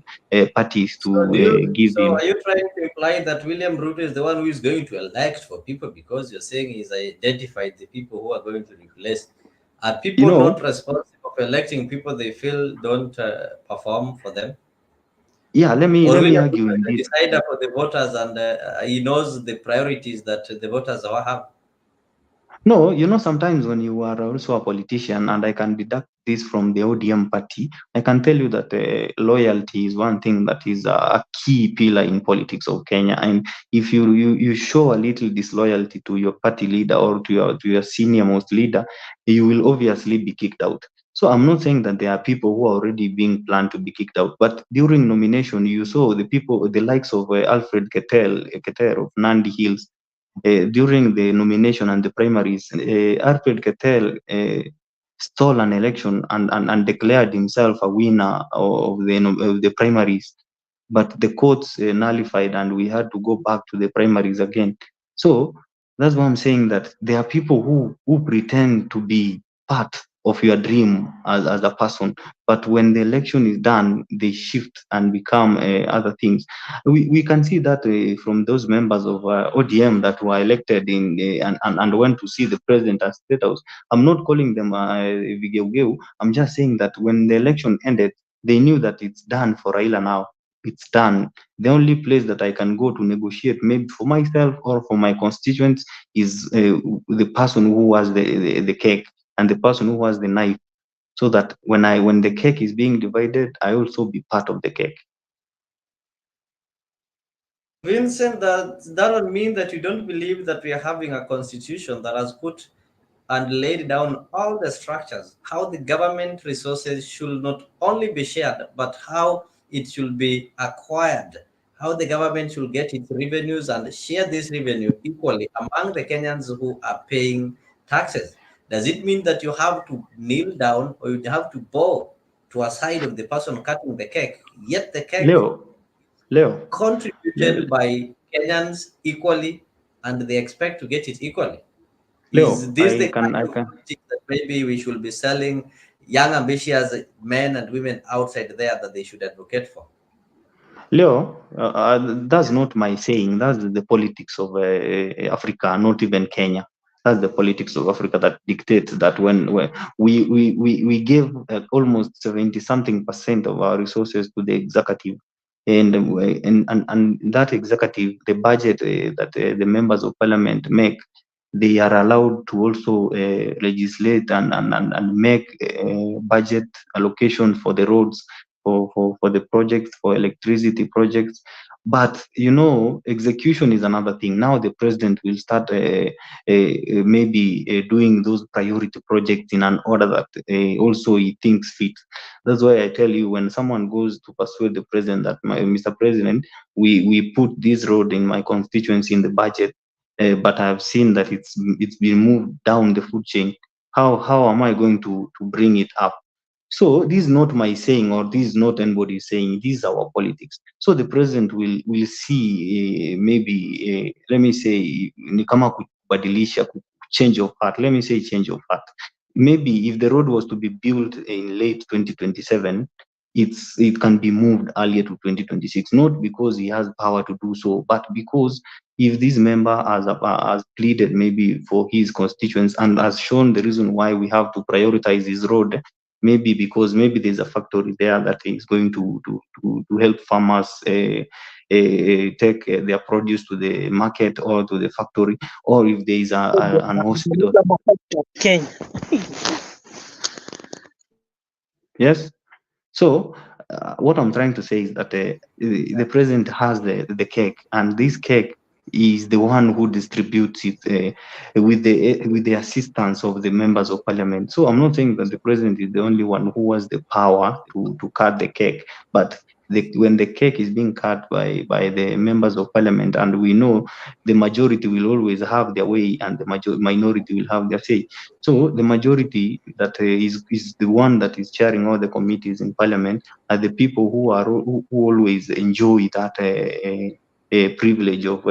parties to give him. Are you trying to imply that William Ruto is the one who is going to elect for people, because you're saying he's identified the people who are going to replace? Are people not responsible for electing people they feel don't perform for them? Yeah, let me argue Ruto indeed. is the decider for the voters, and he knows the priorities that the voters have. No, sometimes when you are also a politician, and I can deduct this from the ODM party, I can tell you that loyalty is one thing that is a key pillar in politics of Kenya. And if you show a little disloyalty to your party leader or to your senior most leader, you will obviously be kicked out. So I'm not saying that there are people who are already being planned to be kicked out, but during nomination, you saw the likes of Alfred Keter of Nandi Hills. During the nomination and the primaries, Alfred Keter stole an election and declared himself a winner of the primaries, but the courts nullified and we had to go back to the primaries again. So that's why I'm saying that there are people who pretend to be part of your dream as a person, but when the election is done, they shift and become other things. We can see that from those members of ODM that were elected in and went to see the president at State House. I'm not calling them Vigeugeu. I'm just saying that when the election ended, they knew that it's done for Raila now. It's done. The only place that I can go to negotiate, maybe for myself or for my constituents, is the person who has the cake and the person who has the knife, so that when the cake is being divided, I also be part of the cake. Vincent, that doesn't mean that you don't believe that we are having a constitution that has put and laid down all the structures, how the government resources should not only be shared, but how it should be acquired, how the government should get its revenues and share this revenue equally among the Kenyans who are paying taxes. Does it mean that you have to kneel down or you have to bow to a side of the person cutting the cake? Yet the cake Leo, contributed by Kenyans equally, and they expect to get it equally. Leo, Is this the kind of politics that maybe we should be selling young ambitious men and women outside there that they should advocate for? Leo, that's not my saying. That's the politics of Africa, not even Kenya. That's the politics of Africa that dictates that when we give almost 70-something% of our resources to the executive, and that executive, the budget that the members of parliament make, they are allowed to also legislate and make budget allocation for the roads, for the projects, for electricity projects, But execution is another thing. Now the president will start maybe doing those priority projects in an order that also he thinks fit. That's why I tell you, when someone goes to persuade the president that, Mr. President, we put this road in my constituency in the budget, but I've seen that it's been moved down the food chain. How am I going to bring it up? So this is not my saying, or this is not anybody saying. This is our politics. So the president will see maybe let me say ni kama kubadilisha, change of heart. Let me say change of heart. Maybe if the road was to be built in late 2027, it can be moved earlier to 2026, not because he has power to do so, but because if this member has pleaded maybe for his constituents and has shown the reason why we have to prioritize this road, maybe because maybe there's a factory there that is going to help farmers take their produce to the market or to the factory, or if there is an hospital. Okay. Yes. So what I'm trying to say is that the president has the cake, and this cake is the one who distributes it with the assistance of the members of parliament. So I'm not saying that the president is the only one who has the power to cut the cake, but when the cake is being cut by the members of parliament, and we know the majority will always have their way and the minority will have their say. So the majority that is the one that is chairing all the committees in parliament are the people who always enjoy that privilege of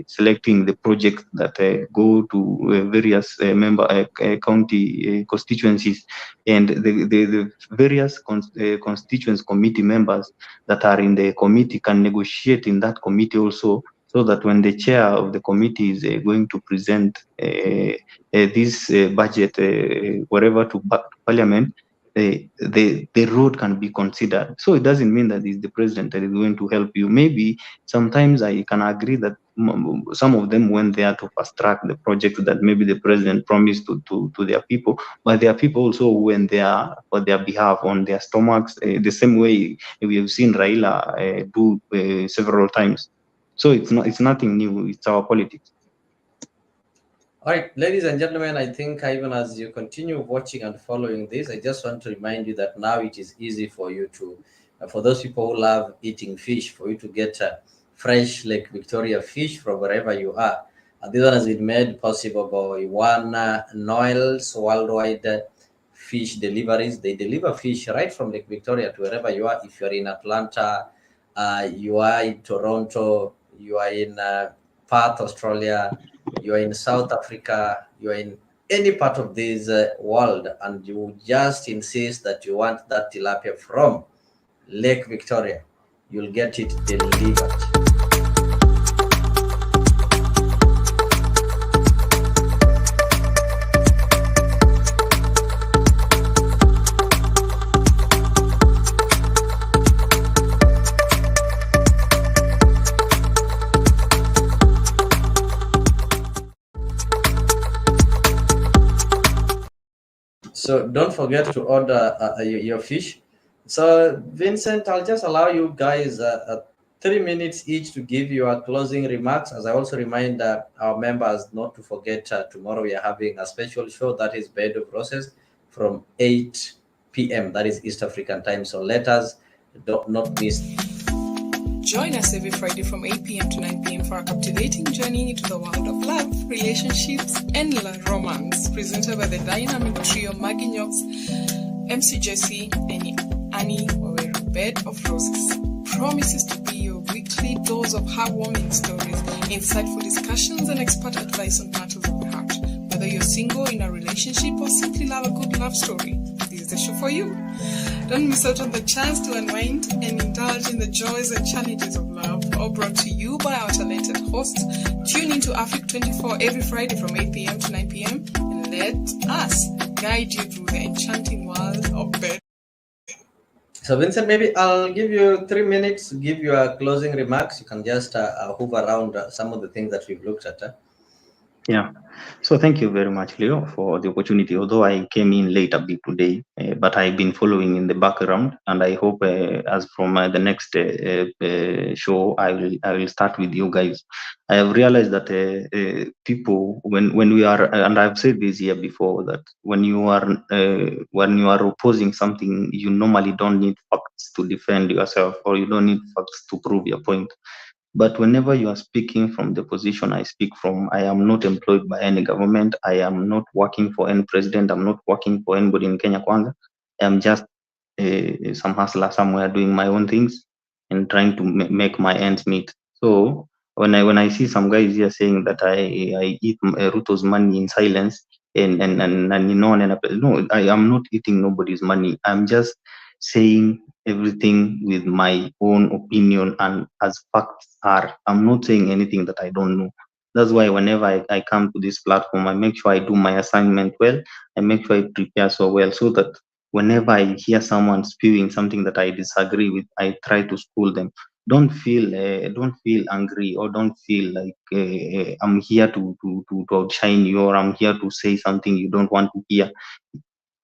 selecting the projects that go to various member county constituencies, and the various constituents committee members that are in the committee can negotiate in that committee also, so that when the chair of the committee is going to present this budget whatever to parliament, the road can be considered. So it doesn't mean that it's the president that is going to help you. Maybe sometimes I can agree that some of them went there to fast track the project that maybe the president promised to their people, but there are people also who went there for their behalf on their stomachs, the same way we have seen Raila do several times. So it's nothing new. It's our politics. All right, ladies and gentlemen, I think even as you continue watching and following this, I just want to remind you that now it is easy for you to, for those people who love eating fish, for you to get fresh Lake Victoria fish from wherever you are. This one has been made possible by Noel's worldwide fish deliveries. They deliver fish right from Lake Victoria to wherever you are. If you're in Atlanta, you are in Toronto, you are in Perth, Australia, you are in South Africa, you are in any part of this world, and you just insist that you want that tilapia from Lake Victoria, you'll get it delivered. So don't forget to order your fish. So Vincent, I'll just allow you guys 3 minutes each to give your closing remarks. As I also remind our members not to forget tomorrow we are having a special show that is Bed of Roses from 8 p.m. That is East African time. So let us not miss. Join us every Friday from 8 p.m. to 9 p.m. for a captivating journey into the world of love, relationships, and romance, presented by the dynamic trio Maggie Knox, MC Jesse, and Annie Waweru. Bed of Roses promises to be your weekly dose of heartwarming stories, insightful discussions, and expert advice on matters of the heart. Whether you're single, in a relationship, or simply love a good love story, this is the show for you. Don't miss out on the chance to unwind and indulge in the joys and challenges of love, all brought to you by our talented hosts. Tune into Africa 24 every Friday from 8 p.m. to 9 p.m. and let us guide you through the enchanting world of bed. So Vincent, maybe I'll give you 3 minutes to give your closing remarks. You can just hover around some of the things that we've looked at. Yeah. So thank you very much, Leo, for the opportunity. Although I came in late a bit today, but I've been following in the background, and I hope as from the next show, I will start with you guys. I have realized that people, when we are, and I've said this here before, that when you are opposing something, you normally don't need facts to defend yourself, or you don't need facts to prove your point. But whenever you are speaking from the position I speak from, I am not employed by any government. I am not working for any president. I'm not working for anybody in Kenya Kwanza. I'm just some hustler somewhere doing my own things and trying to make my ends meet. So when I see some guys here saying that I eat Ruto's money in silence and you know, no, I am not eating nobody's money. I'm just saying everything with my own opinion and as facts are. I'm not saying anything that I don't know. That's why whenever I come to this platform, I make sure I do my assignment well. I make sure I prepare so well so that whenever I hear someone spewing something that I disagree with, I try to school them. Don't feel angry, or don't feel like I'm here to outshine you, or I'm here to say something you don't want to hear.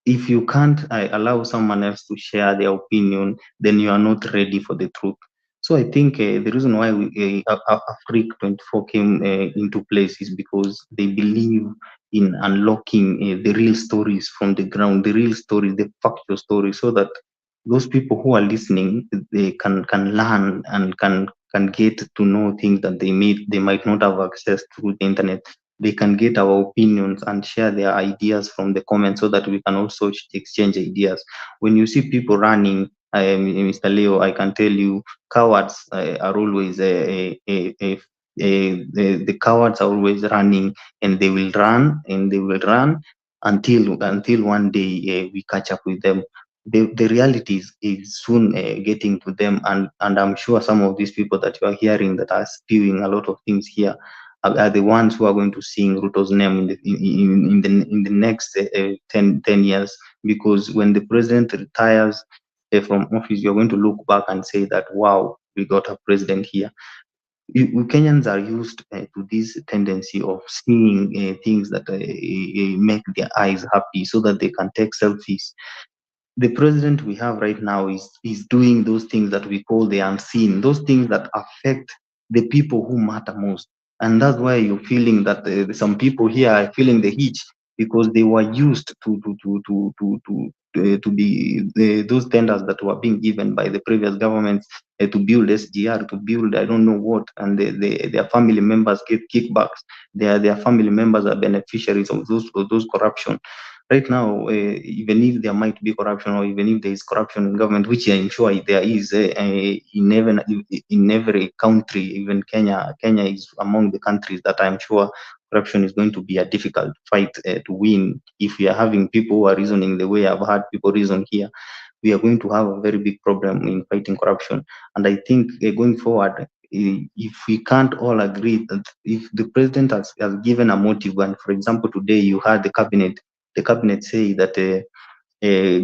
If you can't allow someone else to share their opinion, then you are not ready for the truth. So I think the reason why Afrique 24 came into place is because they believe in unlocking the real stories from the ground, the real stories, the factual stories, so that those people who are listening, they can learn and can get to know things that they might not have access through the internet. They can get our opinions and share their ideas from the comments so that we can also exchange ideas. When you see people running, Mr. Leo, I can tell you, cowards are always the cowards are always running, and they will run and they will run until one day we catch up with them. The reality is soon getting to them, and I'm sure some of these people that you are hearing that are spewing a lot of things here are the ones who are going to sing Ruto's name in the next 10 years. Because when the president retires from office, you're going to look back and say that, wow, we got a president here. Kenyans are used to this tendency of seeing things that make their eyes happy so that they can take selfies. The president we have right now is doing those things that we call the unseen, those things that affect the people who matter most. And that's why you're feeling that some people here are feeling the heat, because they were used to be those tenders that were being given by the previous governments to build SGR, to build I don't know what, and their family members get kickbacks. Their family members are beneficiaries of those corruption. Right now, even if there might be corruption, or even if there is corruption in government, which I'm sure there is in every country, even Kenya is among the countries that I'm sure corruption is going to be a difficult fight to win. If we are having people who are reasoning the way I've had people reason here, we are going to have a very big problem in fighting corruption. And I think going forward, if we can't all agree that if the president has given a motive, and for example today you had the cabinet say that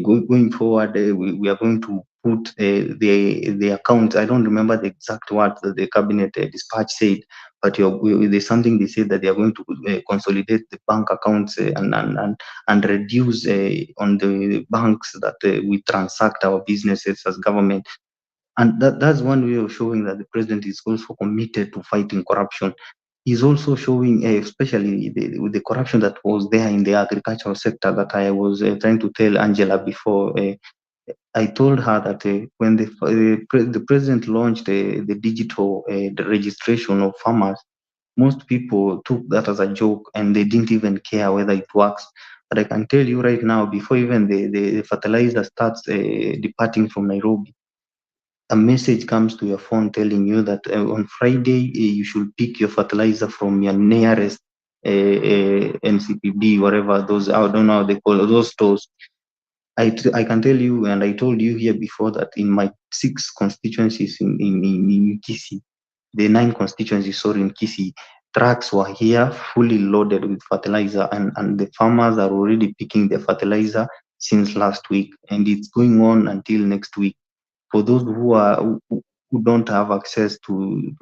going forward we are going to put the account. I don't remember the exact words that the cabinet dispatch said, but there's something they said that they are going to consolidate the bank accounts and reduce on the banks that we transact our businesses as government. And that's one way of showing that the president is also committed to fighting corruption. He's also showing, especially the corruption that was there in the agricultural sector that I was trying to tell Angela before. I told her that when the president launched the digital the registration of farmers, most people took that as a joke and they didn't even care whether it works. But I can tell you right now, before even the fertilizer starts departing from Nairobi, a message comes to your phone telling you that on Friday you should pick your fertilizer from your nearest NCPB, whatever those, I don't know how they call those stores. I can tell you, and I told you here before, that in my 6 constituencies in Kisii, the 9 constituencies, sorry, in Kisii, trucks were here fully loaded with fertilizer, and the farmers are already picking their fertilizer since last week, and it's going on until next week. For those who don't have access to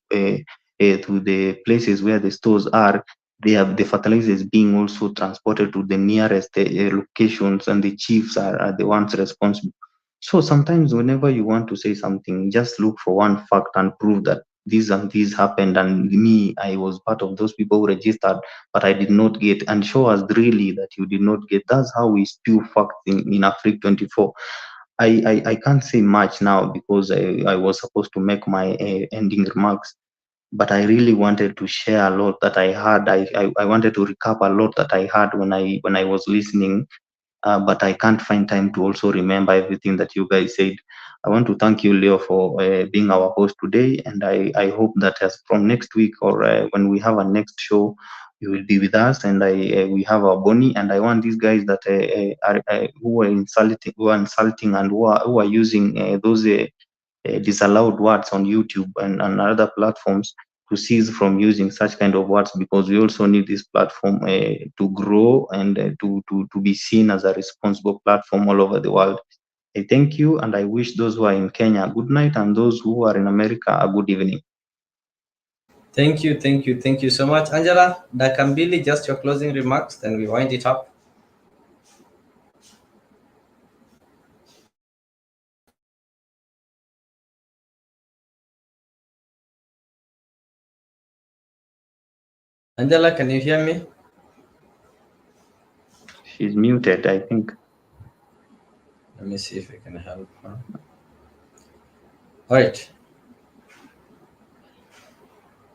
the places where the stores are, the fertilizer is being also transported to the nearest locations, and the chiefs are the ones responsible. So sometimes whenever you want to say something, just look for one fact and prove that this and this happened, and me, I was part of those people who registered, but I did not get, and show us really that you did not get. That's how we spew facts in Africa 24. I can't say much now because I was supposed to make my ending remarks, but I really wanted to share a lot that I had. I wanted to recap a lot that I had when I was listening, but I can't find time to also remember everything that you guys said. I want to thank you, Leo, for being our host today, and I hope that as from next week or when we have a next show, you will be with us, and we have our Bonnie, and I want these guys that are who are insulting and who are using those disallowed words on YouTube and other platforms to cease from using such kind of words, because we also need this platform to grow and to be seen as a responsible platform all over the world. I thank you, and I wish those who are in Kenya a good night, and those who are in America a good evening. Thank you so much. Angela, Dakambili, just your closing remarks, then we wind it up. Angela, can you hear me? She's muted, I think. Let me see if I can help her. All right.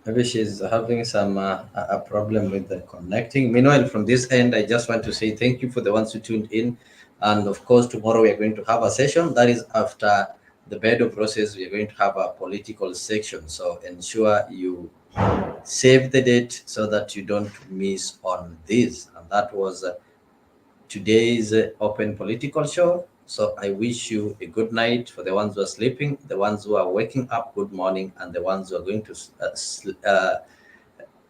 Maybe she's having some a problem with the connecting. Meanwhile, from this end, I just want to say thank you for the ones who tuned in. And of course, tomorrow we are going to have a session. That is after the Bedo process. We are going to have a political section. So ensure you save the date so that you don't miss on this. And that was today's open political show. So I wish you a good night for the ones who are sleeping, the ones who are waking up, good morning, and the ones who are going to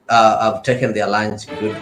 have taken their lunch, good